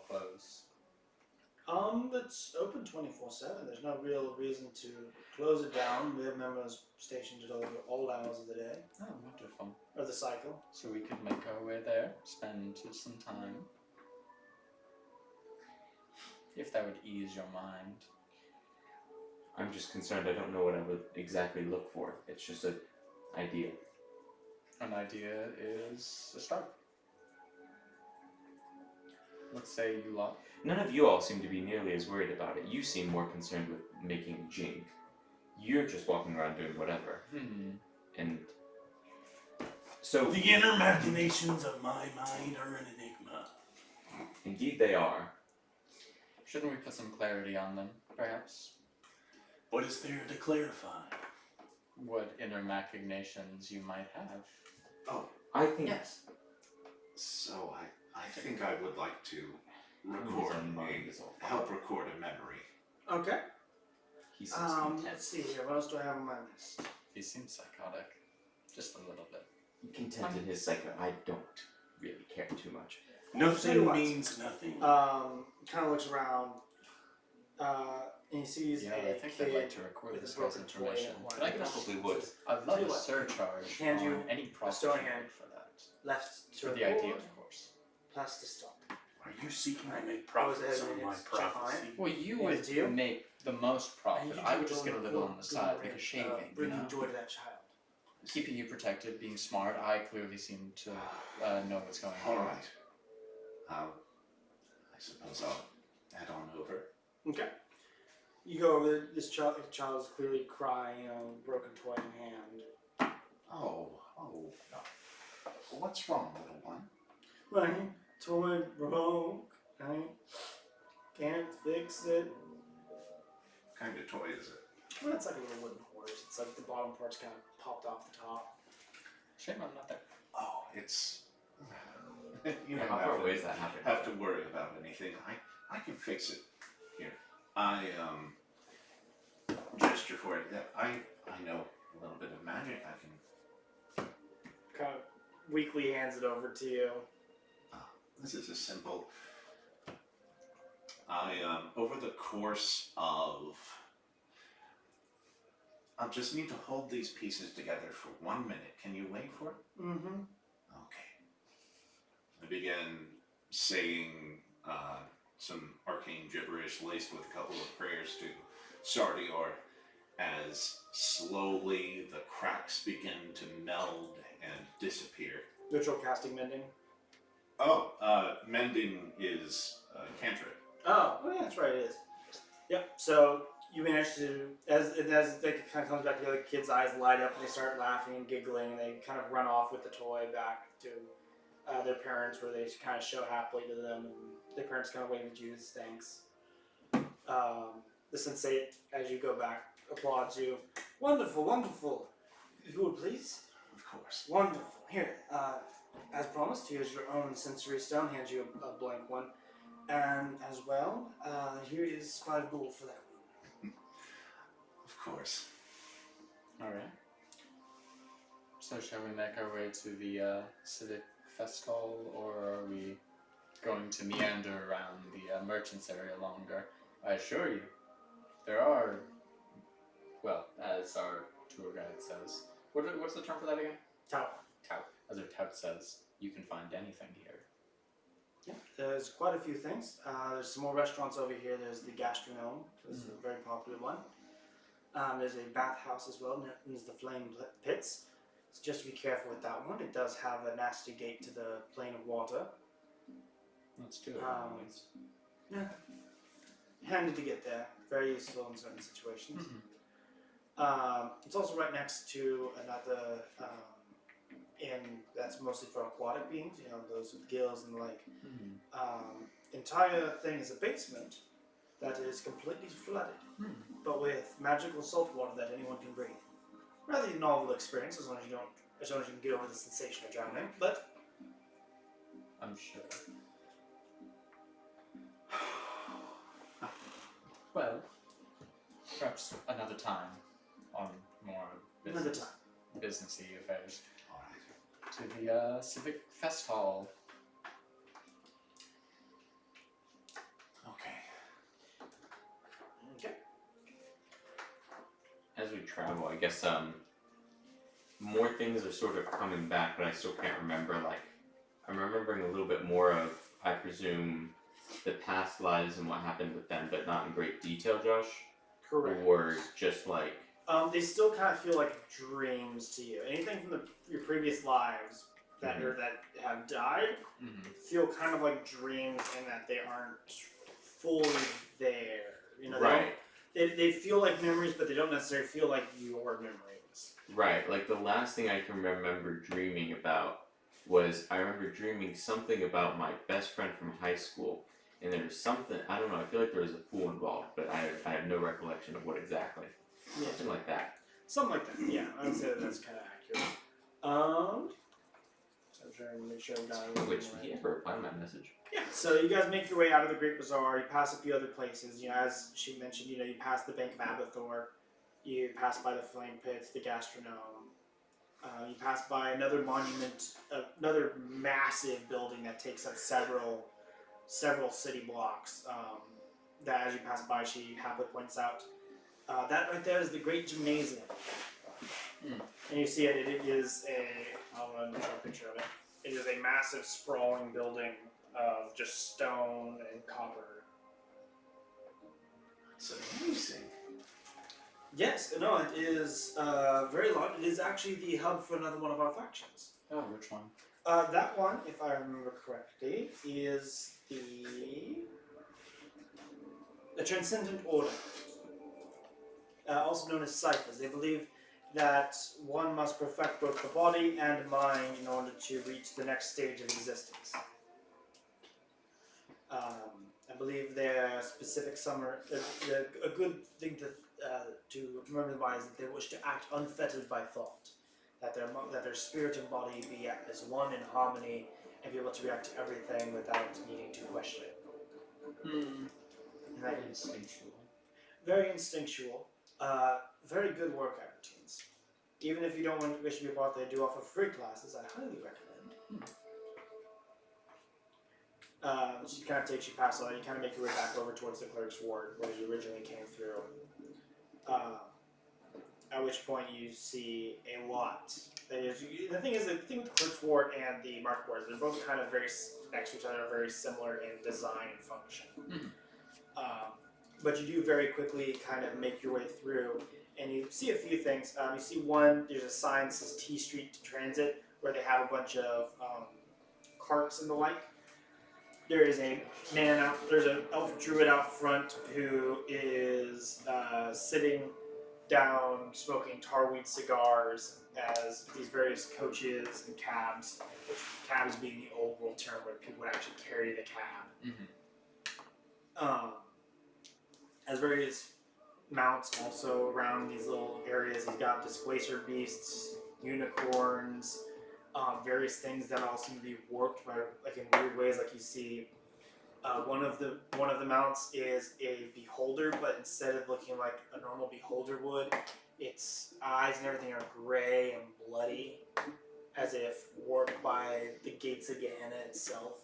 close? It's open 24/7. There's no real reason to close it down. We have members stationed at all hours of the day, Oh, wonderful. of the cycle. So we could make our way there, spend some time. If that would ease your mind. I'm just concerned. I don't know what I would exactly look for. It's just an idea. An idea is a start. Let's say you lot. None of you all seem to be nearly as worried about it. You seem more concerned with making jink. You're just walking around doing whatever. And so The inner machinations of my mind are an enigma. indeed they are. Shouldn't we put some clarity on them, perhaps? What is there to clarify? What inner machinations you might have. Oh, I think Yes. so I think I would like to record help record a memory. Okay. he seems content. Let's see here. What else do I have on my list? He seems psychotic. Just a little bit. Content in his cycle. I don't really care too much. Nothing means nothing. Kind of looks around. And he sees Yeah, a I think kid I'd like to record with this a guy's broken toy information. in one But I of could his also, Probably would. I'd love Tell you a what, surcharge hand you on any a profit stone you hand. make for that. left to For the record, idea, of course. plus to stop. Are you seeking to make I was profits ahead on of my it. prophecy? Well, you Yeah, would do you? make the most And profit. you I do would just go get a on little good on the side, way like a of, shaving, you bringing know? joy to that child. Keeping you protected, being smart. I clearly seem to know what's going on. All right. I suppose I'll head on over. Okay. You go over. This child is clearly crying, broken toy in hand. Oh, no. What's wrong, little one? My toy broke. I can't fix it. What kind of toy is it? Well, it's like a little wooden horse. It's like the bottom part's kind of popped off the top. Shame I'm not there. Oh, it's. You How don't far away is that happening? have to worry about anything. I can fix it. Here, I gesture for it. Yeah, I know a little bit of magic. I can. Kind of weakly hands it over to you. This is a simple. Over the course of. I'll just need to hold these pieces together for 1 minute. Can you wait for it? Mm-hmm. Okay. I begin saying some arcane gibberish laced with a couple of prayers to Sardior as slowly the cracks begin to meld and disappear. Ritual casting mending. Oh, mending is cantrip. Oh, yeah, that's right, it is. Yep, so you manage to, as they kind of comes back together, the kids' eyes light up and they start laughing and giggling and they kind of run off with the toy back to their parents where they kind of show happily to them and their parents kind of wave at you as thanks. The sensei, as you go back, applauds you. Wonderful, wonderful. If you would please. Of course. Wonderful. Here, as promised, here's your own sensory stone. Hands you a blank one. And as well, here is 5 gold for that one. Of course. Alright. So shall we make our way to the civic fest hall, or are we going to meander around the merchants area longer? I assure you, there are, well, as our tour guide says, what's the term for that again? Tout. Tout. As our tout says, you can find anything here. Yeah, there's quite a few things. There's some more restaurants over here. There's the Gastronome. This is a very popular one. There's a bathhouse as well. There's the Flame Pits. So just be careful with that one. It does have a nasty gate to the plane of water. Let's do it. Yeah. Handy to get there. Very useful in certain situations. It's also right next to another inn that's mostly for aquatic beings, you know, those with gills and the like. Entire thing is a basement that is completely flooded, but with magical salt water that anyone can breathe. Rather novel experience as long as you can get over the sensation of drowning, but I'm sure. Well, perhaps another time on more another time. businessy affairs. Alright. To the civic fest hall. Okay. travel. I guess more things are sort of coming back, but I still can't remember. Like, I'm remembering a little bit more of, I presume, the past lives and what happened with them, but not in great detail, Josh. Correct. Or just like. They still kind of feel like dreams to you. Anything from your previous lives that that have died feel kind of like dreams, in that they aren't fully there. You know, Right. They feel like memories, but they don't necessarily feel like your memories. Right. Like the last thing I can remember dreaming about was I remember dreaming something about my best friend from high school, and there was something, I don't know, I feel like there was a pool involved, but I have no recollection of what exactly. Yeah. Something like that. Something like that. Yeah, I would say that's kind of accurate. So I'm trying to make sure I've got it. Which, did he ever reply to my message? Yeah, so you guys make your way out of the Great Bazaar, you pass a few other places, you know, as she mentioned, you know, you pass the Bank of Abathor, you pass by the Flame Pits, the Gastronome, you pass by another monument, another massive building that takes up several city blocks, that as you pass by, she happily points out. That right there is the Great Gymnasium. And you see it is I'll show a picture of it. It is a massive sprawling building of just stone and copper. It's amazing. Yes, no, it is very large. It is actually the hub for another one of our factions. Oh, which one? That one, if I remember correctly, is the Transcendent Order, also known as Ciphers. They believe that one must perfect both the body and mind in order to reach the next stage of existence. I believe their specific a good thing to remember by is that they wish to act unfettered by thought, that their spirit and body be as one in harmony and be able to react to everything without needing to question it. And that Very instinctual. very instinctual, very good workout routines. Even if you don't wish to be a part, they do offer free classes. I highly recommend. She kind of takes you past all that. You kind of make your way back over towards the clerk's ward where you originally came through. At which point you see a lot. The thing with the clerk's ward and the market ward, they're both kind of very next to each other, very similar in design and function. But you do very quickly kind of make your way through, and you see a few things. You see one, there's a sign that says T Street Transit, where they have a bunch of carts and the like. There is a man there's an elf druid out front who is sitting down smoking tarweed cigars as these various coaches and cabs, which cabs being the old world term where people would actually carry the cab. As various mounts also around these little areas. He's got displacer beasts, unicorns, various things that all seem to be warped by like in weird ways. Like you see, one of the mounts is a beholder, but instead of looking like a normal beholder would, its eyes and everything are gray and bloody, as if warped by the gates of Gehenna itself.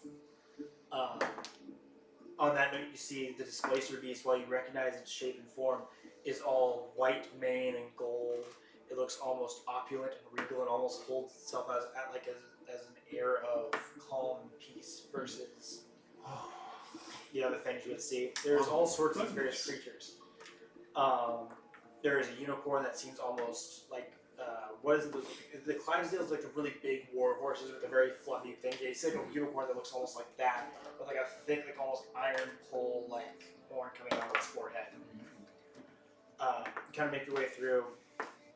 On that note, you see the displacer beast, while you recognize its shape and form, is all white mane and gold. It looks almost opulent and regal, and almost holds itself as an air of calm peace versus the other things you would see. There's all sorts of various creatures. There is a unicorn that seems almost like what is it? The Clydesdale is like a really big war horses with a very fluffy thing. You see like a unicorn that looks almost like that, with like a thick, like almost iron pole like horn coming out of its forehead. You kind of make your way through.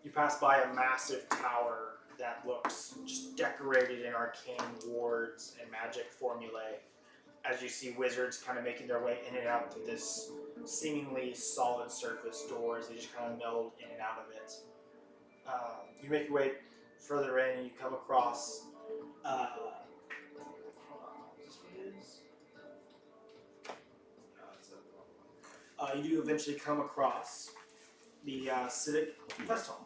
You pass by a massive tower that looks just decorated in arcane wards and magic formulae. As you see wizards kind of making their way in and out through this seemingly solid surface doors, they just kind of meld in and out of it. You make your way further in and you come across you do eventually come across the Civic Fest Hall.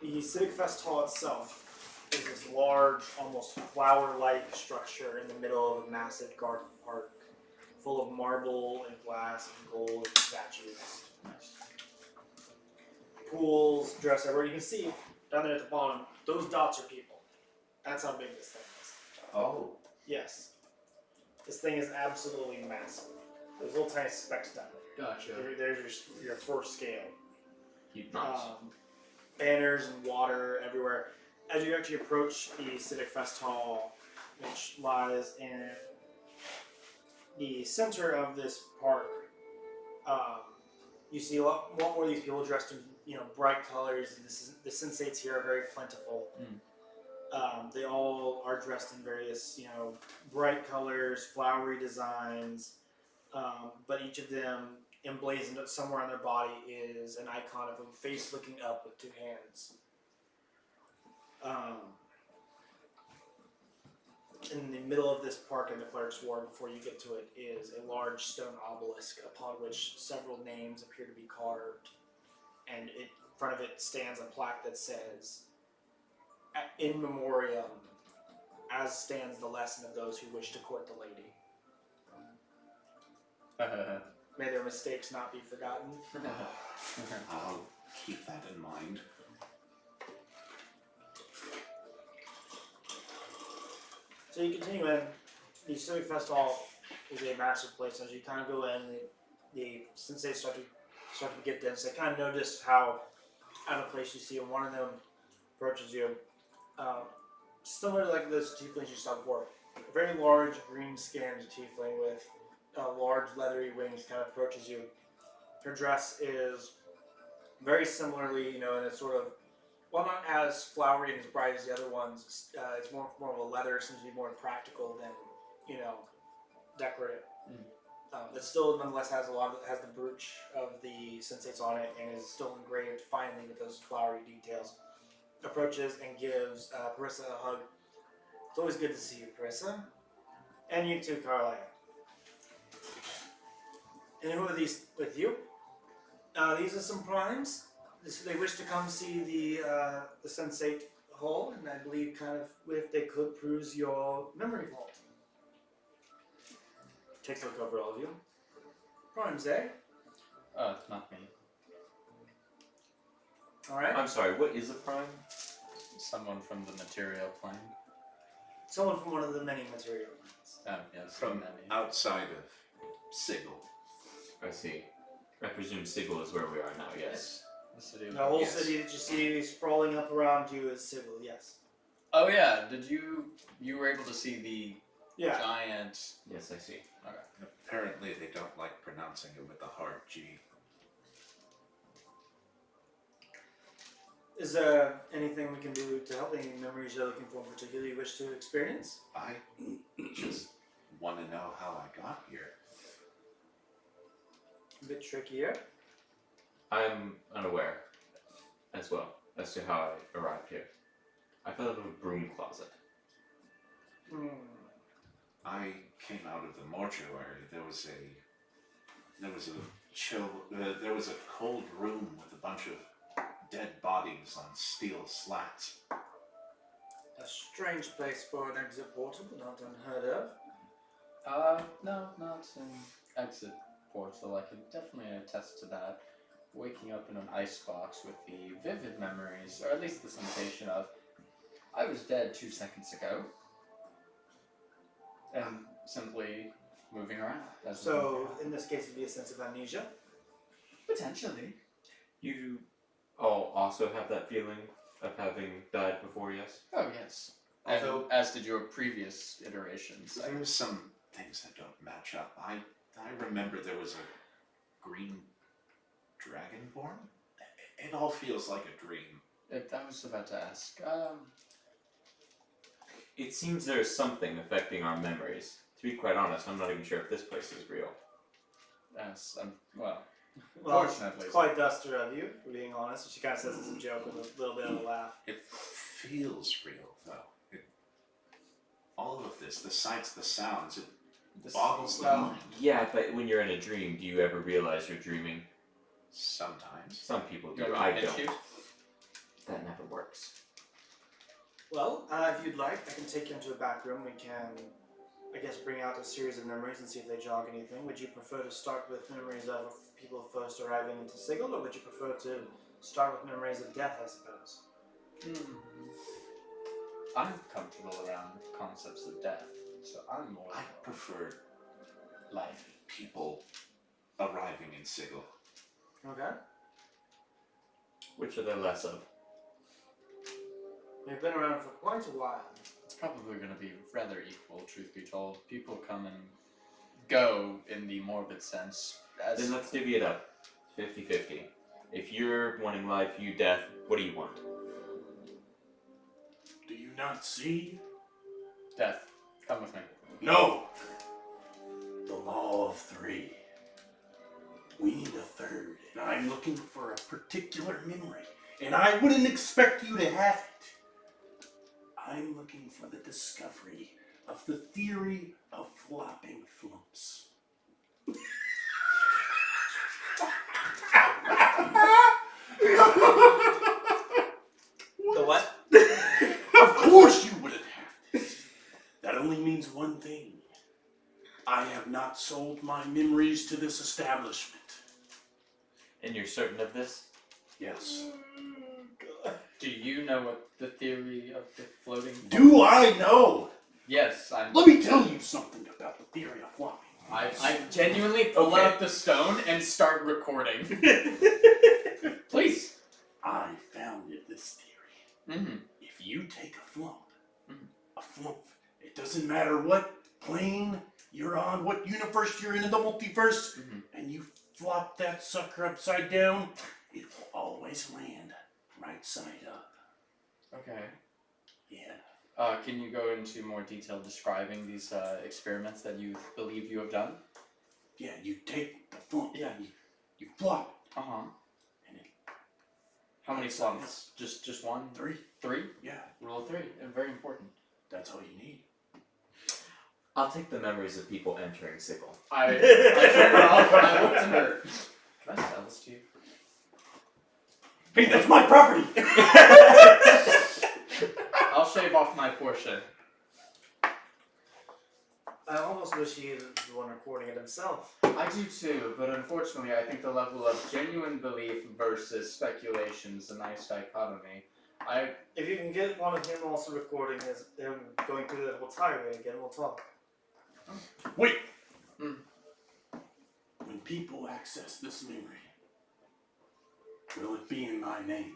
The Civic Fest Hall itself is this large, almost flower-like structure in the middle of a massive garden park, full of marble and glass and gold statues. pools, dress everywhere. You can see down there at the bottom, those dots are people. That's how big this thing is. Oh. Yes. This thing is absolutely massive. There's little tiny specks down there. Gotcha. There's your first scale. Nice. Banners and water everywhere. As you actually approach the Civic Fest Hall, which lies in the center of this park, you see a lot more of these people dressed in bright colors. The sensates here are very plentiful. They all are dressed in various bright colors, flowery designs, but each of them emblazoned somewhere on their body is an icon of a face looking up with two hands. In the middle of this park in the Clerk's Ward, before you get to it, is a large stone obelisk upon which several names appear to be carved, and in front of it stands a plaque that says, "In memoriam, as stands the lesson of those who wish to court the lady. May their mistakes not be forgotten." I'll keep that in mind. So you continue in. The Civic Fest Hall is a massive place. As you kind of go in, the sensates start to get dense. They kind of notice how out of place you see, and one of them approaches you. Similar to like those tieflings you saw before. A very large green-skinned tiefling with large leathery wings kind of approaches you. Her dress is very similarly, in a sort of, well, not as flowery and as bright as the other ones. It's more of a leather. Seems to be more practical than, decorative. It still nonetheless has has the brooch of the sensates on it and is still engraved finely with those flowery details. Approaches and gives Parissa a hug. It's always good to see you, Parissa. And you too, Carlisle. And who are these with you? These are some primes. They wish to come see the Sensate Hall, and I believe if they could peruse your memory vault. Takes a look over all of you. Primes, eh? Not me. Alright. I'm sorry, what is a prime? Someone from the material plane. Someone from one of the many material plans. Yes, From many. outside of Sigil. I see. I presume Sigil is where we are now, yes. The city of The whole Yes. city that you see sprawling up around you is Sigil, yes. Oh yeah, did you were able to see the Yeah. giant? Yes, I see. Okay. Apparently they don't like pronouncing it with a hard G. Is there anything we can do to help? Any memories you're looking for in particular you wish to experience? I just want to know how I got here. A bit trickier. I'm unaware as well as to how I arrived here. I fell out of a broom closet. I came out of the mortuary. There was a cold room with a bunch of dead bodies on steel slats. A strange place for an exit portal, but not unheard of. No, not an exit portal. I can definitely attest to that. Waking up in an icebox with the vivid memories, or at least the sensation of, I was dead 2 seconds ago. And simply moving around. So, in this case, it'd be a sense of amnesia. Potentially. You all also have that feeling of having died before, yes? Oh, yes. Although- And as did your previous iterations. There's some things that don't match up. I remember there was a green dragonborn. It all feels like a dream. I was about to ask. It seems there's something affecting our memories. To be quite honest, I'm not even sure if this place is real. Yes, well, Well, fortunately. it's quite duster of you, for being honest. She kind of says it's a joke with a little bit of a laugh. It feels real, though. All of this, the sights, the sounds, it boggles the mind. Yeah, but when you're in a dream, do you ever realize you're dreaming? Sometimes. Some people do. You want I me to don't. pinch you? That never works. Well, if you'd like, I can take you into a back room. We can, I guess, bring out a series of memories and see if they jog anything. Would you prefer to start with memories of people first arriving into Sigil, or would you prefer to Start with memories of death, I suppose. I'm comfortable around concepts of death, so I'm more I prefer life. people arriving in Sigil. Okay. Which are there less of? We've been around for quite a while. It's probably going to be rather equal, truth be told. People come and go in the morbid sense. Then let's divvy it up. 50-50. If you're wanting life, you death, what do you want? Do you not see? Death. Come with me. No! The law of three. We need a third, and I'm looking for a particular memory, and I wouldn't expect you to have it. I'm looking for the discovery of the theory of flopping flumps. The what? Of course you wouldn't have this. That only means one thing. I have not sold my memories to this establishment. And you're certain of this? Yes. Do you know what the theory of the floating... Do I know? Yes, I'm... Let me tell you something about the theory of flopping. I genuinely pull Okay. out the stone and start recording. Please. I founded this theory. Mm-hmm. If you take a flump, it doesn't matter what plane you're on, what universe you're in the multiverse, and you flop that sucker upside down, it will always land right side up. Okay. Yeah. Can you go into more detail describing these experiments that you believe you have done? Yeah, you take the flump, Yeah. and you flop, Uh-huh. and it, How many slumps? Just one? 3. 3? Yeah, Rule of 3. And very important. that's all you need. I'll take the memories of people entering Sigil. I turn it off and I look to her. Can I sell this to you? Hey, that's my property! I'll shave off my portion. I almost wish he was the one recording it himself. I do too, but unfortunately I think the level of genuine belief versus speculation is a nice dichotomy. If you can get one of him also recording him going through that whole tirade again, we'll talk. Wait! Mm. When people access this memory, will it be in my name?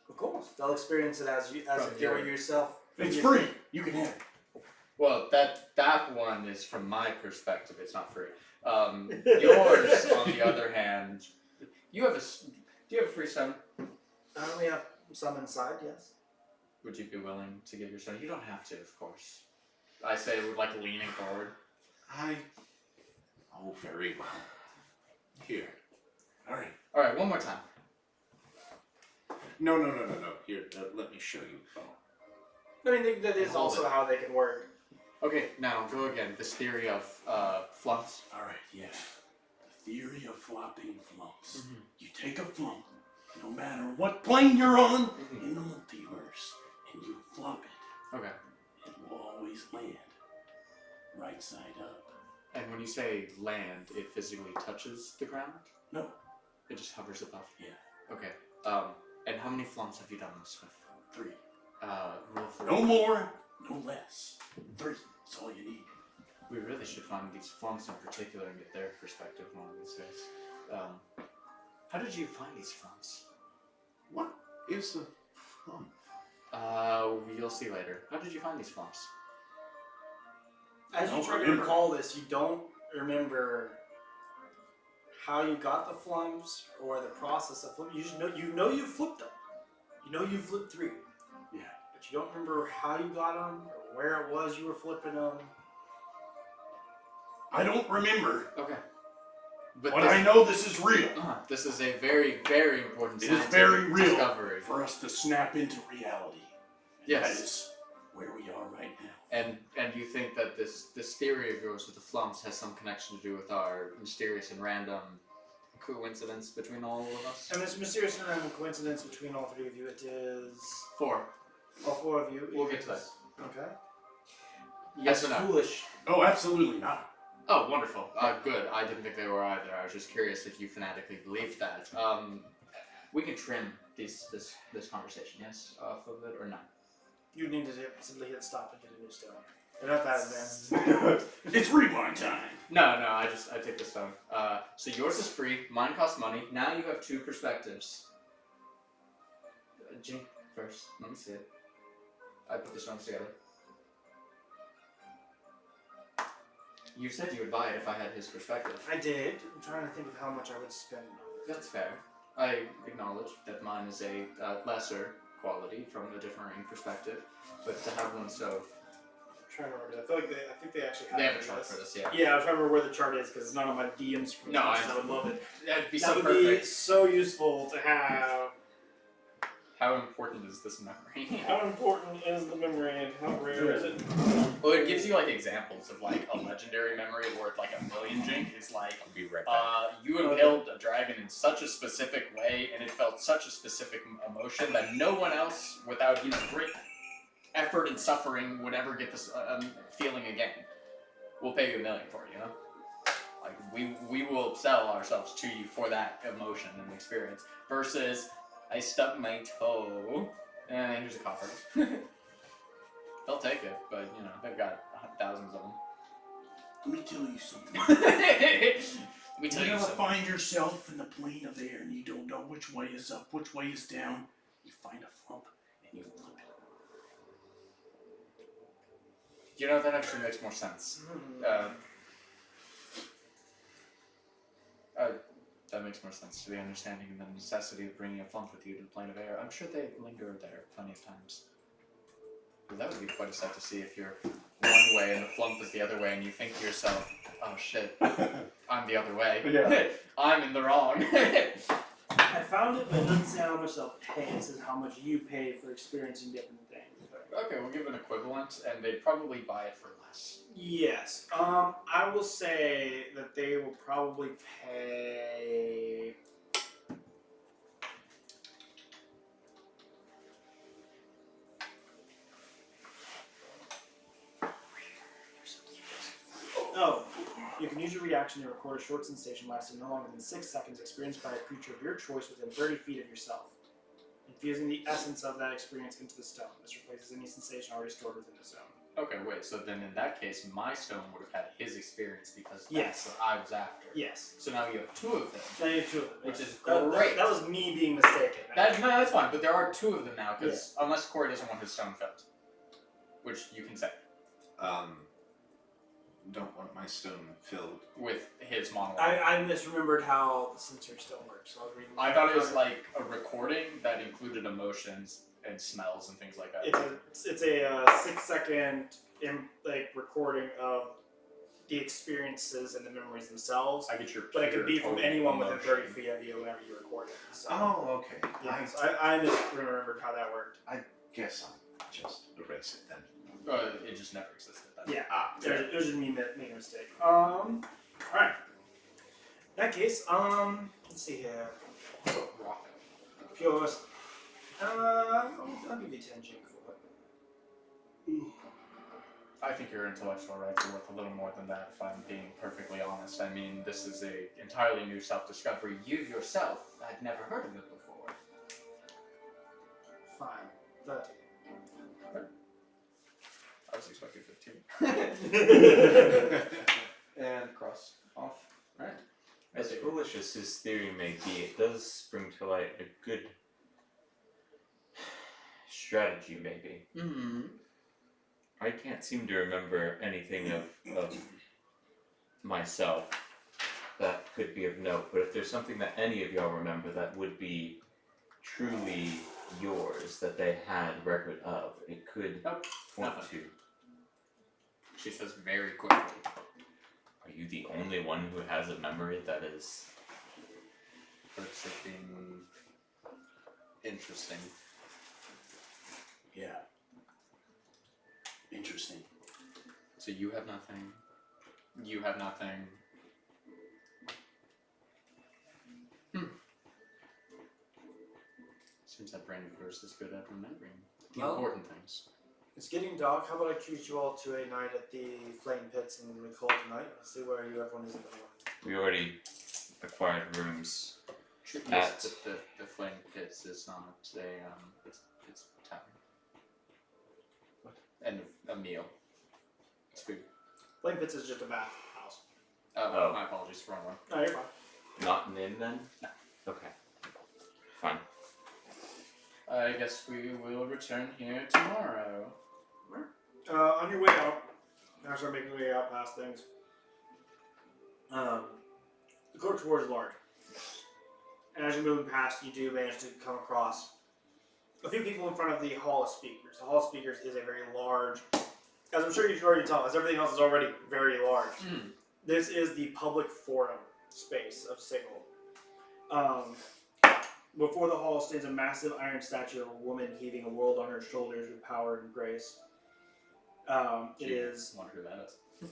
Of course. They'll experience it as From if you were yourself. It's free! You can have it. Well, that one is from my perspective. It's not free. Yours, on the other hand, do you have a free stone? We have some inside, yes. Would you be willing to give your stone? You don't have to, of course. I say with like leaning forward. Oh, very well. Here. Alright. All right, one more time. No. Here, let me show you. I mean, that is Hold also it. how they can work. Okay, now go again. This theory of flumps. Alright, yeah. The theory of flopping flumps. Mhm. You take a flump, no matter what plane you're on in the multiverse, and you flop it. Okay. It will always land right side up. And when you say land, it physically touches the ground? No. It just hovers above? Yeah. Okay. And how many flumps have you done this with? 3. Rule 3. No more, no less. 3. That's all you need. We really should find these flumps in particular and get their perspective one of these days. How did you find these flumps? What is the flump? You'll see later. How did you find these flumps? As you don't try to remember. recall this, you don't remember how you got the flumps or the process of flip. You just know you flipped them. You know you flipped 3. Yeah. But you don't remember how you got them or where it was you were flipping them. I don't remember, Okay. But but I know this is real. this is a very, very important It is scientific very real discovery. for us to snap into reality. And Yes. that is where we are right now. And you think that this theory of yours with the flumps has some connection to do with our mysterious and random coincidence between all of us? And this mysterious and random coincidence between all 3 of you, it is 4. all 4 of you. We'll get to that. Okay. Yes or That's no? foolish. Oh, absolutely not. Oh, wonderful. Good. I didn't think they were either. I was just curious if you fanatically believed that. We can trim this conversation, yes, off of it or not. You need to simply hit stop and get a new stone. They're not that advanced. It's rewind time. No, I take the stone. So yours is free, mine costs money. Now you have two perspectives. Jink first. Let me see it. I put the stones together. You said you would buy it if I had his perspective. I did. I'm trying to think of how much I would spend on it. That's fair. I acknowledge that mine is a lesser quality from a differing perspective, but to have one so... I'm trying to remember. I think they actually have They have a it. chart for this, yeah. Yeah, I was trying to remember where the chart is because it's not on my DM screen. No, I would love it. That'd be That so would perfect. be so useful to have. How important is this memory? How important is the memory and how rare is it? Well, it gives you like examples of like a legendary memory worth like 1,000,000 jink. It's like I'll be right back. you impaled a dragon in such a specific way, and it felt such a specific emotion that no one else, without great effort and suffering, would ever get this feeling again. We'll pay you 1,000,000 for it, Like we will sell ourselves to you for that emotion and experience. Versus, I stubbed my toe, and here's a copper. They'll take it, but they've got thousands of them. Let me tell you something. Let me tell You you ever something. find yourself in the plane of air and you don't know which way is up, which way is down? You find a flump and you flip it. That actually makes more sense. That makes more sense to the understanding and the necessity of bringing a flump with you to the plane of air. I'm sure they linger there plenty of times. But that would be quite a sight to see if you're one way and the flump is the other way and you think to yourself, oh shit, I'm the other way. Yeah. I'm in the wrong. I found it, but it doesn't say how much they'll pay. It says how much you pay for experiencing different things. Okay, we'll give an equivalent, and they'd probably buy it for less. Yes. I will say that they will probably pay. Oh, you can use your reaction to record a short sensation lasting no longer than 6 seconds experienced by a creature of your choice within 30 feet of yourself. Infusing the essence of that experience into the stone. This replaces any sensation already stored within the zone. Okay, wait, so then in that case, my stone would have had his experience because that's Yes. what I was after. Yes. So now you have two of them. Now you have two of them. Which is That- great. That was me being mistaken. No, that's fine, but there are two of them now, because unless Corey doesn't want his stone filled. Which you can say. Don't want my stone filled. With his monologue. I misremembered how the sensory stone works. So I was reading. I thought it was like a recording that included emotions and smells and things like that. It's a 6-second recording of the experiences and the memories themselves. I get your But it could be from anyone within emotion. 30 feet of you whenever you record it. So, Oh, okay. yeah, so I misremembered how that worked. Guess I'll just erase it then. It just never existed then. Yeah. Ah, It was just me making a mistake. Alright. In that case, let's see here. Rock. Yours. I'll give you 10 jink for it. I think your intellectual rights are worth a little more than that, if I'm being perfectly honest. I mean, this is a entirely new self-discovery. You yourself had never heard of it before. Fine. 30. I was expecting 15. And cross off. Right. As foolish as his theory may be, it does bring to light a good strategy, maybe. Mm-hmm. I can't seem to remember anything of myself that could be of note, but if there's something that any of y'all remember that would be truly yours, that they had record of, it could Nope, point nothing. to. She says very quickly. Are you the only one who has a memory that is... Something interesting. Yeah. Interesting. So you have nothing. You have nothing. Seems that brain of yours is good at remembering the Well, important things. It's getting dark. How about I treat you all to a night at the flame pits in the cold tonight? See where everyone is at the moment. We already acquired rooms At- The flame pits is not it's tavern. And a meal. It's food. Flame Pits is just a bath house. Oh, my apologies, wrong one. No, you're fine. Not an inn then? No. Okay. Fine. I guess we will return here tomorrow. On your way out, I start making your way out past things. The court tour is large. And as you're moving past, you do manage to come across a few people in front of the Hall of Speakers. The Hall of Speakers is a very large, as I'm sure you've already told us, everything else is already very large. This is the public forum space of Sigil. Before the hall stands a massive iron statue of a woman heaving a world on her shoulders with power and grace. It is Wonder who that is.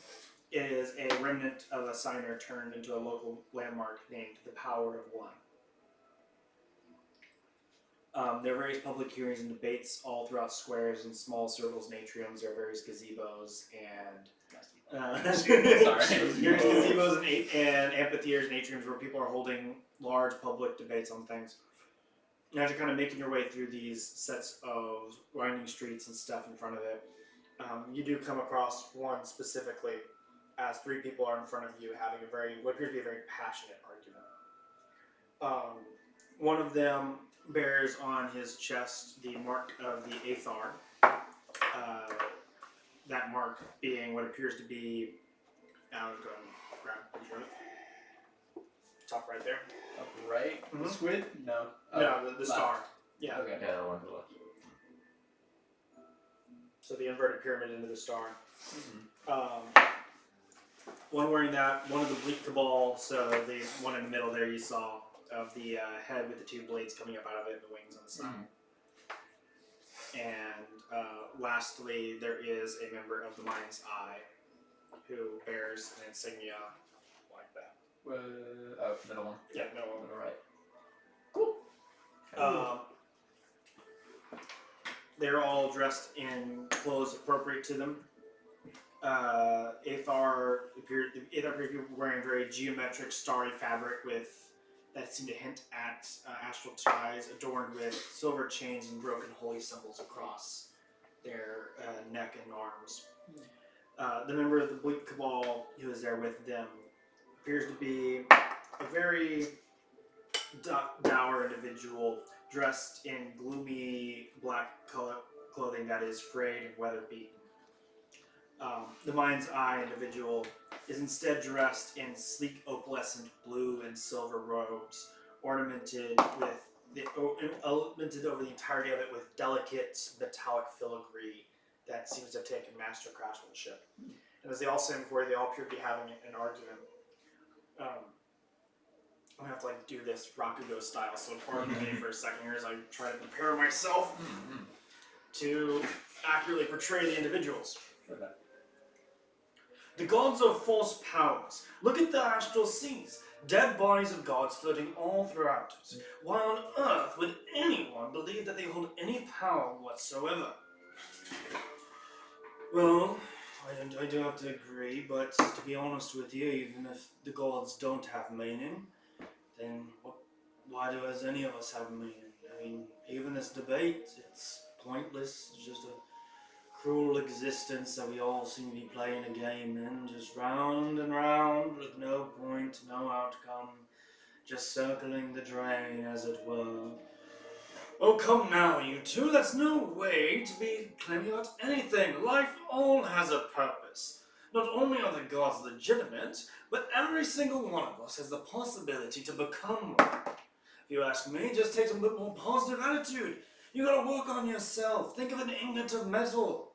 It is a remnant of a signer turned into a local landmark named the Power of One. There are various public hearings and debates all throughout squares and small circles and atriums. There are various gazebos and Sorry. There's gazebos and amphitheaters and atriums where people are holding large public debates on things. And as you're kind of making your way through these sets of winding streets and stuff in front of it, you do come across one specifically as three people are in front of you having what appears to be a very passionate argument. One of them bears on his chest the mark of the Aethar. That mark being what appears to be, I'll go ahead and grab a picture of it. Top right there. Up right? Mhm. The squid? No. No, the left. star. Yeah. Okay. Yeah, the one to the left. So the inverted pyramid into the star. Mm-hmm. One wearing that, one of the Bleak Cabal, so the one in the middle there you saw of the head with the two blades coming up out of it and the wings on the side. And lastly, there is a member of the Mind's Eye who bears an insignia like that. Middle one. Yeah, no one. Middle right. They're all dressed in clothes appropriate to them. Aethar appeared to be wearing very geometric, starry fabric that seemed to hint at astral ties, adorned with silver chains and broken holy symbols across their neck and arms. The member of the Bleak Cabal who is there with them appears to be a very dour individual dressed in gloomy black clothing that is frayed and weather-beaten. The Mind's Eye individual is instead dressed in sleek opalescent blue and silver robes, ornamented over the entirety of it with delicate metallic filigree that seems to have taken master craftsmanship. And as they all stand before you, they all appear to be having an argument. I'm gonna have to do this Rakugo style, so pardon me for a second here as I try to prepare myself to accurately portray the individuals. Okay. The gods are false powers. Look at the astral seas. Dead bodies of gods floating all throughout it. Why on earth would anyone believe that they hold any power whatsoever? Well, I do have to agree, but to be honest with you, even if the gods don't have meaning, then why do any of us have meaning? I mean, even this debate, it's pointless. It's just a cruel existence that we all seem to be playing a game in, just round and round with no point, no outcome, just circling the drain, as it were. Oh, come now, you two, that's no way to be claiming about anything. Life all has a purpose. Not only are the gods legitimate, but every single one of us has the possibility to become one. If you ask me, it just takes a bit more positive attitude. You gotta work on yourself. Think of an ingot of metal.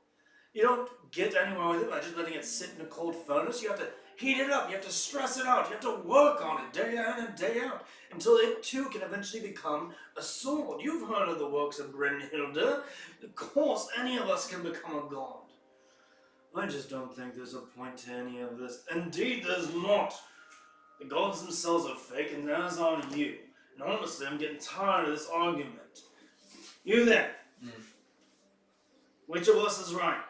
You don't get anywhere with it by just letting it sit in a cold furnace. You have to heat it up. You have to stress it out. You have to work on it day in and day out until it too can eventually become a sword. You've heard of the works of Brynhilde. Of course, any of us can become a god. I just don't think there's a point to any of this. Indeed, there's not. The gods themselves are fake, and as are you. And honestly, I'm getting tired of this argument. You then. Which of us is right?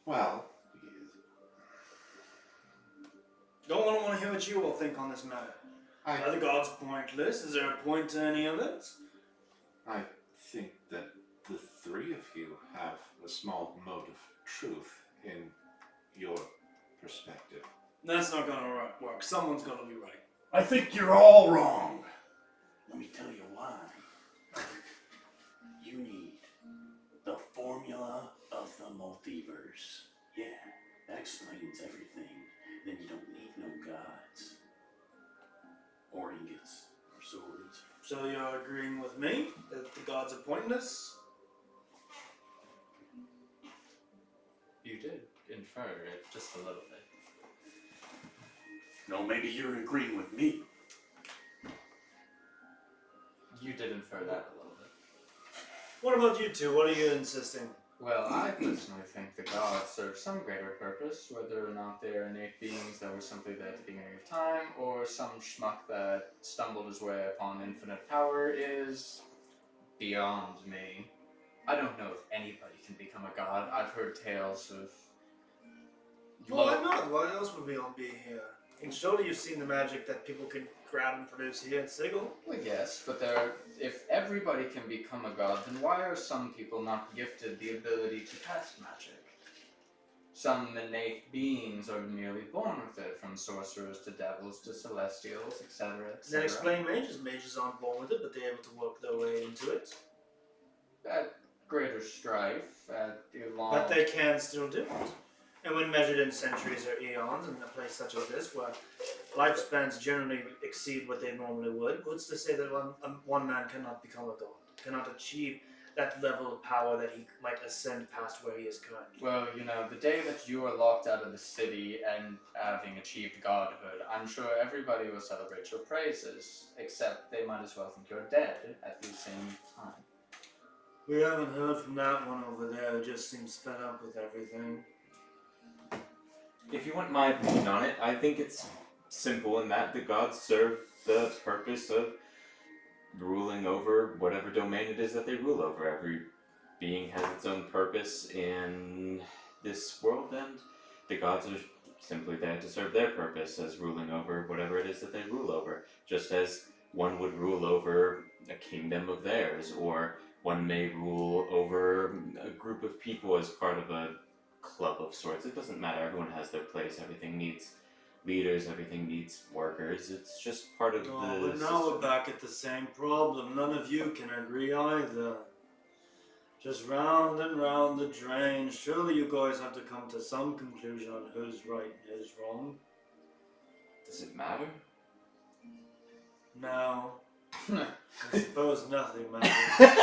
Well, Don't want to hear what you all think on this matter. Are the gods pointless? Is there a point to any of it? I think that the three of you have a small mote of truth in your perspective. That's not gonna work. Someone's gonna be right. I think you're all wrong. Let me tell you why. You need the formula of the multiverse. Yeah, that explains everything. Then you don't need no gods. Or ingots. Or swords. So you're agreeing with me that the gods are pointless? You did infer it just a little bit. No, maybe you're agreeing with me. You did infer that a little bit. What about you two? What are you insisting? Well, I personally think the gods serve some greater purpose, whether or not they are innate beings that were simply there at the beginning of time, or some schmuck that stumbled his way upon infinite power is beyond me. I don't know if anybody can become a god. I've heard tales of... Why not? Why else would we all be here? And surely you've seen the magic that people can grab and produce here at Sigil. Well, yes, but if everybody can become a god, then why are some people not gifted the ability to cast magic? Some innate beings are merely born with it, from sorcerers to devils to celestials, etc., Then etc. explain mages. Mages aren't born with it, but they're able to work their way into it. At greater strife, at long... But they can still do it. And when measured in centuries or eons in a place such as this, where lifespans generally exceed what they normally would, what's to say that one man cannot become a god, cannot achieve that level of power that he might ascend past where he is currently? Well, you know, the day that you are locked out of the city and having achieved godhood, I'm sure everybody will celebrate your praises, except they might as well think you're dead at the same time. We haven't heard from that one over there who just seems fed up with everything. If you want my opinion on it, I think it's simple in that the gods serve the purpose of ruling over whatever domain it is that they rule over. Every being has its own purpose in this world, and the gods are simply there to serve their purpose as ruling over whatever it is that they rule over. Just as one would rule over a kingdom of theirs, or one may rule over a group of people as part of a club of sorts. It doesn't matter. Everyone has their place. Everything needs leaders. Everything needs workers. It's just part of the But now we're back at the same problem. None of you can agree either. Just round and round the drain. Surely you guys have to come to some conclusion on who's right and who's wrong. Does it matter? No. I suppose nothing matters.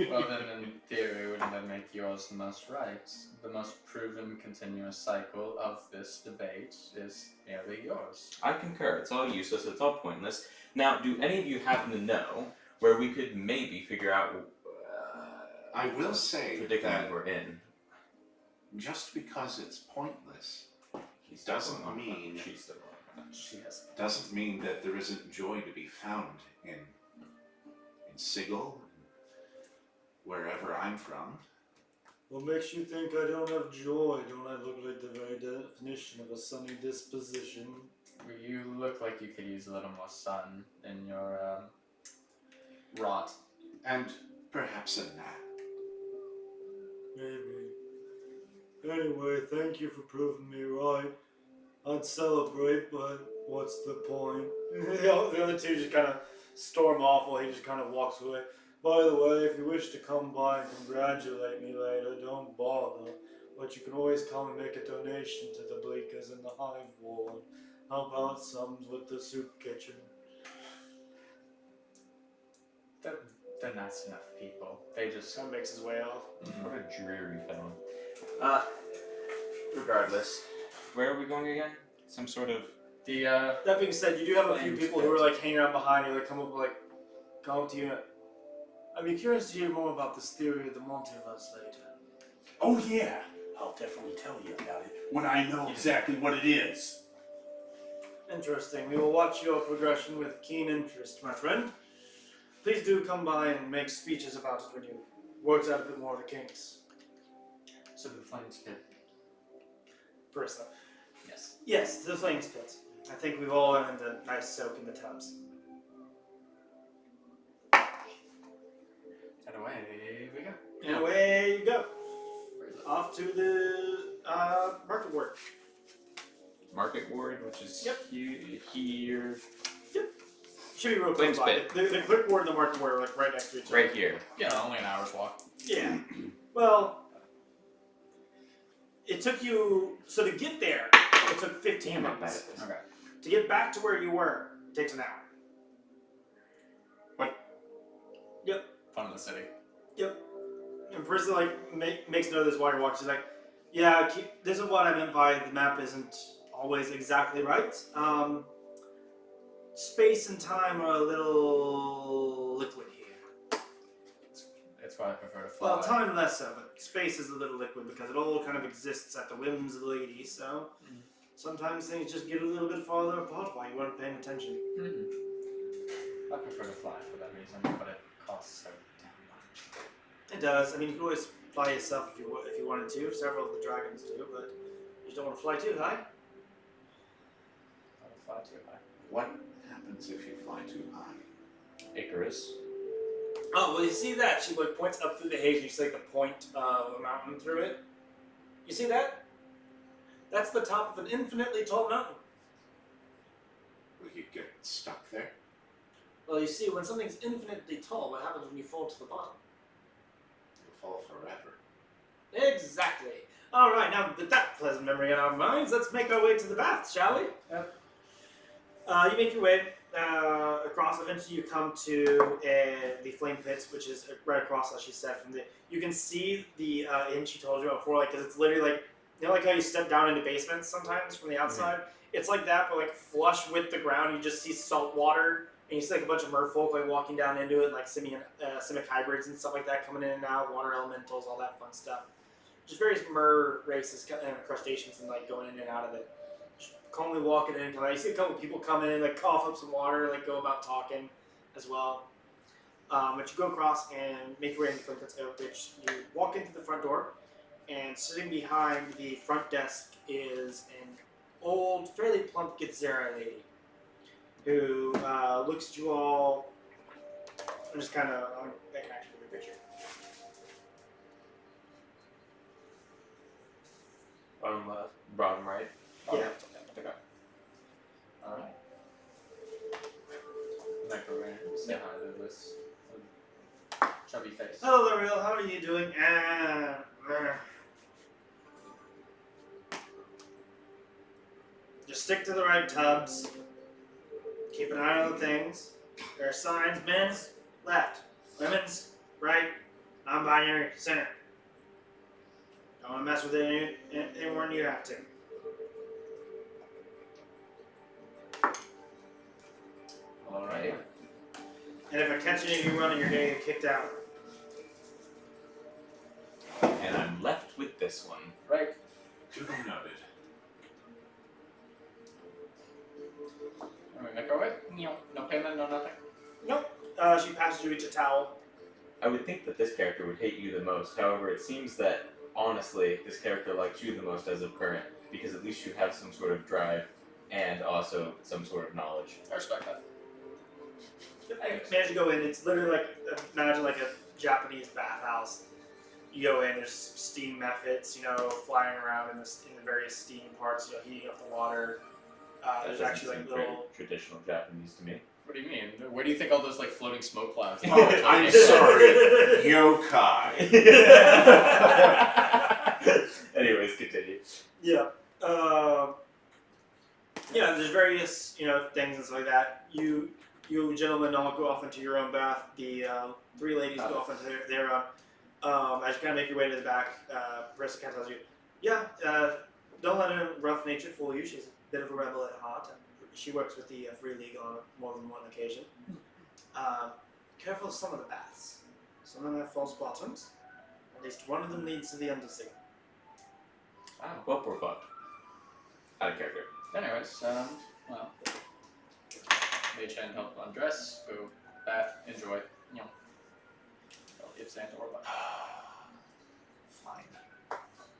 Well, then, in theory, wouldn't that make yours the most right? The most proven continuous cycle of this debate is merely yours. I concur. It's all useless. It's all pointless. Now, do any of you happen to know where we could maybe figure out I will say predicament that we're in? just because it's pointless He's still doesn't going on. mean She's still on. She has... doesn't mean that there isn't joy to be found in Sigil, wherever I'm from. What makes you think I don't have joy? Don't I look like the very definition of a sunny disposition? You look like you could use a little more sun in your rot. And perhaps a nap. Maybe. Anyway, thank you for proving me right. I'd celebrate, but what's the point? The other two just kind of storm off while he just kind of walks away. By the way, if you wish to come by and congratulate me later, don't bother. But you can always come and make a donation to the Bleakers in the Hive Ward. Help out some with the soup kitchen. They're nice enough people. They just... Kind of makes his way off. What a dreary fellow. Regardless, where are we going again? Some sort of... That being said, you do have a few Planescape. people who are like hanging out behind you, like come up to you. I'd be curious to hear more about this theory of the multiverse later. Oh yeah, I'll definitely tell you about it when I know exactly what it is. Interesting. We will watch your progression with keen interest, my friend. Please do come by and make speeches about it when you work out a bit more of the kinks. So the flames pit. First up. Yes. Yes, the flames pit. I think we've all earned a nice soak in the tubs. And away you go. Where is it? Off to the market ward. Market ward, which is Yep. here. Should be real close by. Planescape. The quick ward and the market ward are like right next to each other. Right here. Yeah, only an hour's walk. Yeah. Well, it took you. So to get there, it took 15 I'm not bad minutes. at this. Okay. To get back to where you were, it takes an hour. Fun in the city. And person makes note of this while you're walking. She's like, "Yeah, this is what I meant by the map isn't always exactly right. Space and time are a little liquid here. That's why I prefer to fly. Well, time less so, but space is a little liquid because it all kind of exists at the whims of the lady. So sometimes things just get a little bit farther apart while you weren't paying attention. I prefer to fly for that reason, but it costs so damn much. It does. I mean, you can always fly yourself if you wanted to. Several of the dragons do, but you just don't want to fly too high. I don't fly too high. What happens if you fly too high? Icarus. Oh, well, you see that? She points up through the haze, and you see the point of a mountain through it. You see that? That's the top of an infinitely tall mountain. Will you get stuck there? Well, you see, when something's infinitely tall, what happens when you fall to the bottom? You'll fall forever. Exactly. All right, now with that pleasant memory in our minds, let's make our way to the bath, shall we? Yep. You make your way across. Eventually, you come to the flame pits, which is right across, as she said. From the, you can see the inn she told you about before, because it's literally like how you step down into basements sometimes from the outside. It's like that, but flush with the ground. You just see salt water. And you see a bunch of merfolk walking down into it, simic hybrids and stuff like that, coming in and out, water elementals, all that fun stuff. Just various mer races and crustaceans and going in and out of it. Just calmly walking in and coming out. You see a couple people come in, cough up some water, go about talking as well. But you go across and make your way into the which you walk into the front door, and sitting behind the front desk is an old, fairly plump Githzera lady, who looks at you all and just kind of, I can actually give you a picture. Bottom right. Yeah. Okay. Alright. Microwave. Say hi to this chubby face. Hello, L'Oreal, how are you doing? Just stick to the right tubs. Keep an eye on the things. There are signs, men's left, women's right, non-binary center. Don't want to mess with it any more than you have to. Alright. And if I catch any of you running, you're gonna get kicked out. And I'm left with this one. Right. Duly noted. And we make our way. No payment, no nothing. Nope. She passes you each a towel. I would think that this character would hate you the most. However, it seems that, honestly, this character likes you the most as of current, because at least you have some sort of drive and also some sort of knowledge. I respect that. As you go in, it's literally imagine a Japanese bathhouse. You go in, there's steam methods, flying around in the various steam parts, heating up the water. That There's doesn't actually seem very little. traditional Japanese to me. What do you mean? Where do you think all those floating smoke clouds are? Oh, I'm sorry. Yokai. Anyways, continue. Yeah. There's various, things and stuff like that. You gentlemen all go off into your own bath. The three ladies go off into their own. As you kind of make your way to the back, Marissa kind of tells you, don't let her rough nature fool you. She's a bit of a rebel at heart. And she works with the Free League on more than one occasion. Careful of some of the baths. Some of them have false bottoms. At least one of them leads to the Undersea. Wow. Well, we're fucked. Out of character. Anyways, well, Mage Hand help undress, go bath, enjoy, if Santa or what. Fine.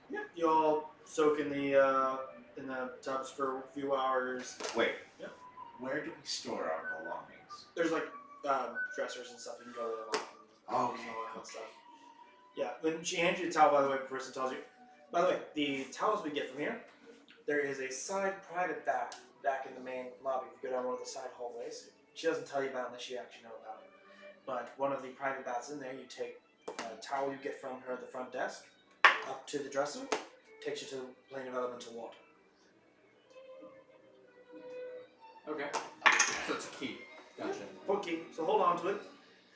Yeah, you all soak in the tubs for a few hours. Wait. Yep. Where do we store our belongings? There's dressers and stuff you can go in and Okay. all that stuff. Yeah, when she hands you the towel, by the way, the person tells you. By the way, the towels we get from here, there is a side private bath back in the main lobby. If you go down one of the side hallways, she doesn't tell you about it unless you actually know about it. But one of the private baths in there, you take a towel you get from her at the front desk, up to the dresser, takes you to the plane of elemental water. Okay. So it's a key. Gotcha. Okay, so hold on to it.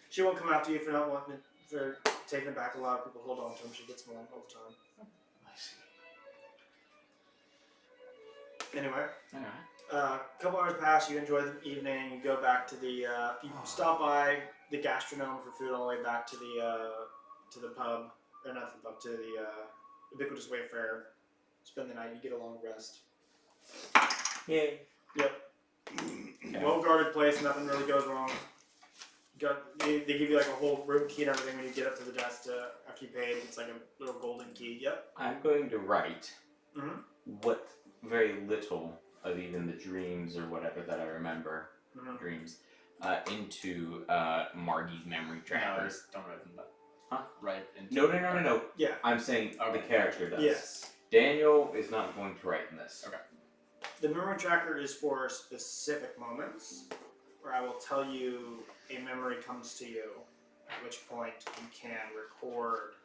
She won't come after you for not wanting it, for taking it back. A lot of people hold on to them. She gets more all the time. I see. Anyway, Alright. couple hours pass. You enjoy the evening. You go back to the. You stop by the gastronome for food on the way back to the pub, or not the pub, to the Ubiquitous Wayfarer. Spend the night. You get a long rest. Yay. Yep. Well guarded place. Nothing really goes wrong. They give you like a whole room key and everything when you get up to the desk after you paid. It's like a little golden key. Yep. I'm going to write Mm-hmm. what very little of even the dreams or whatever that I remember, dreams, into Margie's memory trackers. Don't write them that. Huh? Right into No. Yeah. I'm saying the character does. Yes. Daniel is not going to write in this. Okay. The memory tracker is for specific moments where I will tell you a memory comes to you, at which point you can record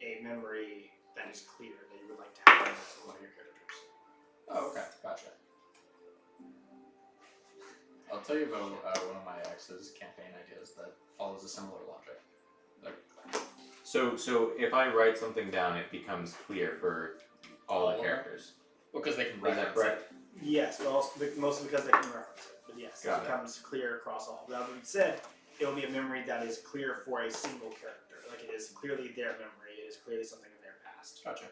a memory that is clear that you would like to have from one of your characters. Oh, okay. Gotcha. I'll tell you about one of my ex's campaign ideas that follows a similar logic. So if I write something down, it becomes clear for all the characters. Well, because they can Is reference that correct? Yes, but also, mostly because they can reference it. But yes, Got it it. becomes clear across all. That being said, it will be a memory that is clear for a single character. Like it is clearly their memory. It is clearly something in their past. Gotcha.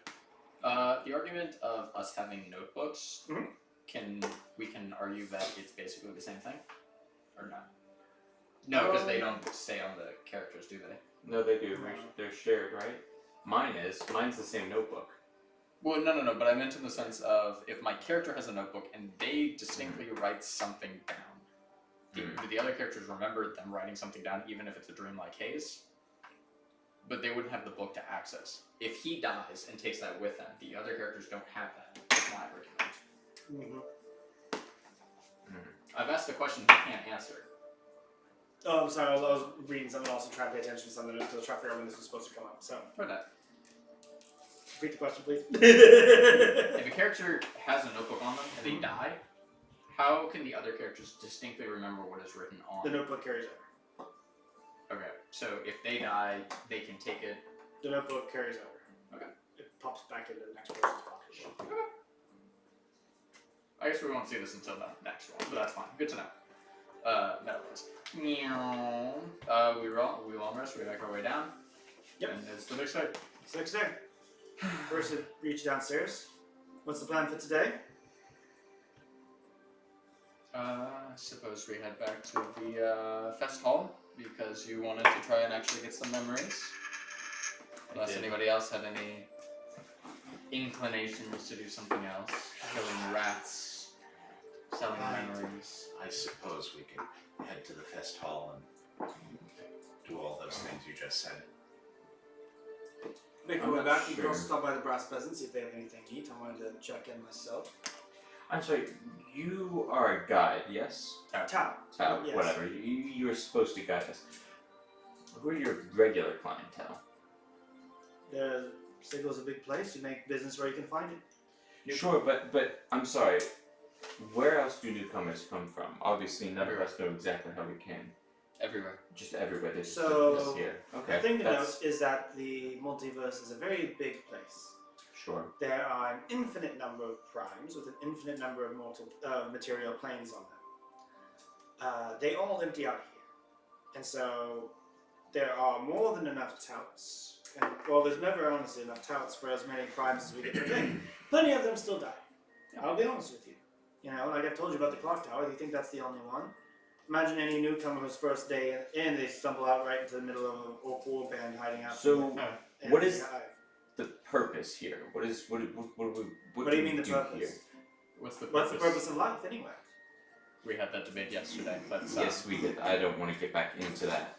The argument of us having notebooks, Mhm. we can argue that it's basically the same thing, or not? No, because they don't stay on the characters, do they? No, they do. No. They're shared, right? Mine's the same notebook. Well, no. But I meant in the sense of if my character has a notebook and they distinctly write something down, do the other characters remember them writing something down, even if it's a dream like Hayes? But they wouldn't have the book to access. If he dies and takes that with him, the other characters don't have that. That's my argument. I've asked a question he can't answer. Oh, I'm sorry. I was reading something else and trying to pay attention to something. I was trying to figure out when this was supposed to come up. So, Heard that. repeat the question, please. If a character has a notebook on them and they die, how can the other characters distinctly remember what is written on The it? notebook carries over. Okay, so if they die, they can take it. The notebook carries over. Okay. It pops back into the next person's pocket. I guess we won't see this until the next one, but that's fine. Good to know. Metaphors. Meow. We long rest, we make our way down. Yep. And it's the next day. It's the next day. First, it reach downstairs. What's the plan for today? Suppose we head back to the fest hall because you wanted to try and actually get some memories. Unless did. anybody else had any inclinations to do something else. Killing rats, selling memories. I suppose we can head to the fest hall and do all those things you just said. Make I'm our way not back. You can sure. also stop by the brass peasants, see if they have anything to eat. I wanted to check in myself. I'm sorry, you are a guide, yes? Tao. Yes. Whatever. You are supposed to guide us. Who are your regular clientele? Sigil's a big place. You make business where you can find it. Sure, but I'm sorry. Where else do newcomers come from? Obviously, none of us know exactly how we came. Everywhere. Just everywhere. This So, here. Okay. The thing to that's note is that the multiverse is a very big place. sure. There are an infinite number of primes with an infinite number of material planes on them. They all empty out here. And so there are more than enough touts. And, well, there's never honestly enough touts for as many primes as we get per day. Plenty of them still die. I'll be honest with you. You know, like I've told you about the clock tower, do you think that's the only one? Imagine any newcomer whose first day in, they stumble out right into the middle of an orc war band hiding out. So, and what is they hive. the purpose here? What do you mean we the do purpose? here? What's the What's the purpose of life anyway? We had that debate yesterday. But Yes, we did. I don't want to get back into that.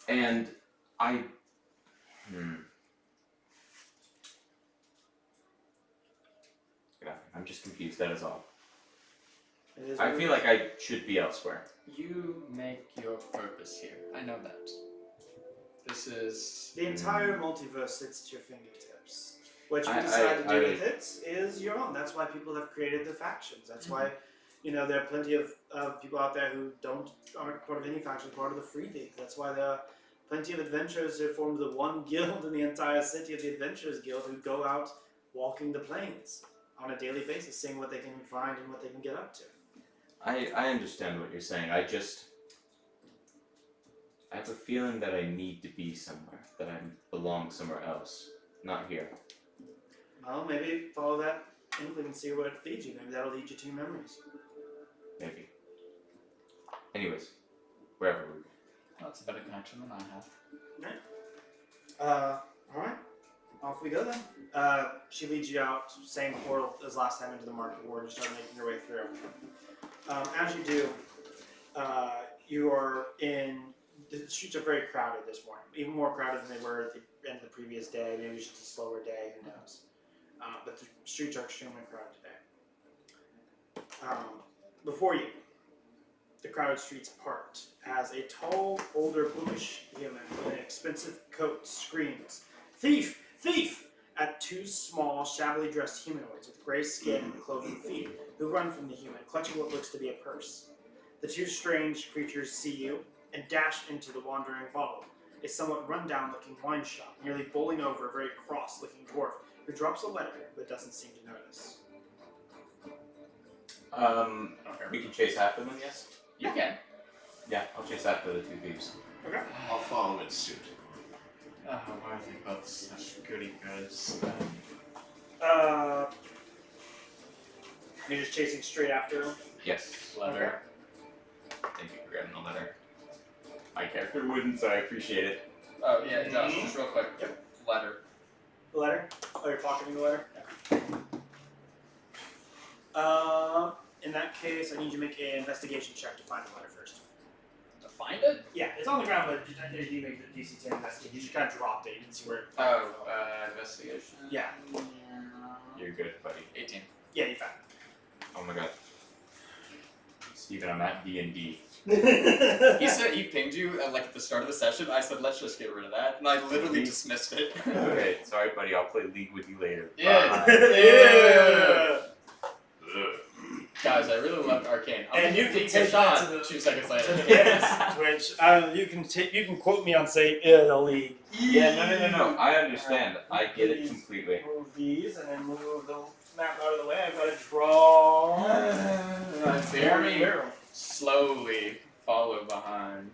And I'm just confused, that is all. It is I what feel it like I should be elsewhere. You make your purpose here. I know that. This is... The entire multiverse sits at your fingertips. What you I- decide to do I- with it is your own. That's why people have created the factions. That's why, there are plenty of people out there who aren't part of any faction, part of the Free League. That's why there are plenty of adventurers who formed the one guild in the entire city of the Adventurers Guild who go out walking the plains on a daily basis, seeing what they can find and what they can get up to. I understand what you're saying. I have a feeling that I need to be somewhere, that I belong somewhere else, not here. Well, maybe follow that inkling and see where it leads you. Maybe that'll lead you to your memories. Maybe. Anyways, wherever we go. That's a better connection than I have. Alright. Off we go then. She leads you out, same portal as last time into the market ward. You start making your way through. As you do, you are in. The streets are very crowded this morning, even more crowded than they were at the end of the previous day. Maybe it was just a slower day, who knows. But the streets are extremely crowded today. Before you, the crowded streets part as a tall, older, bluish human in an expensive coat screams, "Thief! Thief!" at two small, shabbily dressed humanoids with gray skin and cloven feet who run from the human, clutching what looks to be a purse. The two strange creatures see you and dash into the wandering bottle, a somewhat run-down-looking wine shop, nearly bowling over a very cross-looking dwarf who drops a letter but doesn't seem to notice. We can chase after them, yes? You can. Yeah, I'll chase after the two thieves. Okay. I'll follow in suit. Why are they both such goody goods? You're just chasing straight after him? Yes. Letter. Thank you for grabbing the letter. My character wouldn't, so I appreciate it. Oh, yeah, Josh, just real quick. Yep. Letter. The letter? Oh, you're pocketing the letter? In that case, I need you to make an investigation check to find the letter first. To find it? Yeah, it's on the ground, but you make the DC 10 investigation. You just kind of dropped it. You didn't see where it Oh, investigation. Yeah. You're good, buddy. 18. Yeah, you found Oh my god. Steven, I'm at D&D. it. He said he pinged you at the start of the session. I said, let's just get rid of that. And I literally dismissed it. Okay, sorry buddy, I'll play League with you later. Yeah. Bye. Yeah. Guys, I really loved Arcane. And you can take take a shot that to the- 2 seconds To later. the end Twitch, you can quote me on say Italy. Yeah, no, I understand. I get it completely. Move these and then move the map out of the way. I've got to draw. Very slowly follow behind.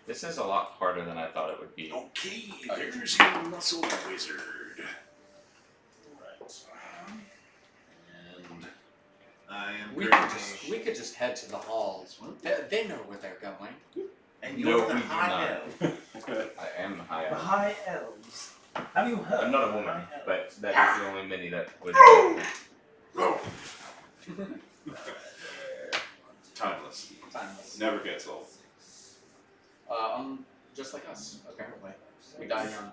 This is a lot harder than I thought it would be. Okay, there's your muscle wizard. Right. And I am We currently- could just head to the halls. They know where they're going. And No, you're we the do high not. elf. I am the high The elf. high elves. Have you heard? I'm not a of woman, high elves? but that is the only mini that would. Timeless. Timeless. Never gets old. Just like us, apparently. We die young.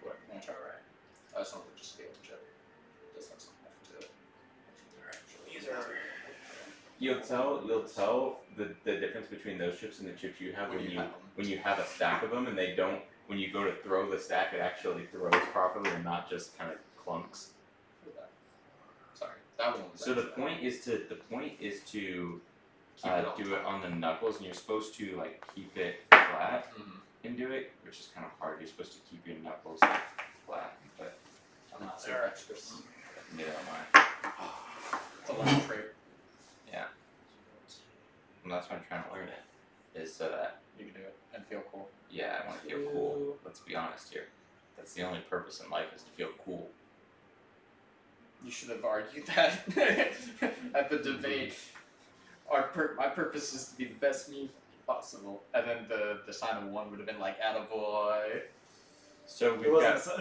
What? That's alright. That's not just field chip. Just have some left to it. These are. You'll tell the difference between those chips and the chips you have when you have a stack of them and they don't. When you go to throw the stack, it actually throws properly and not just kind of clunks. Sorry, that one was So the actually- point is to Keep it on do it top. on the knuckles, and you're supposed to like keep it flat Mhm. and do it, which is kind of hard. You're supposed to keep your knuckles flat, but I'm not there extras. neither am I. It's a level trait. And that's why I'm trying to learn it, is so that You can do it and feel cool. yeah, I want to feel cool. Let's be honest here. That's the only purpose in life is to feel cool. You should have argued that at the debate. My purpose is to be the best me possible. And then the sign of one would have been like, attaboy. So There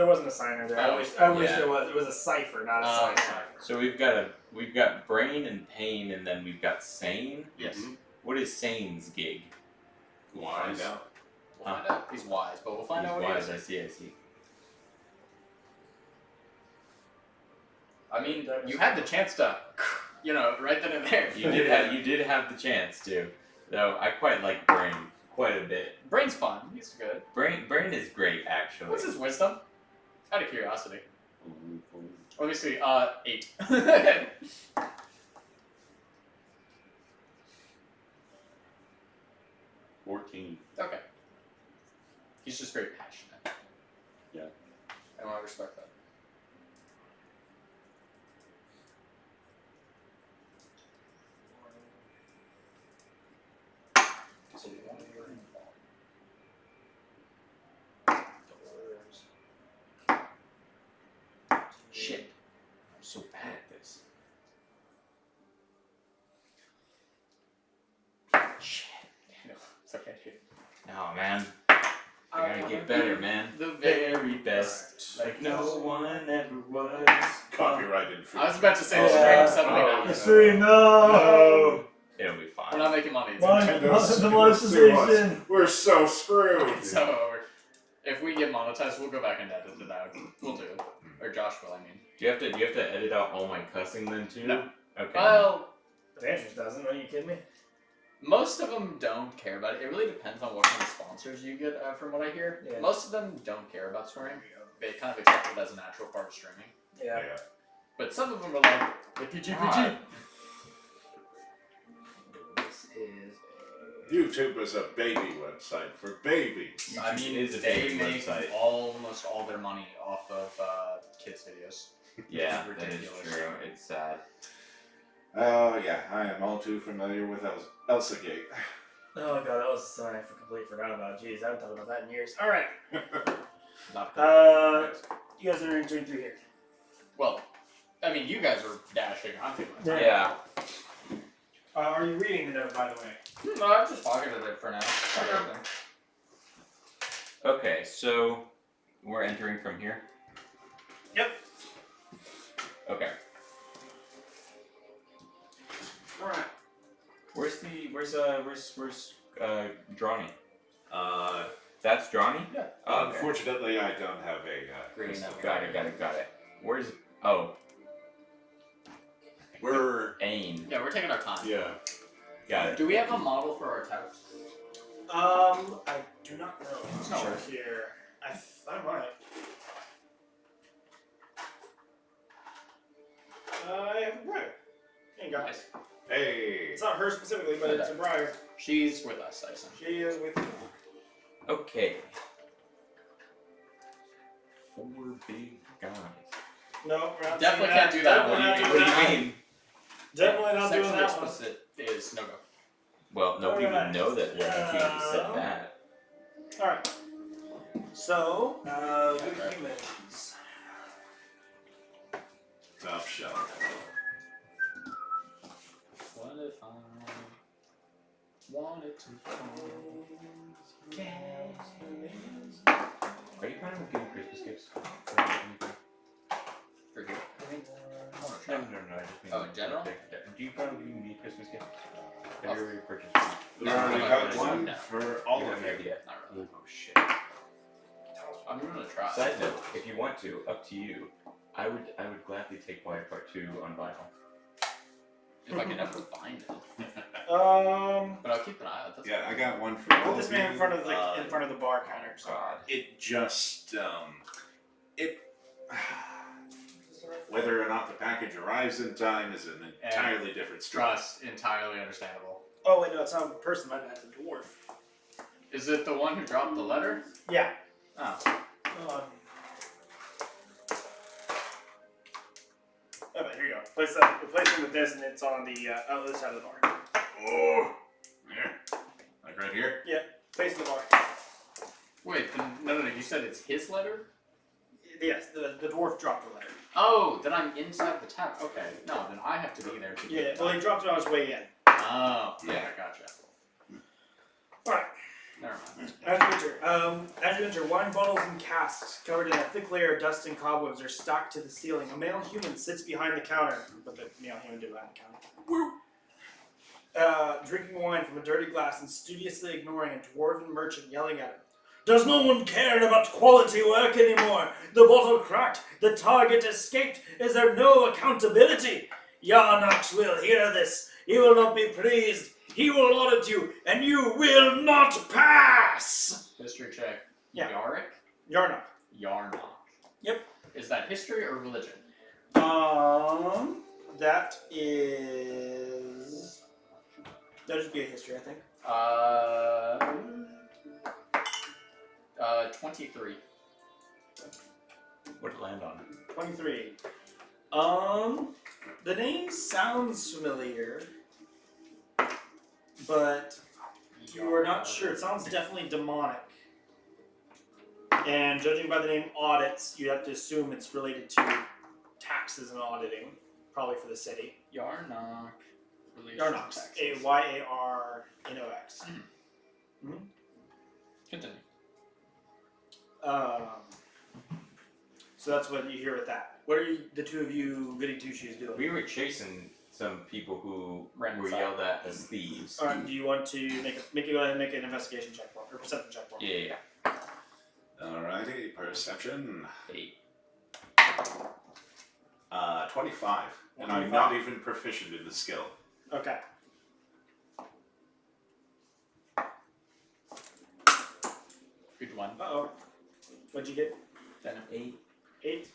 wasn't a signer there. I wish yeah. there was. It was a cipher, not a signer. So we've got brain and pain, and then we've got sane. Yes. What is sane's gig? We'll Wise. find out. We'll find out. He's wise, but we'll find He's out what wise. he I is. see. I see. I mean, you had the chance to, right then and there. You did have the chance to. Though I quite like Brain quite a bit. Brain's fun. He's good. Brain is great actually. What's his wisdom? Out of curiosity. Let me see. 8. 14. Okay. He's just very passionate. Yeah. And I respect that. So you want to hear him doors. Shit. I'm so bad at this. Shit. No, it's okay, dude. Oh man. I gotta get better, man. The Very best. Like no one ever was. Copyright I was infringement. about to say the stream suddenly Oh, not. the stream, no! It'll be fine. We're not making money. It's Mon- Nintendo's the gonna sue us. monetization. We're so screwed. It's so over. If we get monetized, we'll go back and edit it out. We'll do it. Or Josh will, I mean. Do you have to edit out all my cussing then too? No. Okay. Well, Andrews doesn't. Are you kidding me? most of them don't care about it. It really depends on what kind of sponsors you get, from what I hear. Yeah. Most of them don't care about swearing. They kind of accept it as a natural part of streaming. Yeah. But some of them are like PG. God. This is. YouTube is a baby website for babies. I mean, is a they big make website. almost all their money off of kids' videos. Yeah, It's that is ridiculous. true. It's sad. Oh yeah, I am all too familiar with Elsa Gate. Oh god, that was something I completely forgot about. Jeez, I haven't thought about that in years. Alright. Not You guys are entering through here. well, I mean, you guys are dashing. I'm feeling it. Yeah. Are you reading the note, by the way? No, I've just pocketed it for now. Okay, so we're entering from here. Yep. Okay. Alright. Where's Drawny? Uh, That's Drawny? Yeah. Oh, okay. unfortunately, I don't have a. Green crystal. up. Got it. Where's We're. Ain? Yeah, we're taking our time. Yeah. Got it. Do we have a model for our tout? I do not know. It's not worth here. I might. I have a briar. Hey guys. Hey. It's not her specifically, but it's a briar. She's with us, I assume. She is with you. Okay. 4 big guys. No, we're not Definitely doing can't do that. Definitely not What doing do you that. mean? Definitely not doing Sexually that one. explicit is no go. Well, nobody Alright. would know that one if you just said that. Alright. So, good humans. Top shelf. What if I wanted to Are you planning on giving Christmas gifts? For you? No, I just mean. Oh, in general? Do you plan on giving me Christmas gifts? Oh. Have you already purchased We No, already no, got no, one no. for all You of have an you. idea? Not really. Oh shit. I'm gonna try. Side note, if you want to, up to you. I would gladly take Wyatt Part 2 on vinyl. If I can ever find it. But I'll keep an eye out. That's Yeah, I got one for Put all this of man you. in front of the bar counter. So. God. It just whether or not the package arrives in time is an entirely different story. Trust, entirely understandable. Oh wait, no, it's not a person. My bad. It's a dwarf. Is it the one who dropped the letter? Yeah. Oh. Okay, here you go. Replace it with this, and it's on the other side of the bar. Oh, there, like right here. Face the bar. Wait, no, you said it's his letter? Yes, the dwarf dropped the letter. Oh, then I'm inside the tap. Okay, no, then I have to be there to Yeah, get it well, done. he dropped it on his way in. Oh, yeah, gotcha. Alright, Never mind. as you enter, wine bottles and casks covered in a thick layer of dust and cobwebs are stacked to the ceiling. A male human sits behind the counter, but the male human did behind the counter. drinking wine from a dirty glass and studiously ignoring a dwarven merchant yelling at him. Does no one care about quality work anymore? The bottle cracked, the target escaped. Is there no accountability? Yarnox will hear this. He will not be pleased. He will audit you, and you will not pass! History check. Yeah. Yarick? Yarnox. Yarnock. Yep. Is that history or religion? That is... That'd just be a history, I think. 23. What'd it land on? 23. The name sounds familiar, but you are not sure. It sounds definitely demonic. And judging by the name audits, you have to assume it's related to taxes and auditing, probably for the city. Yarnock. Relation Yarnox. taxes. Ayarnox. Continue. So that's what you hear with that. What are the two of you goody two shoes doing? We were chasing some people who Ran were inside. yelled at as thieves. All right. Do you want to go ahead and make an investigation check for or perception check for me? Yeah. Alrighty, perception. 8. 25. And I'm 25? not even proficient in the skill. Okay. Good one. Uh-oh. What'd you get? 8. 8.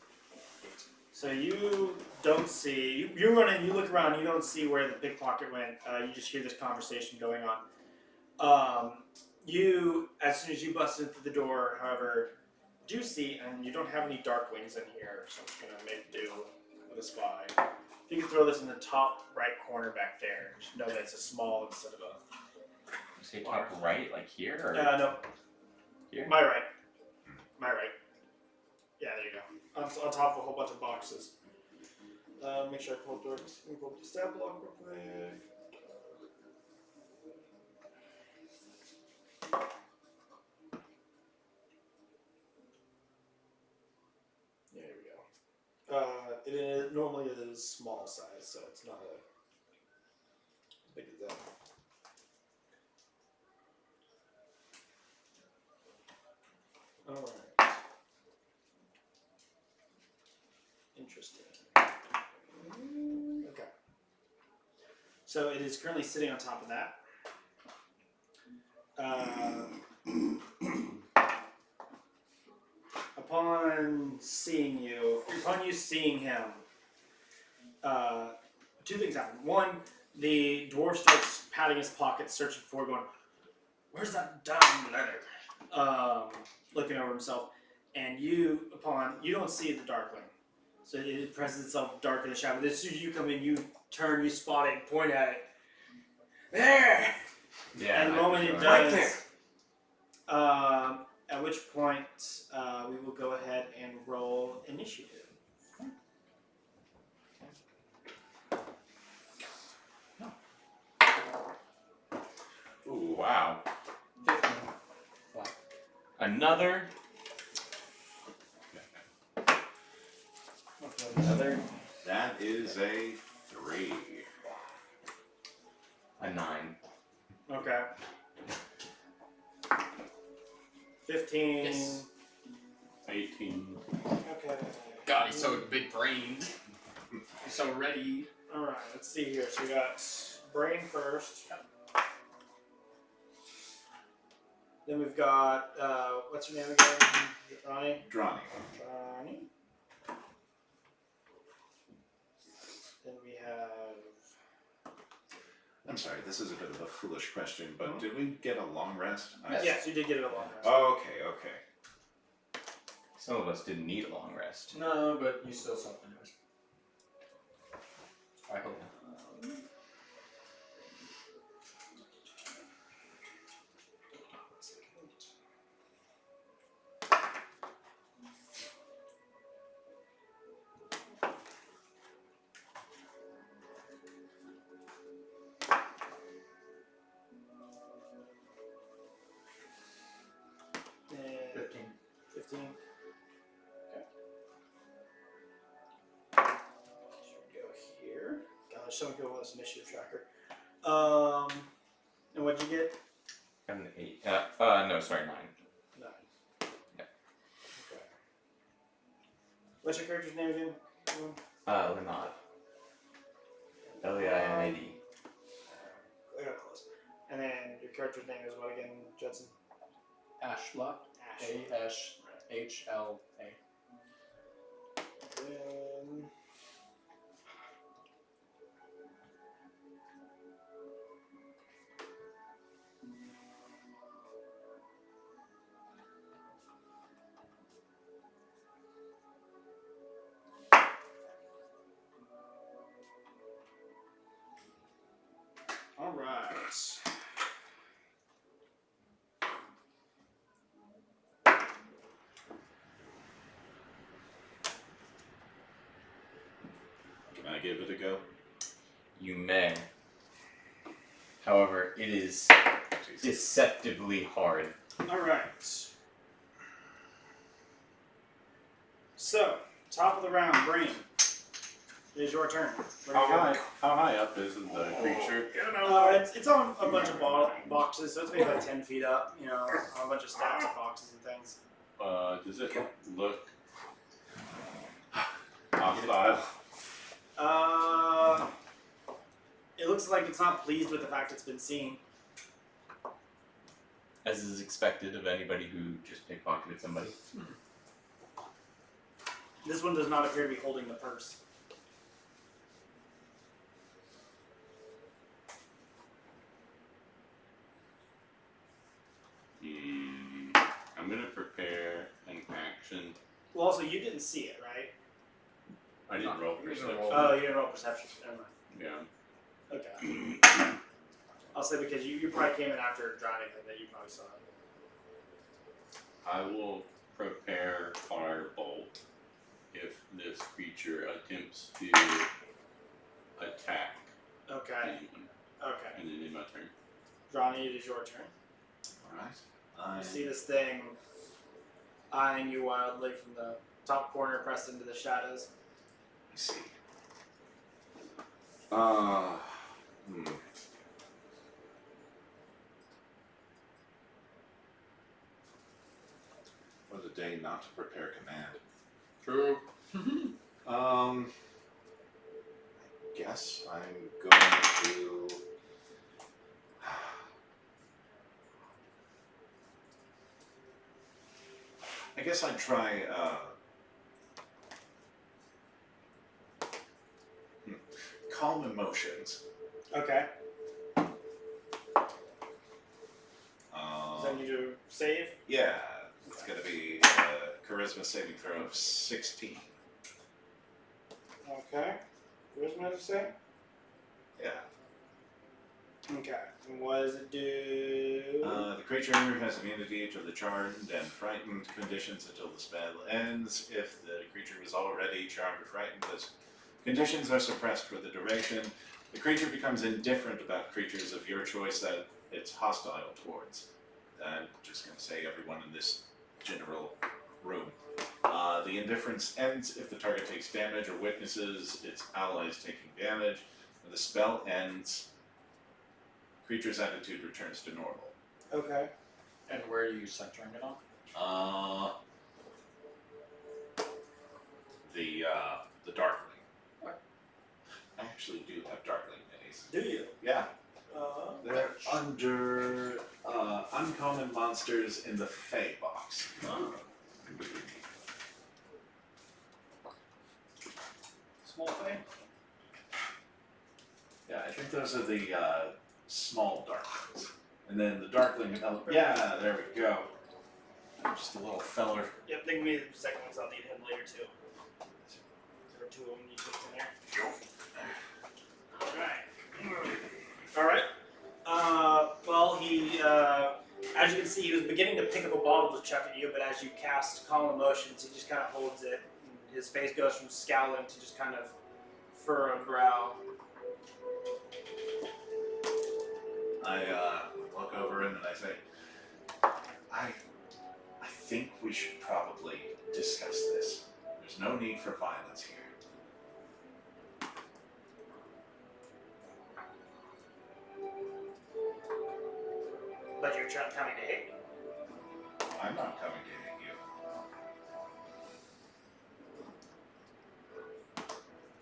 So you don't see. You run in. You look around. You don't see where the pickpocket went. You just hear this conversation going on. You, as soon as you busted through the door, however, do see, and you don't have any dark wings in here, so I'm just gonna make do with a spy. If you can throw this in the top right corner back there, just know that it's a small instead of a. You say top right, like here? Or No. here? My right. My right. Yeah, there you go. On top of a whole bunch of boxes. Make sure I pull up doors. Let me pull up the stat block real quick. There we go. It is normally it is small size, so it's not as big as that. All right. Interesting. Okay. So it is currently sitting on top of that. Upon you seeing him, two things happen. One, the dwarf starts patting his pockets, searching for it, going, "Where's that damn letter?" Looking over himself, and you don't see the darkling. So it presses itself dark in the shadow. But as soon as you come in, you turn, you spot it, point at it. There! Yeah. And the moment it Right does, at which point we will go ahead and roll initiative. Ooh, wow. 15. Another. Another. That is a 3. A 9. Okay. 15. Yes. 18. Okay. God, he's so big brained. He's so ready. Alright, let's see here. So we got brain first. Then we've got, what's your name again? Ronnie? Drawing. Ronnie. Then we have... I'm sorry, this is a bit of a foolish question, but did we get a long rest? Yes, you did get it a long rest. Oh, okay. Some of us didn't need a long rest. No, but you still slept anyways. I hope. And 15. 15. Okay. Should we go here? God, there's so many people on this initiative tracker. And what'd you get? Got an 8. No, sorry, 9. 9. Yeah. Okay. What's your character's name again? Linod. L-E-I-N-A-D. I got close. And then your character's name is what again, Judson? Ashla. Ash. A-S-H-L-A. Then... All right. Can I give it a go? You may. However, it is deceptively hard. All right. So, top of the round, Brain. It is your turn. How high up is the creature? It's on a bunch of boxes, so it's maybe about 10 feet up, you know, on a bunch of stacks of boxes and things. Does it look hostile? It looks like it's not pleased with the fact it's been seen. As is expected of anybody who just pickpocketed somebody. This one does not appear to be holding the purse. I'm gonna prepare an action. Well, also, you didn't see it, right? I didn't roll perception. Oh, you didn't roll perception. Never mind. Yeah. Okay. I'll say because you probably came in after drowning and that you probably saw it. I will prepare firebolt if this creature attempts to attack Okay. anyone. Okay. And then in my turn. Johnny, it is your turn. Alright. You see this thing eyeing you wildly from the top corner pressed into the shadows. I see. What a day not to prepare command. True. I guess I'm going to. I guess I'd try. Calm emotions. Okay. Does Um, that need to save? yeah, it's going to be charisma saving throw of 16. Okay. Charisma to say? Yeah. Okay. And what does it do? The creature has immunity to the charmed and frightened conditions until the spell ends. If the creature is already charmed or frightened, those conditions are suppressed for the duration. The creature becomes indifferent about creatures of your choice that it's hostile towards. I'm just going to say everyone in this general room. The indifference ends if the target takes damage or witnesses its allies taking damage. When the spell ends, creature's attitude returns to normal. Okay. And where are you centering it on? The Darkling. I actually do have Darkling minis. Do you? Yeah. They're under uncommon monsters in the Fey box. Oh. Small thing? Yeah, I think those are the small Darklings. And then the Darkling, yeah, there we go. Just a little feller. Yep, they can be the second ones. I'll need him later too. There are two of them you took in there. Alright. Well, he, as you can see, he was beginning to pick up a bottle to chuck at you, but as you cast Calm Emotions, he just kind of holds it. And his face goes from scowling to just kind of furrowed brow. I look over him and I say, I think we should probably discuss this. There's no need for violence here. you're coming to hit me. I'm not coming to hit you.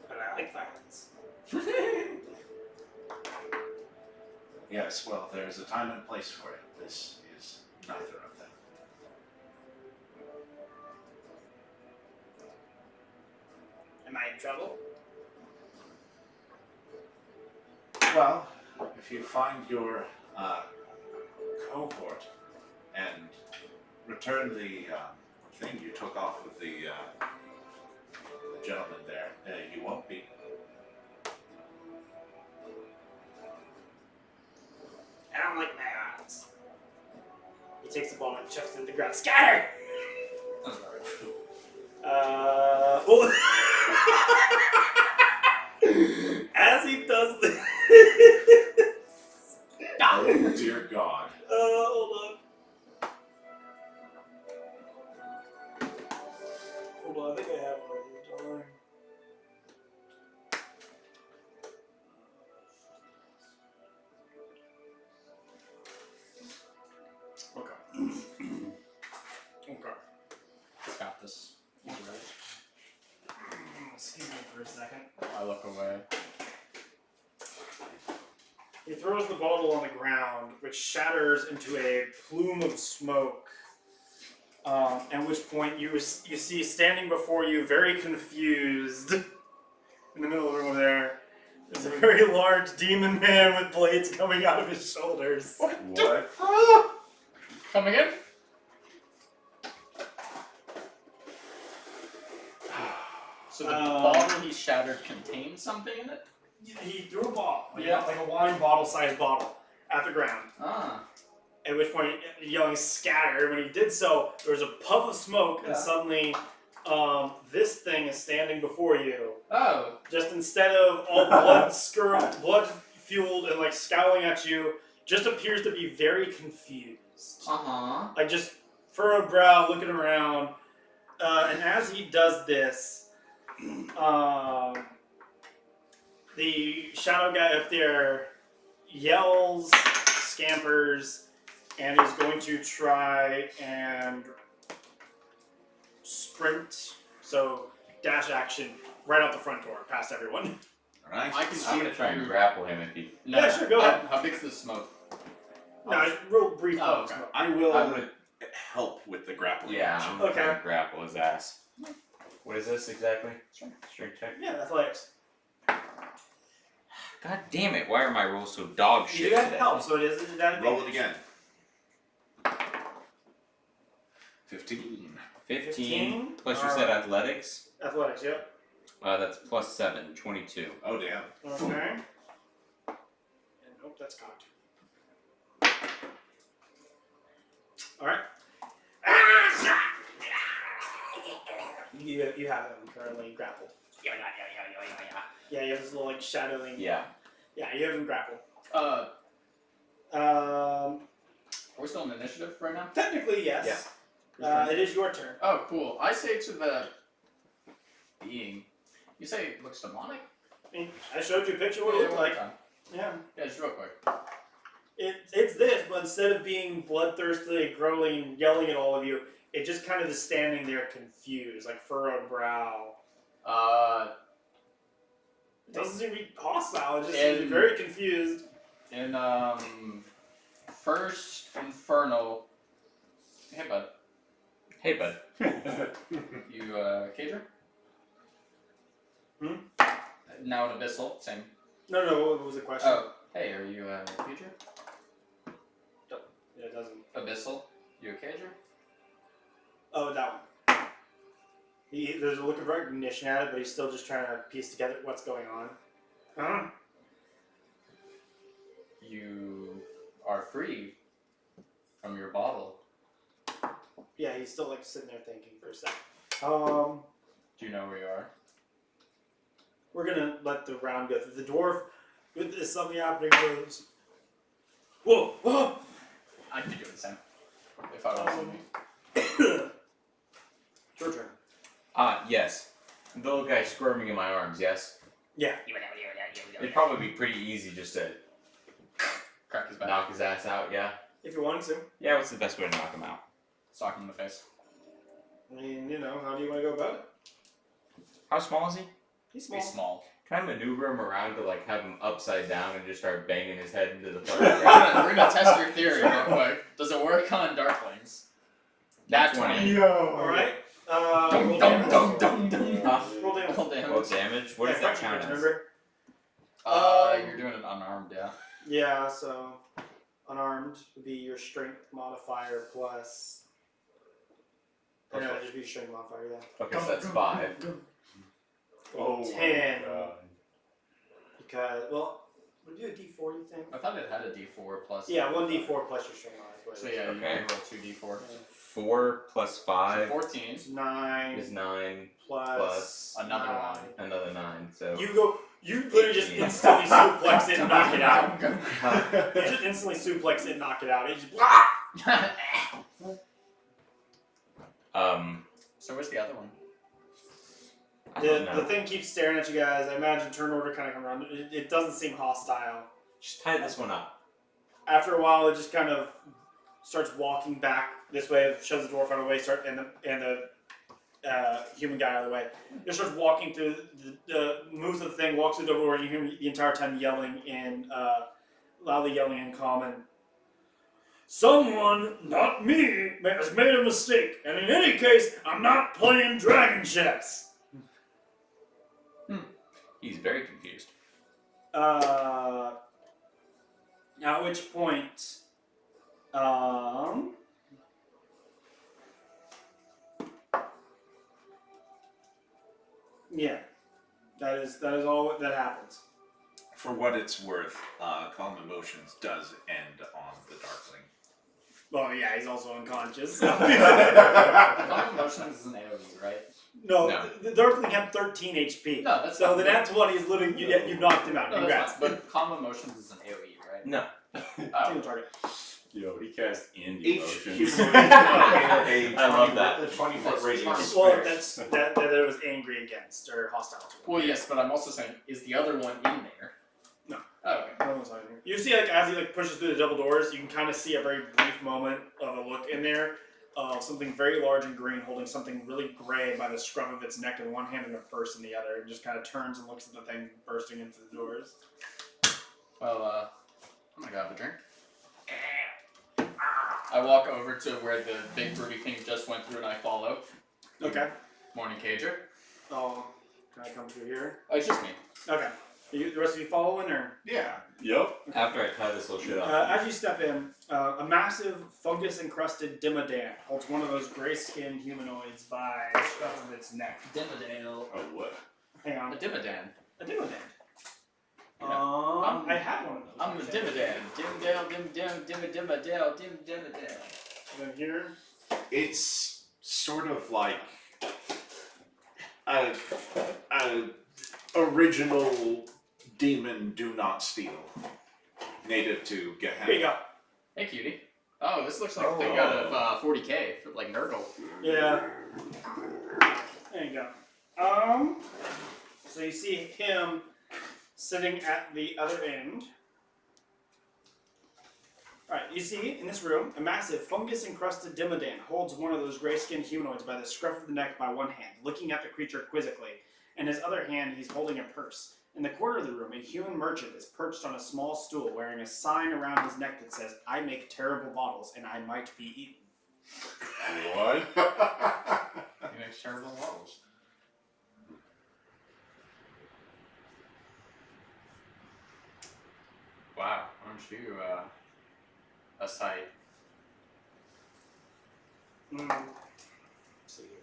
But I like violence. Yes, well, there's a time and place for it. This is neither of them. Am I in trouble? Well, if you find your cohort and return the thing you took off with the gentleman there, you won't be. I don't like my odds. He takes the ball and chucks it in the ground. Scatter! Oh. As he does this. Oh, dear God. Hold on. Hold on, I think I have one of these. Hold on. Okay. Okay. Just got this. He's ready. Excuse me for a second. I look away. He throws the bottle on the ground, which shatters into a plume of smoke. At which point you see standing before you, very confused, in the middle of the room there, is a very large demon man with blades coming out of his shoulders. What? Come again? So the bottle he shattered contained something in it? He threw a bottle, Yeah. like a wine bottle-sized bottle, at the ground. Ah. At which point, yelling "scatter!" When he did so, there was a puff of smoke, and Yeah. suddenly, this thing is standing before you. Oh. Just instead of all blood fueled and like scowling at you, just appears to be very confused. Uh-huh. Like just furrowed brow, looking around. And as he does this, the shadow guy up there yells, scampers, and is going to try and sprint. So dash action right out the front door, past everyone. Alright. I can I'm see gonna try and grapple him if he. No, Yeah, sure, go ahead. How big's the smoke? No, it's real brief. Oh, okay. smoke. I will I'm gonna. help with the grappling Yeah, action. I'm gonna try Okay. and grapple his ass. What is this exactly? Strength check. Yeah, athletics. God damn it! Why are my rolls so dog shit You have today? help, so it is that. Roll it again. 15. 15. Plus you All said right. athletics. Athletics, yep. That's plus 7, 22. Oh, damn. Okay. And hope that's cocked. Alright. You have him currently grappled. Yeah, you have this little like shadowing. Yeah. Yeah, you have him grappled. Are we still in initiative right now? Technically, yes. It is your turn. Oh, cool. I say to the being, you say it looks demonic? I mean, I showed you a picture of what it looked like. Yeah. Yeah, just real quick. It's this, but instead of being bloodthirsty, growling, yelling at all of you, it just kind of is standing there confused, like furrowed brow. It doesn't seem to be hostile, it just seems to be very confused. In First Infernal. Hey bud. Hey, bud. You cager? Hmm? Now an abyssal, same. No, what was the question? Oh, hey, are you a cager? Yeah, it doesn't. Abyssal? You a cager? Oh, that one. There's a look of recognition at it, but he's still just trying to piece together what's going on. Huh? You are free from your bottle. Yeah, he's still like sitting there thinking for a sec. Do you know where you are? We're gonna let the round go through. The dwarf, with this something happening, goes, "Whoa, whoa!" I'd be doing the same. If I was in me. It's your turn. Yes. The little guy squirming in my arms, yes? Yeah. It'd probably be pretty easy just to Crack his back. knock his ass out, yeah? If you wanted to. Yeah, what's the best way to knock him out? Sock him in the face. I mean, how do you want to go about it? How small is he? He's small. He's small. Can I maneuver him around to like have him upside down and just start banging his head into the We're fucking gonna test your theory real quick. Does it work on Darklings? That's 20. Yo. Alright. Dum Roll dum damage. dum dum dum. Roll damage. Roll damage. Well, damage? What does that French count damage, as? remember? You're doing it unarmed, yeah. Yeah, so unarmed would be your strength modifier plus. Plus Yeah, what? it'd just be your strength modifier, yeah. Okay, so that's 5. Oh, 10. my God. Because, well, would you do a d4, you think? I thought it had a D4 plus. Yeah, 1d4 plus your strength modifier. So yeah, you Okay. can roll 2D4. 4 plus 5 14. It's 9 is 9, plus another 9. 1. another 9, so... You literally just 18. instantly suplex it and knock it out. Huh. You just instantly suplex it and knock it out. It just blah! So where's the other one? I don't know. The thing keeps staring at you guys. I imagine turn order kind of come around. It doesn't seem hostile. Just tie this one up. After a while, it just kind of starts walking back this way, shoves the dwarf out of the way, and the human guy out of the way. It starts walking through the moves of the thing, walks through the door, and you hear the entire time yelling in loudly yelling in common. Someone, not me, has made a mistake, and in any case, I'm not playing dragon chess. He's very confused. At which point, yeah, that is all that happens. For what it's worth, Calm Emotions does end on the Darkling. Well, yeah, he's also unconscious. Calm Emotions is an AoE, right? No, No. the Darkling had 13 HP. No, that's So not the nat 20 is literally you knocked him out. No, Congrats. that's fine. But Calm Emotions is an AoE, right? No. Oh. Single target. Yo, he cast end Each emotions. humanoid I love that. A 20-foot That's radius. Well, sphere. that it was angry against or hostile to. Well, yes, but I'm also saying, is the other one in there? No. Oh, okay. No one's hiding. You see, like as he pushes through the double doors, you can kind of see a very brief moment of a look in there of something very large and green holding something really gray by the scruff of its neck in one hand and a purse in the other, and just kind of turns and looks at the thing bursting into the doors. Well, I'm gonna grab a drink. I walk over to where the big broody thing just went through and I follow. Okay. Morning, Cager. Oh, can I come through here? Oh, it's just me. Okay. The rest of you following, or? Yeah. Yup. After I tie this little shit up. As you step in, a massive fungus-encrusted Dimmadan holds one of those gray-skinned humanoids by the scruff of its neck. Dimmadale. Oh, what? Hang A on. Dimmadan. A Dimmadan. I'm- I had one of those. I'm a Dimmadan. Dimmadale. Dimmadale. And then here. It's sort of like a original demon do not steal. Native to Gehenna. Here you go. Hey, cutie. Oh, this looks like a thing out of 40K, like Nurgle. Yeah. There you go. So you see him sitting at the other end. Alright, you see in this room, a massive fungus-encrusted Dimmadan holds one of those gray-skinned humanoids by the scruff of the neck by one hand, looking at the creature quizzically. In his other hand, he's holding a purse. In the corner of the room, a human merchant is perched on a small stool wearing a sign around his neck that says, "I make terrible bottles and I might be eaten." What? He makes terrible models. Wow, aren't you a sight? Let's see here.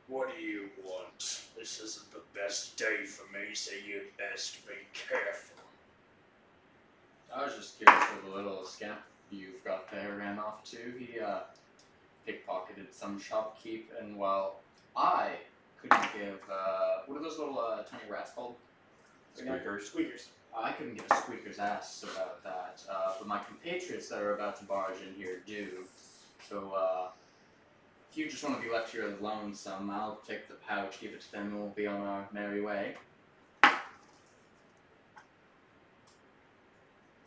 What do you want? This isn't the best day for me, so you'd best be careful. I was just curious where the little scamp you've got there ran off to. He pickpocketed some shopkeep, and while I couldn't give what are those little tiny rats called? Squeakers. Squeakers. I couldn't give a squeaker's ass about that, but my compatriots that are about to barge in here do. So, if you just want to be left here alone some, I'll take the pouch, give it to them, and we'll be on our merry way. Are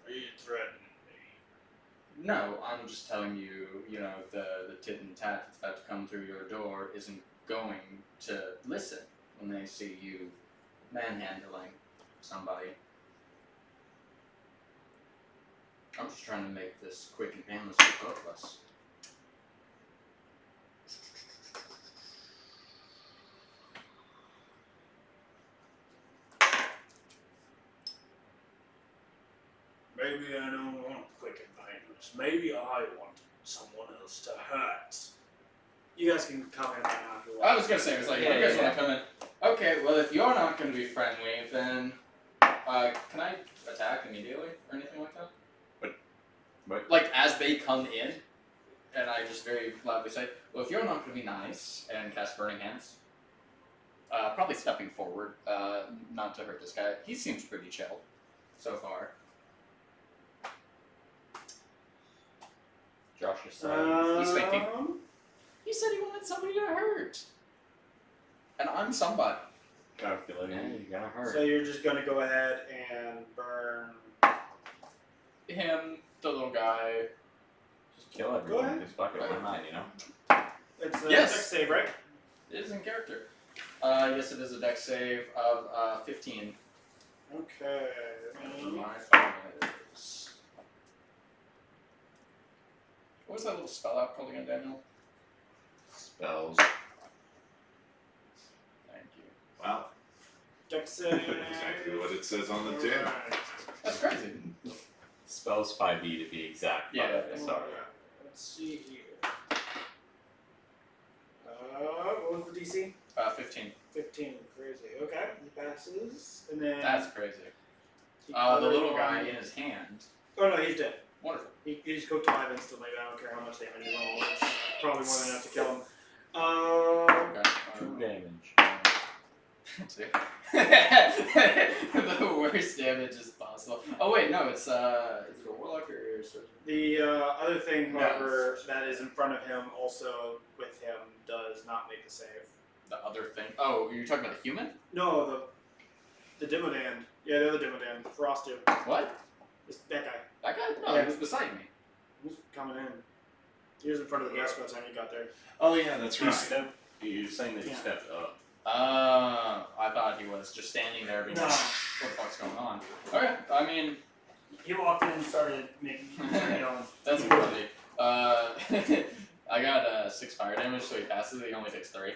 you threatening me? No, I'm just telling you, the tit and tat that's about to come through your door isn't going to listen when they see you manhandling somebody. I'm just trying to make this quick and painless for both of us. Maybe I don't want quick and painless. Maybe I want someone else to hurt. You guys can comment on that after a I while. was gonna say, it was like, Yeah, you guys yeah. want to come in? Okay, well, if you're not going to be friendly, then can I attack immediately or anything like that? What? Like, as they come in, and I just very loudly say, well, if you're not going to be nice and cast Burning Hands, probably stepping forward, not to hurt this guy. He seems pretty chill so far. Josh is He's thinking. He said he wanted somebody to hurt. And I'm somebody. calculating. Yeah, you're gonna hurt. So you're just gonna go ahead and burn. Him, the little guy. Just kill Go everyone. ahead. Because fuck it, why not, you know? It's a Yes. dex save, right? It is in character. Yes, it is a dex save of 15. Okay. My phone is. What was that little spell out called again, Daniel? Spells. Thank you. Wow, Dex save. exactly what it says on the tin. Alright. That's crazy. Spells 5e to be exact. by Yeah, the way, yeah. sorry. Let's see here. What was the DC? 15. 15. Crazy. Okay. He passes. And then. That's crazy. the The other little one- guy in his hand. Oh no, he's dead. Wonderful. He just cooked alive instantly. I don't care how much damage he rolls. It's probably more than enough to kill him. Okay. 2 damage. The worst damage is possible. Oh wait, no, it's is it a warlock or sorcerer? The other thing, No, however, that is in front of him, also with him, does not make the save. The other thing. Oh, you're talking about the human? No, the Dimmodan. Yeah, the other Dimmodan. Frostu. What? That guy. That guy? No, Yeah. he was beside me. Who's coming in? He was in front of the desk by the time you got there. Oh yeah, that's He right. stepped. You're saying that he Yeah. stepped up. I thought he was just standing there being No. like, what the fuck's going on? Okay, I mean, He walked in and started making going. that's funny. I got 6 fire damage, so he passes it, he only takes 3.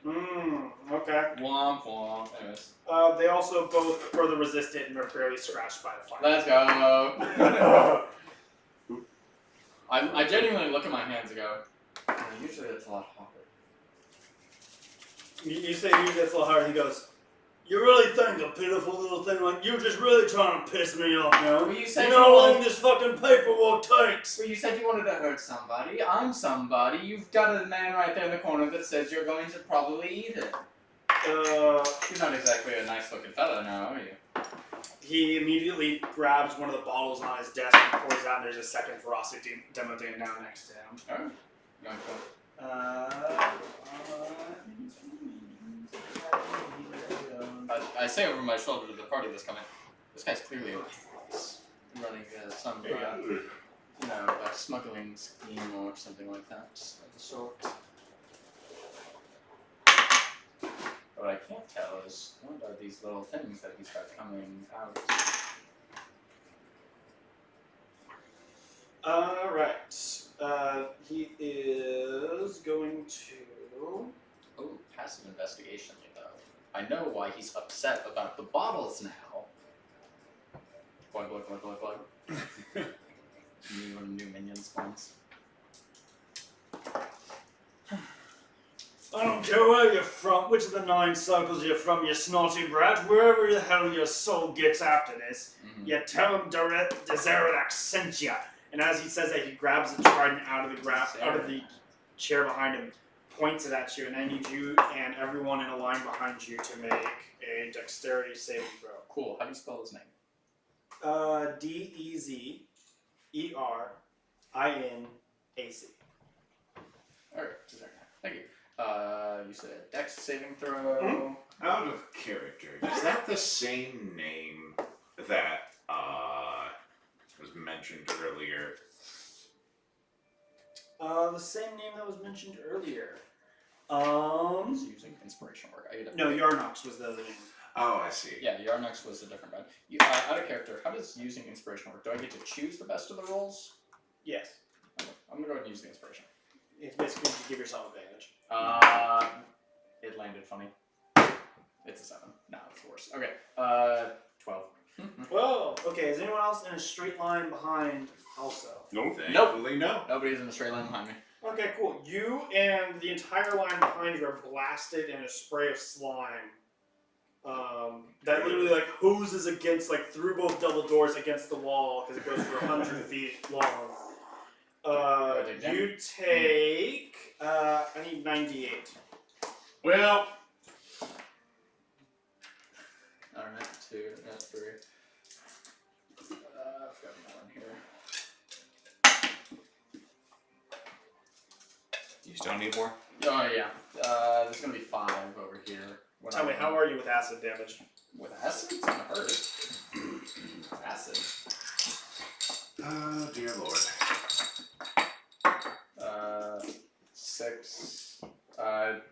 Okay. Womp womp. Anyways. They also both further resist it and are barely scratched by the fire. Let's go. I genuinely look at my hands and go, usually that's a lot harder. You say you gets a little hard, he goes, you really think a pitiful little thing like you're just really trying to piss me off, you know? Well, you said You you know how wanted- long this fucking paperwork takes? Well, you said you wanted to hurt somebody. I'm somebody. You've got a man right there in the corner that says you're going to probably eat it. He's not exactly a nice looking fellow now, are you? He immediately grabs one of the bottles on his desk and pours it out, and there's a second Ferocity demo down next to him. Oh. Going for I say over my shoulder to the party that's coming, this guy's clearly running some, a smuggling scheme or something like that of the sort. What I can't tell is what are these little things that he's got coming out. Alright. He is going to... Oh, passive investigation, though. I know why he's upset about the bottles now. Glug, glug, glug, glug, glug. New minion spawns. I don't care where you're from, which of the 9 circles you're from, you snotty brat, wherever the hell your soul gets after this, you tell him Deseret sent ya. And as he says that, he grabs the trident out of the chair behind him, points it at you, and I need you and everyone in a line behind you to make a dexterity saving throw. Cool. How do you spell his name? Dezerinac. Okay, thank you. You said Dex saving throw. Out of character, is that the same name that was mentioned earlier? The same name that was mentioned earlier. He's using inspiration work. I get it. No, Yarnox was the other name. Oh, I see. Yeah, Yarnox was a different guy. Out of character, how does using inspiration work? Do I get to choose the best of the rolls? Yes. Okay, I'm gonna go ahead and use the inspiration. It's basically to give yourself advantage. It landed funny. It's a 7. No, it's worse. Okay, 12. Whoa. Okay. Is anyone else in a straight line behind? Also. Nope. Thankfully, no. Nobody's in a straight line behind me. Okay. Cool. You and the entire line behind you are blasted in a spray of slime. That literally like hoses against through both double doors against the wall because it goes for 100 feet long. You take. I need 98. Well, Alright, 2, that's 3. I've got one here. You still need more? Oh, yeah. There's gonna be 5 over here. Tell me, how are you with acid damage? With acid? It's gonna hurt. Acid. Oh, dear Lord. 6.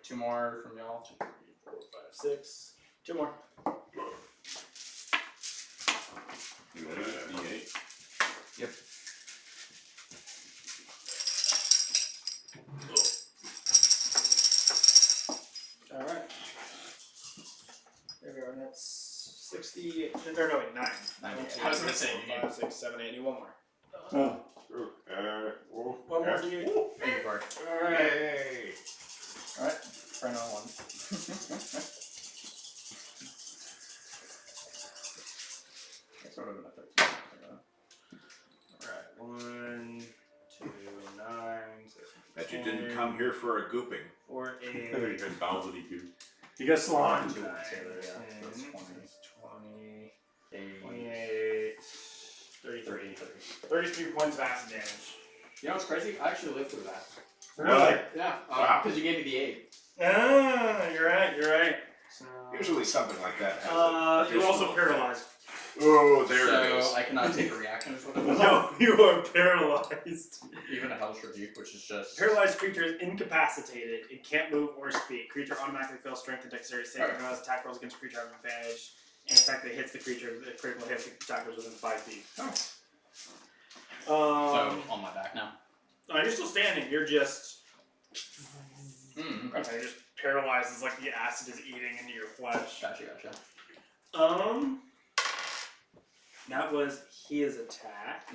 2 more from y'all. 2, 3, 4, 5, 6. 2 more. D8. Yep. Alright. There we are, and that's 68. Or no, wait, 9. 98. I was gonna say, 5, 6, 7, 8. Need one more. oh, One more D8. Thank you, Corey. Alright. Hey. Alright, friend on 1. That's sort of been a 13. Alright. 1, 2, 9, 6. Bet you didn't come here for a gooping. 4, 8. There you go, bouncy goo. you got slime. 2 that's 20. 28, 33. 33 points of acid damage. You know what's crazy? I actually lived through that. Really? Yeah, Wow. because you gave me the 8. Ah, you're right. So, Usually something like that has you're also additional paralyzed. effect. Oh, there so it is. I cannot take a reaction is what it was. No, you are paralyzed. Even a Hellish Rebuke, which is just... Paralyzed creature is incapacitated. It can't move or speak. Creature automatically fails strength and dexterity saving throws. Attack rolls against creature have advantage. And in fact, it hits the creature. The critical hit the attack rolls within 5 feet. so, on my back now. No, you're still standing. You're just... Okay. You're just paralyzed as the acid is eating into your flesh. Gotcha. That was his attack.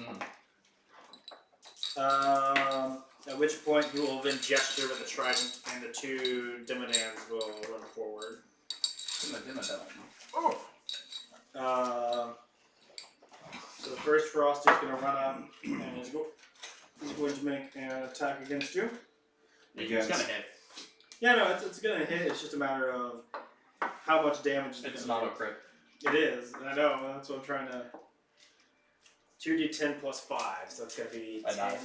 Mm. At which point he will then gesture with the trident, and the 2 Dimmadams will run forward. So the first Frosty is going to run up, and he's going to make an attack against you. It's gonna hit. Yeah, no, it's going to hit. It's just a matter of how much damage It's not a crit. It is. I know. That's what I'm trying to... 2d10 plus 5, so it's going to be 10.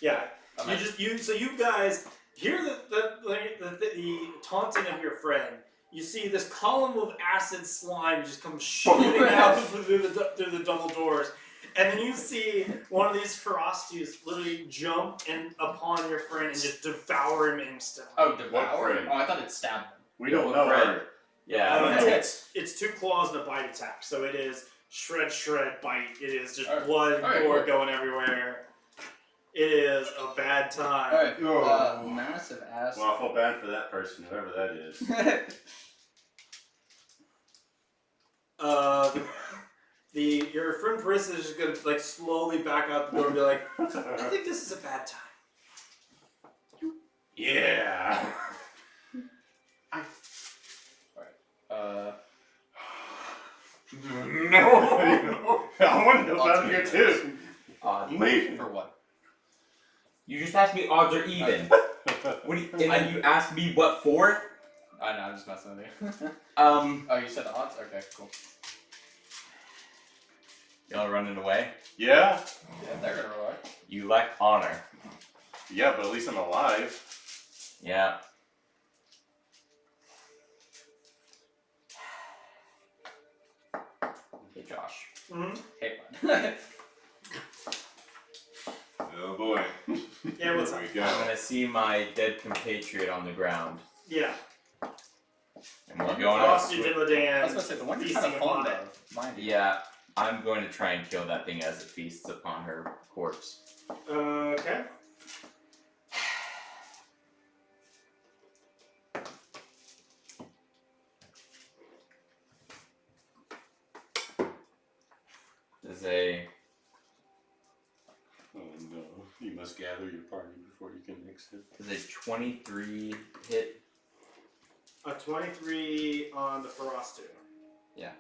Yeah. So you guys hear the taunting of your friend. You see this column of acid slime just come shooting out through the double doors. And then you see one of these Ferocities literally jump upon your friend and just devour him instantly. Oh, devour? What friend? Oh, I thought it stabbed him. We don't know her. Yeah. It's 2 claws and a bite attack, so it is shred, bite. It is just Alright. blood and Alright, gore cool. going everywhere. It is a bad time. Alright, Oh. massive ass. Well, I feel bad for that person, whoever that is. Your friend Parissa is just gonna slowly back out the door and be like, I think this is a bad time. Yeah. No. I want to know about here too. Leave. For what? You just asked me odds are even. What do you, and then you asked me what for? I know, I'm just messing with you. Oh, you said odds? Okay, cool. y'all running away? Yeah. Yeah, they're gonna roll. You lack honor. Yeah, but at least I'm alive. Yeah. Hey, Josh. Mm-hmm. Hey, bud. Oh boy. Yeah, what's Here up? we go. I'm gonna see my dead compatriot on the ground. Yeah. And we're going up. Lost you, Dilladan. I was gonna say, the one you're kind of fond of. Mind you. Yeah, I'm going to try and kill that thing as it feasts upon her corpse. Okay. Does a Oh no, you must gather your party before you can exit. does a 23 hit? A 23 on the Frostu. Yeah.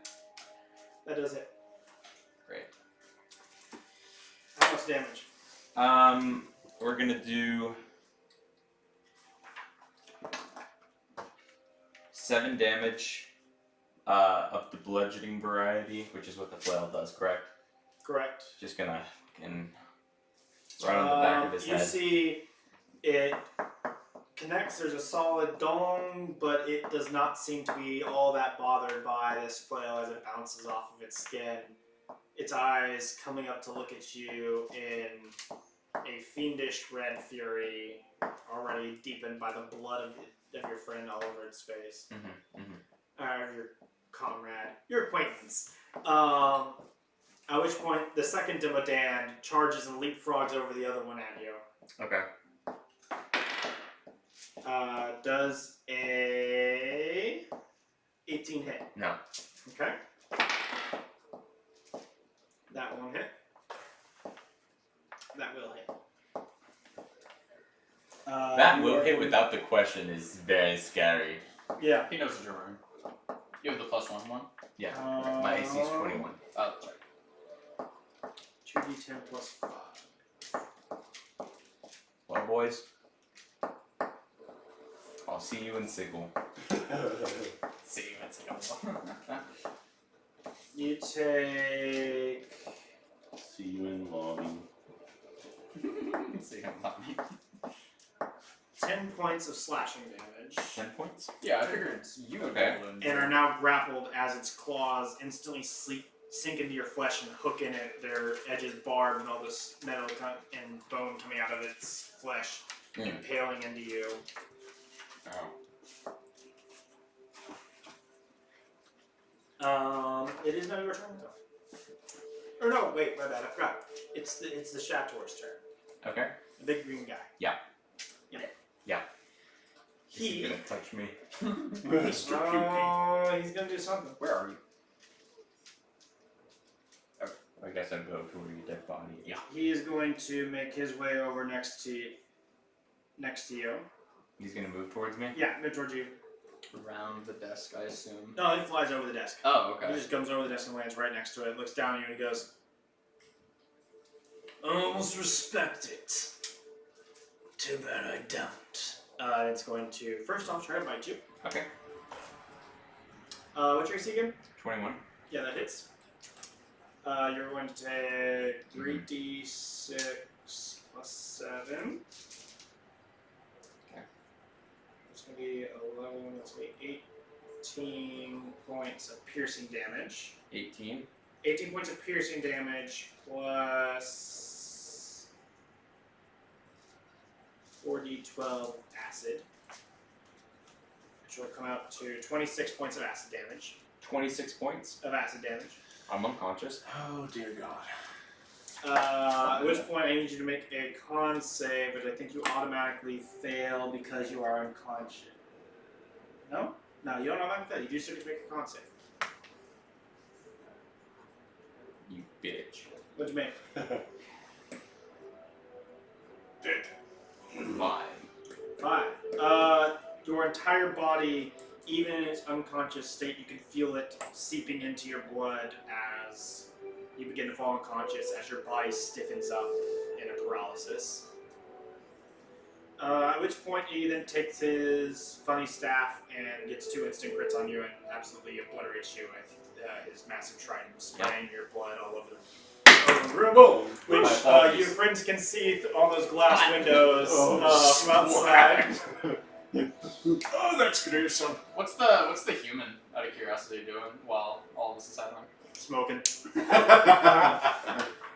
That does it. Great. How much damage? We're gonna do 7 damage of the bludgeoning variety, which is what the flail does, correct? Correct. Just gonna right on the back of his You head. see it connects, there's a solid dome, but it does not seem to be all that bothered by this flail as it bounces off of its skin. Its eyes coming up to look at you in a fiendish red fury, already deepened by the blood of your friend all over its face. Your comrade, your acquaintance. At which point, the second Dimodan charges and leapfrogs over the other one at you. Okay. Does a 18 hit? No. Okay. That won't hit. That will hit. That will hit without the question is very scary. Yeah. He knows what you're wearing. You have the +1. Yeah. My AC is 21. Oh, that's right. 2d10 plus 5. Well, boys, I'll see you in Sigil. See, that's a You take... See you in lobby. See, I'm not me. 10 points of slashing damage. 10 points? Yeah, I figured you would Okay. be able to. And are now grappled as its claws instantly sink into your flesh and hook in it. Their edges barbed and all this metal and bone coming out of its flesh, impaling into you. Oh. It is now your turn though. Or no, wait, my bad. I forgot. It's the Chateau's turn. Okay. The big green guy. Yeah. Yeah. Is he gonna touch me? Mr. Pukey. He's gonna do something. Where are you? I guess I'd go to where your dead body is. Yeah. He is going to make his way over next to you. He's gonna move towards me? Yeah, move towards you. Around the desk, I assume. No, he flies over the desk. Oh, He okay. just comes over the desk and lands right next to it, looks down at you and he goes, I almost respect it. Too bad I don't. And it's going to, first off, try to bite you. Okay. What's your AC again? 21. Yeah, that hits. You're going to take 3d6 plus 7. Okay. It's going to be 11, that's going to be 18 points of piercing damage. 18. 18 points of piercing damage plus 4d12 acid, which will come out to 26 points of acid damage. 26 points. Of acid damage. I'm unconscious. Oh dear God. At which point I need you to make a con save, but I think you automatically fail because you are unconscious. No? No, you don't automatically fail. You do still get to make a con save. You bitch. What'd you make? Dead. 5. 5. Your entire body, even in its unconscious state, you can feel it seeping into your blood as you begin to fall unconscious, as your body stiffens up in a paralysis. At which point he then takes his funny staff and gets 2 instant crits on you and absolutely obliterates you with his massive trident, spraying your blood all over the room. Whoa! Which your friends can see all those glass windows from outside. Oh, that's gruesome. What's the human, out of curiosity, doing while all this is happening? Smoking.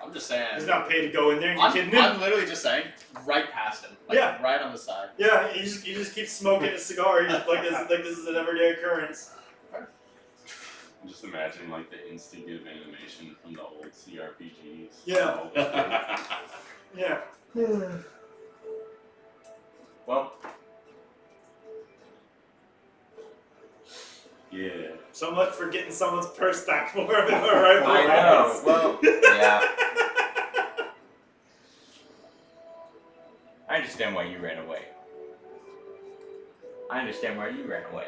I'm just saying. He's not paid to go in there. You kidding me? I'm literally just saying, right past him. Like, Yeah. right on the side. Yeah, he just keeps smoking a cigar. He's like this is an everyday occurrence. Just imagine like the instinctive animation from the old CRPGs. Yeah. All this Yeah. Well, yeah. So much for getting someone's purse back for him. Alright, I know. Well, yeah. I understand why you ran away. I understand why you ran away.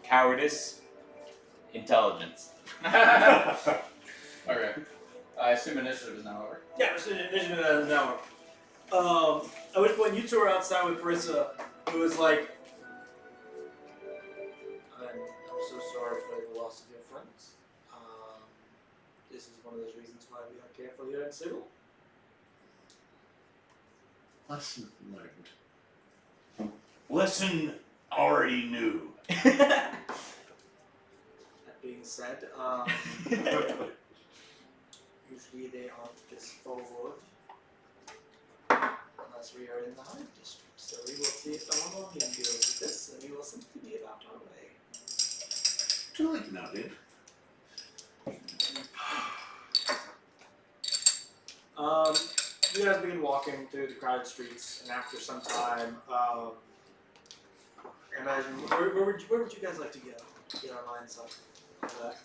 Cowardice, intelligence. Okay. I assume initiative is now over. Yeah, we're sitting in initiative at an hour. At which point you two are outside with Carissa, who is like, I'm so sorry for the loss of your friends. This is one of those reasons why we don't care for you and Sigil. Lesson learned. Lesson already knew. That being said, usually they aren't this forward unless we are in the Hive District. So we will see if the Harmonium deals with this, and we will simply be about our way. Julie nodded. You guys begin walking through the crowded streets, and after some time, imagine where would you guys like to go? Get our minds up for that.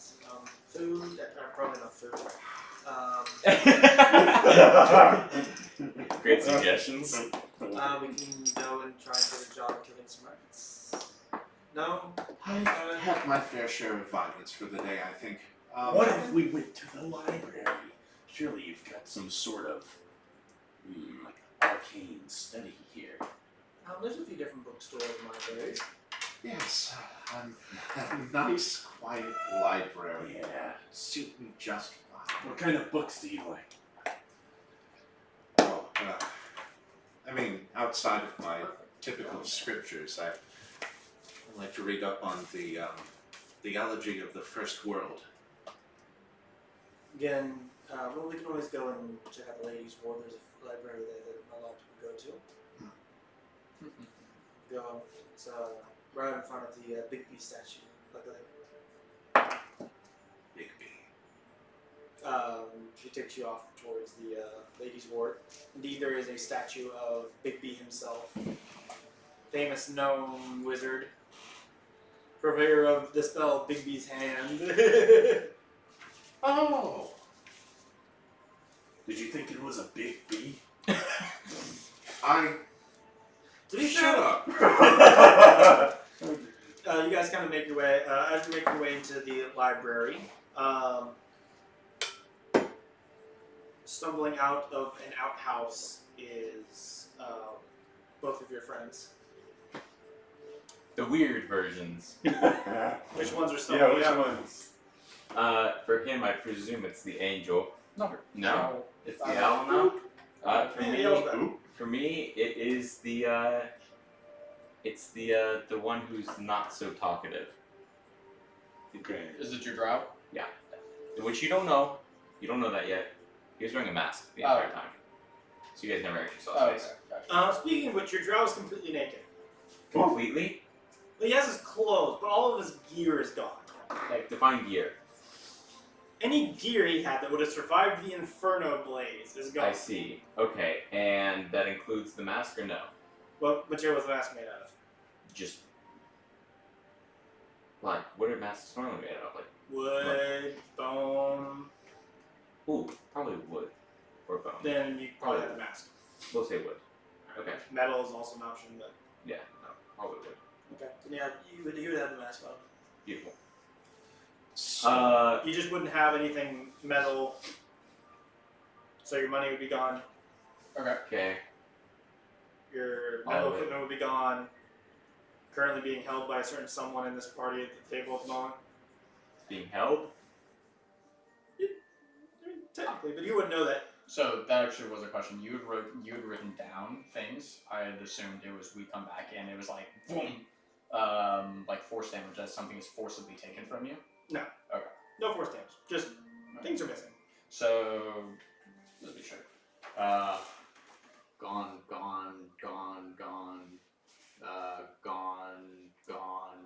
Food, probably not food. Great suggestions. We can go and try and get a job killing some rats. No? I've had my fair share of violence for the day, I think. What if we went to the library? Surely you've got some sort of like arcane study here. There's a few different bookstores and libraries. Yes, a nice, quiet library. Yeah. Suit me just fine. What kind of books do you like? Oh, I mean, outside of my typical scriptures, I like to read up on the theology of the first world. Again, well, we can always go and check out the ladies' ward. There's a library there that a lot of people go to. Go, it's right in front of the Bigby statue. Bigby. She takes you off towards the ladies' ward. Indeed, there is a statue of Bigby himself, famous gnome wizard, purveyor of the spell Bigby's hand. Oh! Did you think it was a big bee? To be Shut fair, up! you guys kind of make your way, as you make your way into the library, stumbling out of an outhouse is both of your friends. The weird versions. Which ones are stumbling out? ones? For him, I presume it's the angel. No. No? It's the owl now? Yeah, For me, it is the one who's not so talkative. Okay. Is it your drow? Which you don't know. You don't know that yet. He was wearing a mask the entire time. So you guys never actually saw his face. Okay. Speaking of which, your drow is completely naked. Completely? Well, he has his clothes, but all of his gear is gone. Like, define gear. Any gear he had that would have survived the Inferno blaze is gone. I see. Okay, and that includes the mask or no? What material was the mask made out of? Just like what are masks normally made out of? Like, Wood, bone. ooh, probably wood or bone. Then you probably have the mask. We'll say wood. Okay. Metal is also an option, but Yeah, no, probably wood. okay. Then yeah, you would have the mask on. Beautiful. You just wouldn't have anything metal, so your money would be gone. Okay. Okay. Your All metal of it. equipment would be gone. Currently being held by a certain someone in this party at the table at the moment. Being held. I mean, technically, but you wouldn't know that So that actually was a question. You had written down things. I had assumed it was we come back and it was like boom, like force damage as something is forcibly taken from you. No. Okay. No force damage. Just things are missing. So let's be sure. Gone.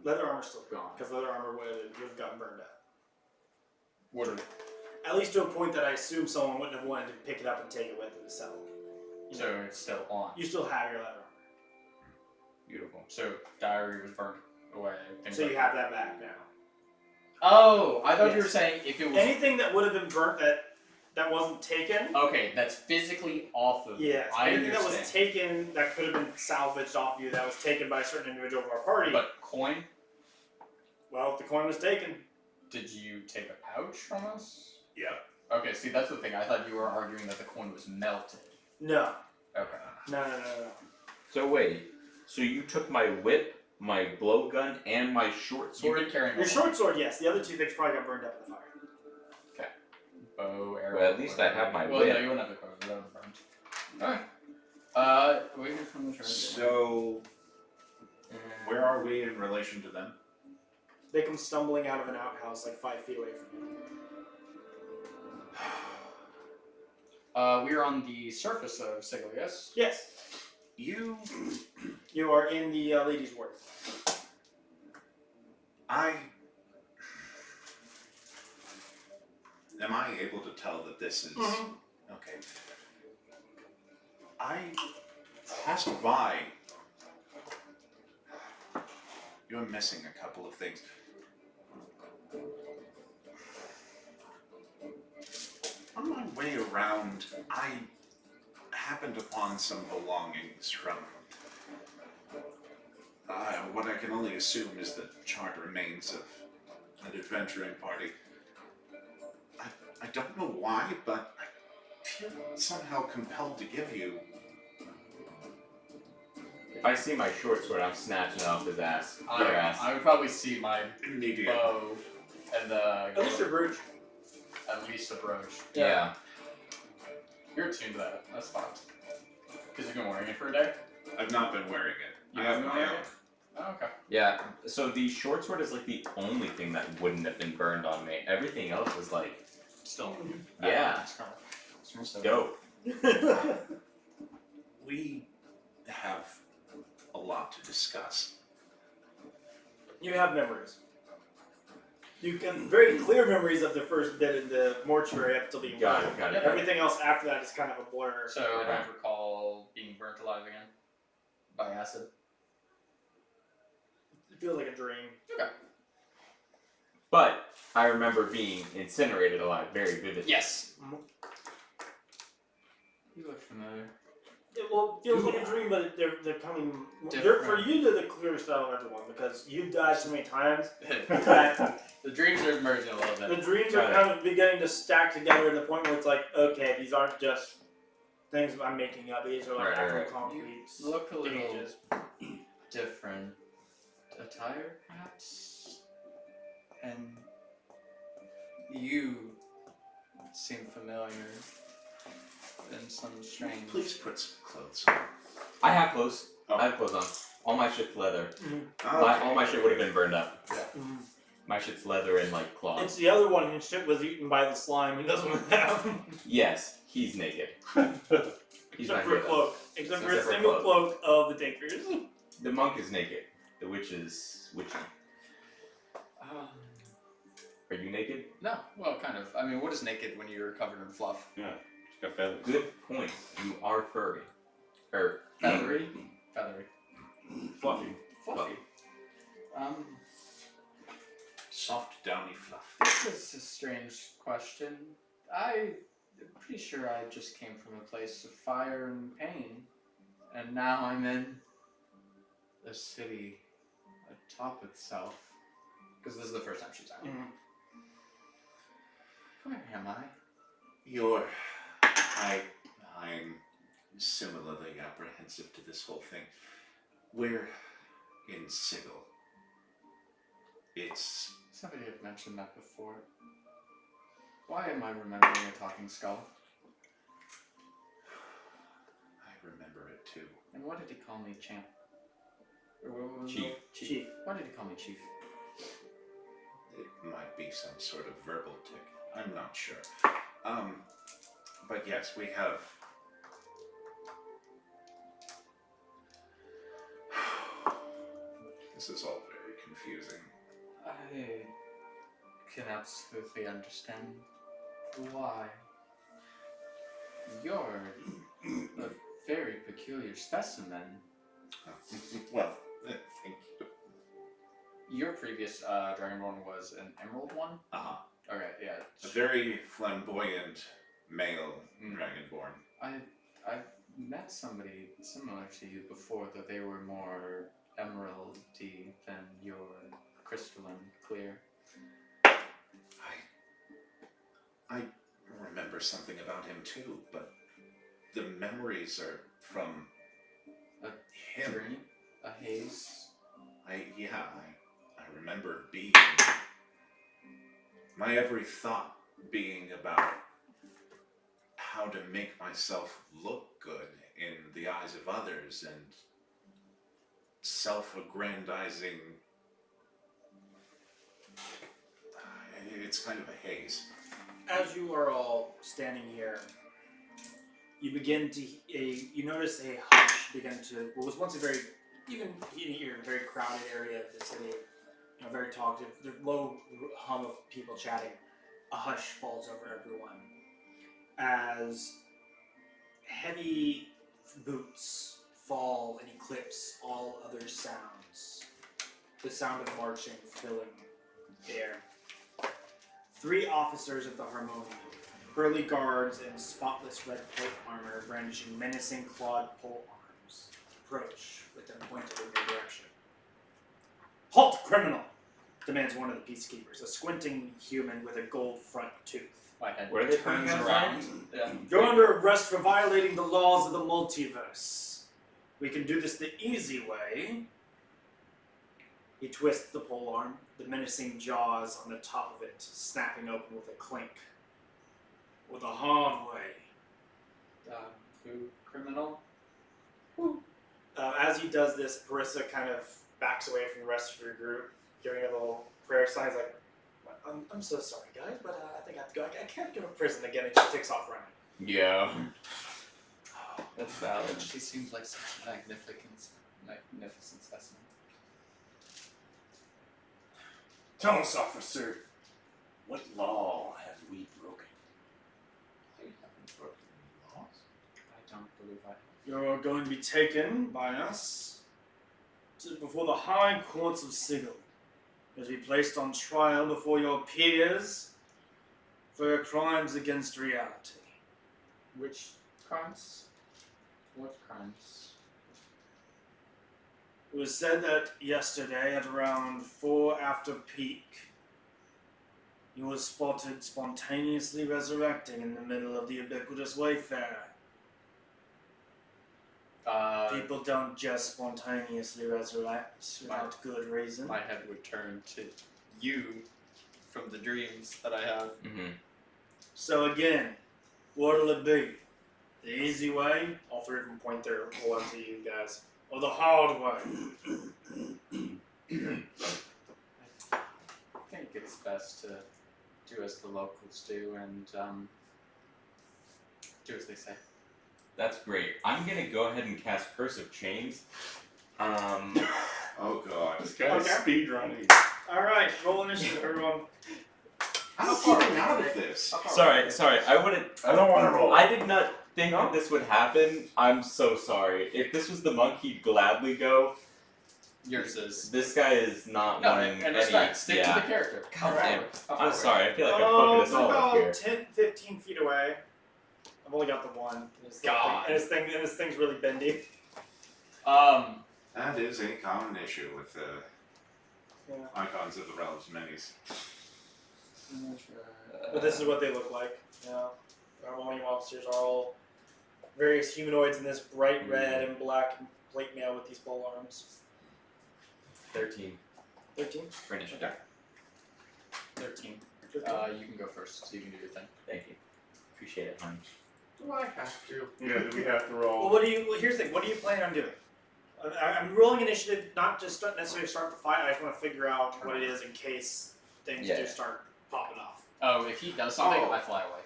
Leather armor still Gone. because leather armor would have gotten burned out. Would have. At least to a point that I assume someone wouldn't have wanted to pick it up and take it with them to sell. You know, So it's still on. you still have your leather armor, Beautiful. So diary was burnt away. so you have that back now. Oh, I thought you were Yes. saying if it was. Anything that would have been burnt that wasn't taken. Okay, that's physically off of. Yes. I Anything that understand. was taken that could have been salvaged off you that was taken by a certain individual of our party. But coin? Well, if the coin was taken. Did you take a pouch from us? Yeah. Okay, see that's the thing. I thought you were arguing that the coin was melted. No. Okay. No. So wait. So you took my whip, my blowgun, and my short You've sword? been carrying Your a short sword, yes. The other two things probably got burned up in the fire. bow, arrow. Well, at least I have my well, whip. no, you wouldn't have the bow. That would burn. Alright. Waiting from the turn. So, where are we in relation to them? They come stumbling out of an outhouse like 5 feet away from you. We are on the surface of Sigil, yes? Yes. You are in the ladies' ward. Am I able to tell that this is... Mhm. Okay. I passed by... You're missing a couple of things. On my way around, I happened upon some belongings from... what I can only assume is the charred remains of an adventuring party. I don't know why, but I feel somehow compelled to give you... If I see my short sword, I'm snatching it off his ass. Their ass. I would probably see my immediate... bow and At least your brooch. at least a brooch. Yeah. You're attuned to that. That's fine. Because you've been wearing it for a day? I've not been wearing it. You I have haven't my been wearing own. it? Oh, okay. Yeah. So the short sword is like the only thing that wouldn't have been burned on me. Everything else is like, Still. yeah, dope. We have a lot to discuss. You have memories. You can very clear memories of the first bit in the mortuary up till being Got burned. it, got it. Everything else after that is kind of a blur. So I don't recall being burnt alive again by acid. It feels like a dream. Okay. But I remember being incinerated alive very vividly. Yes. Mhm. You look familiar. It feels like a dream, but they're coming. Different. For you, they're the clearest out of everyone because you've died so many times. The dreams are merging a little The bit. dreams are Got it. kind of beginning to stack together to the point where it's like, okay, these aren't just things I'm making up. These are like Right, actual right. concrete Look a little images. different attire, perhaps? And you seem familiar in some strange... Please put some clothes on. I have clothes. Oh. I have clothes on. All my shit's leather. Okay. All my shit would have been burned up. Mhm. My shit's leather and like cloth. It's the other one whose shit was eaten by the slime and doesn't have. Yes, he's naked. He's Except not for a naked. cloak. Except for a Except for a single cloak. cloak of the Tinkers. The monk is naked. The witch is witchy. Are you naked? No, well, kind of. I mean, what is naked when you're covered in fluff? Yeah, it's got feathers. Good point. You are furry. Or feathery? Feathery. Fluffy. Fluffy. Soft, downy fluff. This is a strange question. I'm pretty sure I just came from a place of fire and pain, and now I'm in a city atop itself. Because this is the first time she's out. Mhm. Where am I? I'm similarly apprehensive to this whole thing. We're in Sigil. It's... Somebody had mentioned that before. Why am I remembering a talking skull? remember it too. And what did he call me, champ? Or what was Chief. it? Chief. Why did he call me chief? It might be some sort of verbal tick. I'm not sure. But yes, we have. This is all very confusing. I can absolutely understand why. You're a very peculiar specimen. Well, thank you. Your previous Dragonborn was an emerald one? Uh-huh. Okay, yeah. A very flamboyant male Mm. dragonborn. I've met somebody similar to you before, though they were more emeraldy than your crystalline clear. I remember something about him too, but the memories are from A him. dream? A haze? I remember being my every thought being about how to make myself look good in the eyes of others and self-aggrandizing. It's kind of a haze. As you are all standing here, you begin to you notice a hush begin to what was once a very very crowded area of the city, very talkative, the low hum of people chatting. A hush falls over everyone as heavy boots fall and eclipse all other sounds. The sound of marching filling the air. 3 officers of the Harmonium, burly guards in spotless red plate armor brandishing menacing clawed pole arms, approach with them pointed in your direction. "Halt, criminal!" demands one of the peacekeepers, a squinting human with a gold front tooth. My head Where are they turns from, around. Yeah. You're under arrest for violating the laws of the multiverse. We can do this the easy way. He twists the pole arm, the menacing jaws on the top of it snapping open with a clink. Or the hard way. Who? Criminal? As he does this, Parissa kind of backs away from the rest of your group, giving a little prayer sign. He's like, I'm so sorry, guys, but I think I have to go. I can't go to prison again. And she takes off running. Yeah. That's valid. She seems like such a magnificent specimen. Tell us, officer, what law have we broken? We haven't broken any laws. I don't believe I have. You're going to be taken by us before the high courts of Sigil. You're to be placed on trial before your peers for your crimes against reality. Which crimes? What crimes? It was said that yesterday at around 4 after peak, you were spotted spontaneously resurrecting in the middle of the ubiquitous Wayfarer. People don't just spontaneously resurrect without good reason. My head would turn to you from the dreams that I have. Mm-hmm. So again, what'll it be? The easy way? All 3 of them point their horn to you guys. Or the hard way? I think it's best to do as the locals do and do as they say. That's great. I'm gonna go ahead and cast Curse of Chains. Oh god. This guy's Okay. speed running. Alright, roll initiative, everyone. I'm keeping out of this. Sorry. I wouldn't. I don't want to roll. I did not think that this would happen. I'm so sorry. If this was the monk, he'd gladly go. Yours is. This guy is not No, wanting and any. respect. Stick yeah. to the character. God damn. I'll I'm forward. sorry. I feel like I'm fucking us It's all up here. about 10, 15 feet away. I've only got the one. God. And his thing's really bendy. That is a common issue with the Yeah. icons of the realms minis. But this is what they look like. Our Harmonium officers are all various humanoids in this bright red and black plate mail with these pole arms. 13. 13? For initiative. Okay. 13. 15. You can go first, so you can do your thing. Thank you. Appreciate it, honey. Do I have to? Yeah, do we have to Well, roll? here's the thing. What do you plan on doing? I'm rolling initiative, not just necessarily start the fight. I just want to figure out what it is in case things do start popping off. Oh, if he does something, Oh. I fly away.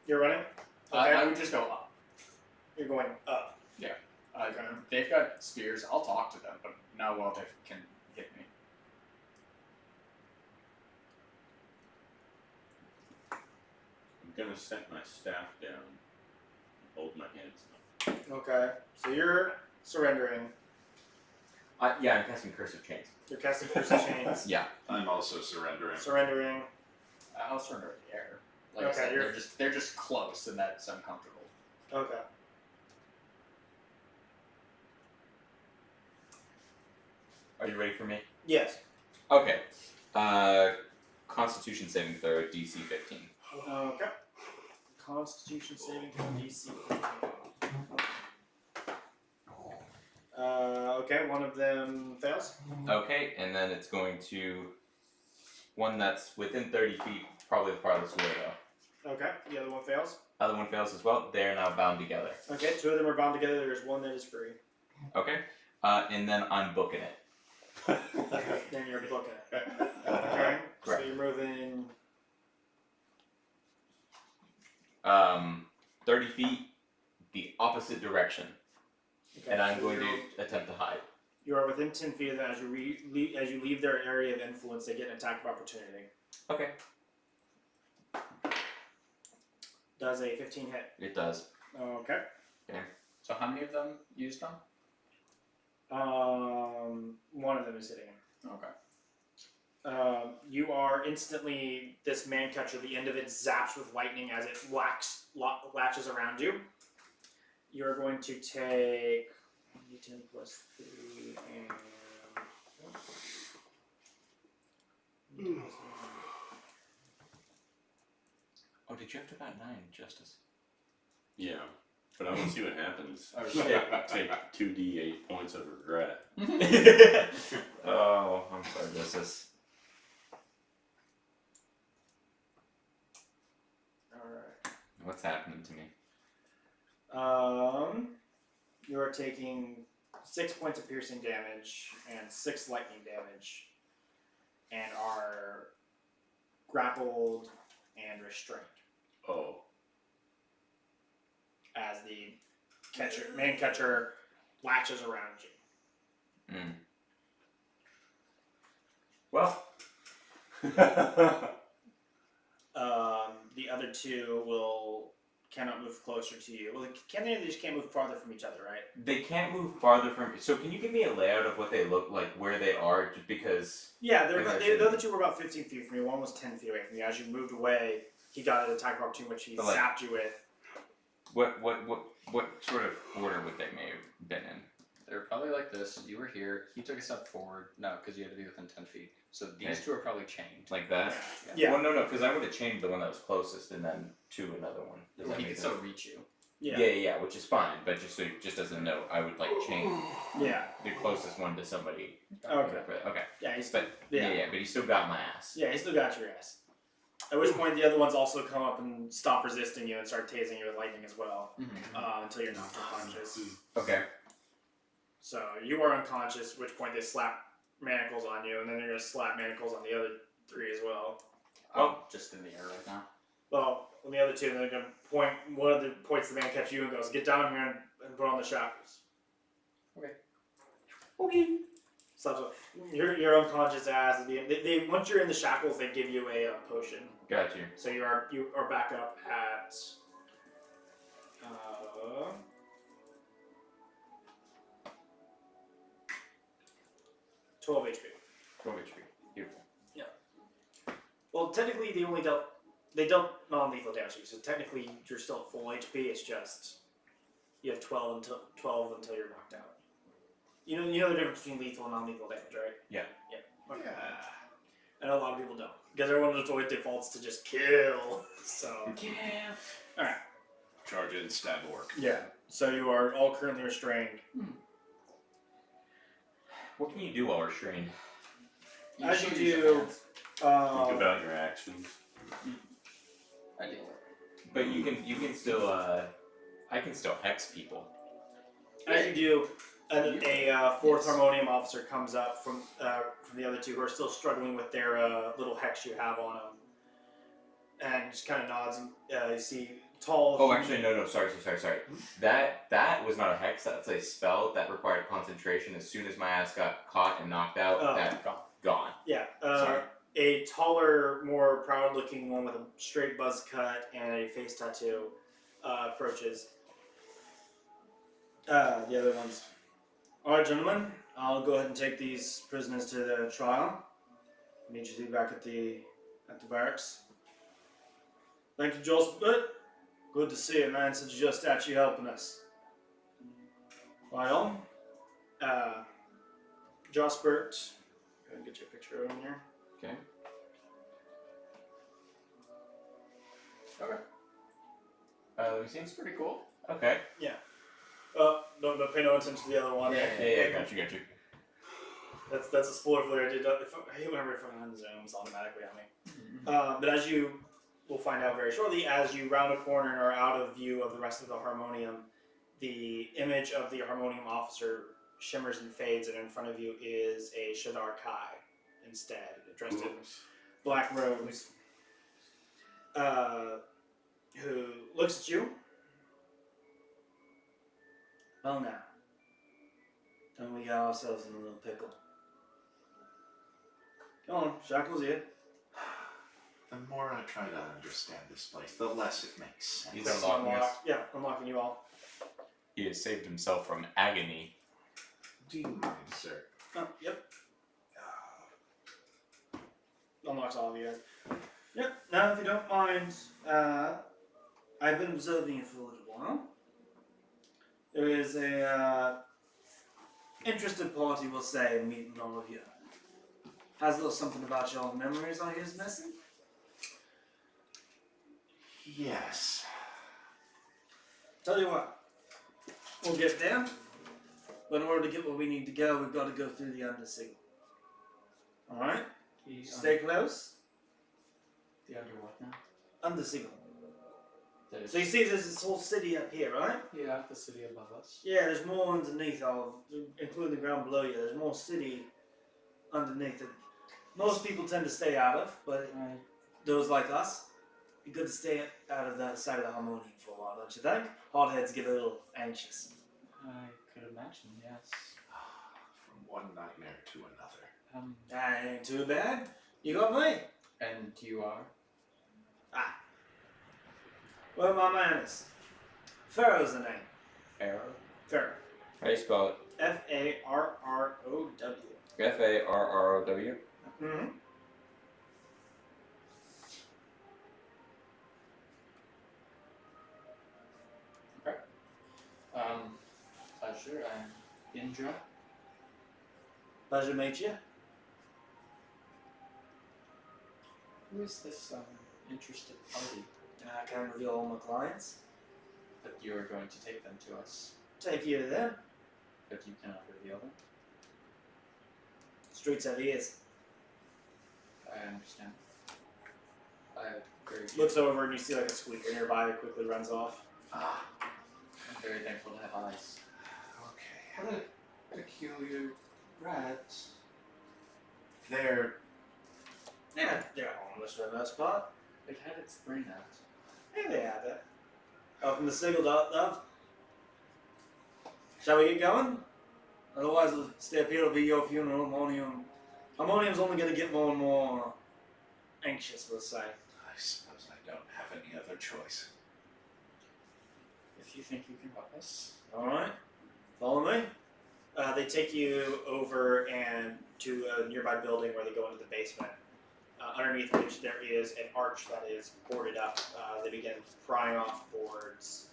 You're running. I would just go up. You're going up. Okay. They've got spears. I'll talk to them, but not while they can hit me. I'm gonna set my staff down and hold my hands up. Okay. So you're surrendering. Yeah, I'm casting Curse of Chains. You're casting Curse of Chains. Yeah. I'm also surrendering. Surrendering. I'll surrender in the air. Like Okay, I said, you're- they're just close, and that's uncomfortable. Okay. Are you ready for me? Yes. Okay. Constitution saving throw, DC 15. Okay. Constitution saving throw DC 15. Okay, one of them fails. Okay, and then it's going to one that's within 30 feet, probably the farthest away though. Okay, the other one fails. Other one fails as well. They are now bound together. Okay, two of them are bound together. There's one that is free. Okay. And then I'm booking it. Then you're booking it. Okay. So Correct. you're moving. 30 feet the opposite direction, Okay, and I'm so going you're- to attempt to hide. You are within 10 feet of them. As you leave their area of influence, they get an attack of opportunity. Okay. Does a 15 hit? It does. Okay. So how many of them used them? One of them is hitting him. Okay. You are instantly this man catcher. The end of it zaps with lightning as it latches around you. You're going to take 10 plus 3 and. Oh, did you have to about 9, Justice? Yeah, but I want to see what happens. Oh, Take 2d8 points of regret. Oh, I'm sorry, Justice. Alright. What's happening to me? You are taking 6 points of piercing damage and 6 lightning damage, and are grappled and restrained Oh. as the man catcher latches around you. Mm. Well, The other two cannot move closer to you. Well, they just can't move farther from each other, right? they can't move farther from. So, can you give me a layout of what they look like, where they are, just because? Yeah, Okay. the other two were about 15 feet from you. One was 10 feet away from you. As you moved away, he got an attack of opportunity, which he But, like- zapped you with. What sort of order would they may have been in? They're probably like this. You were here. He took a step forward. No, because you had to be within 10 feet. So these Okay. two are probably chained. Like that? Yeah. Well, no, because I would have changed the one that was closest and then to another one. Does that He make can sense? still reach you. Yeah. Yeah, which is fine. But just as a note, I would like change Yeah. the closest one to somebody. Okay. Okay. Yeah, he's But yeah, but he still got my ass. Yeah, he still got your ass. At which point the other ones also come up and stop resisting you and start tasing you with lightning as well, until you're knocked unconscious. Okay. So you are unconscious, at which point they slap manacles on you, and then they're going to slap manacles on the other three as well. Oh, just in the air right now. Well, on the other two, they're going to point, one of the points the man catch you and goes, get down here and put on the shackles. Okay. So you're unconscious as they once you're in the shackles, they give you a potion. Got you. So you are back up at 12 HP. 12 HP. Beautiful. Well, technically they dealt non-lethal damage to you, so technically you're still at full HP. It's just you have 12 until you're knocked out. You know the difference between lethal and non-lethal damage, right? Yeah. Okay. I know a lot of people don't because everyone just always defaults to just kill. So Charge in, stab orc. yeah. So you are all currently restrained. What can you do while restrained? As you should use your do, hands. Think about your actions. Ideally. But you can still I can still hex people. As you do, a fourth Yes. harmonium officer comes up from the other two who are still struggling with their little hex you have on them, and just kind of nods. And you see tall. Oh, actually, no, sorry. That was not a hex. That's a spell that required concentration. As soon as my ass got caught and knocked out, that gone. Yeah. Sorry. A taller, more proud-looking one with a straight buzz cut and a face tattoo approaches. The other ones. All right, gentlemen. I'll go ahead and take these prisoners to the trial. Meet you two back at the barracks. Thank you, Joel. Good to see you, man. Since you're just at you helping us. Right on. Jospert. Go ahead and get your picture over here. Okay. Seems pretty cool. Okay. Don't pay no attention to the other one. Yeah. Got you. That's a spoiler for there. I hate whenever it unzooms automatically on me. But as you will find out very shortly, as you round a corner and are out of view of the rest of the harmonium, the image of the harmonium officer shimmers and fades, and in front of you is a Shadar Kai instead, dressed in black robes, who looks at you. Well now, don't we got ourselves in a little pickle? Come on, Shackle's here. The more I try to understand this place, the less it makes sense. He's unlocking us. Yeah, unlocking you all. He has saved himself from agony. Do you mind, sir? Oh, yep. Unlocks all of you guys. Yep, now if you don't mind, I've been observing you for a little while. There is a interested party, we'll say, meeting all of you. Has a little something about your memories I hear is missing? Yes. Tell you what, we'll get there, but in order to get where we need to go, we've got to go through the Undersigil. Alright? Stay close. The under what now? Undersigil. So you see there's this whole city up here, right? Yeah, the city above us. Yeah, there's more underneath, including the ground below you. There's more city underneath it. Most people tend to stay out of, but those like us, be good to stay out of the side of the harmonium for a while, don't you think? Hardheads get a little anxious. I could imagine, yes. From one nightmare to another. That ain't too bad. You got me. And you are? Well, my man is. Pharaoh's the name. Pharaoh? Pharaoh. How do you spell it? Farrow. Farrow. Mm-hmm. Pleasure. I'm Indra. Pleasure to meet you. Who is this interested party? I can't reveal all my clients. But you are going to take them to us. Take you to them. But you cannot reveal them. Streets have ears. I understand. I'm Looks over and you see like a squeaker nearby that quickly runs off. very thankful to have eyes. Okay. What a peculiar rat. They're Yeah, they're homeless for the most part. It had its brain out. Yeah, they have it. Up in the Sigil, love. Shall we get going? Otherwise, it'll stay up here. It'll be your funeral. Harmonium's only going to get more and more anxious, we'll say. I suppose I don't have any other choice. If you think you can help us. Alright. Follow me. They take you over and to a nearby building where they go into the basement. Underneath which there is an arch that is boarded up. They begin prying off boards.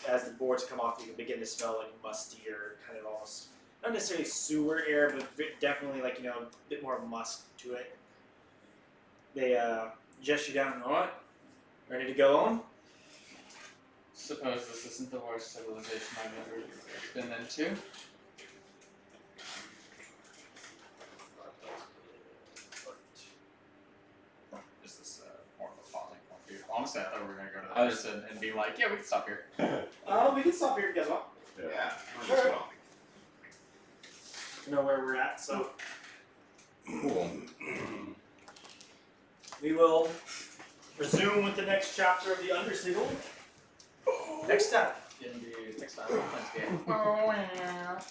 As the boards come off, you can begin to smell like mustier, kind of almost, not necessarily sewer air, but definitely like, a bit more musk to it. They gesture down, alright, ready to go on? Suppose this isn't the worst civilization I've ever been into. Is this more of a pausing point for you? honestly, I thought we were gonna go to the I was- person and be like, yeah, we can stop here. We can stop here if you guys want. Yeah. Sure. To know where we're at, so Cool. we will resume with the next chapter of the Undersigil next time. In the next time on Planescape.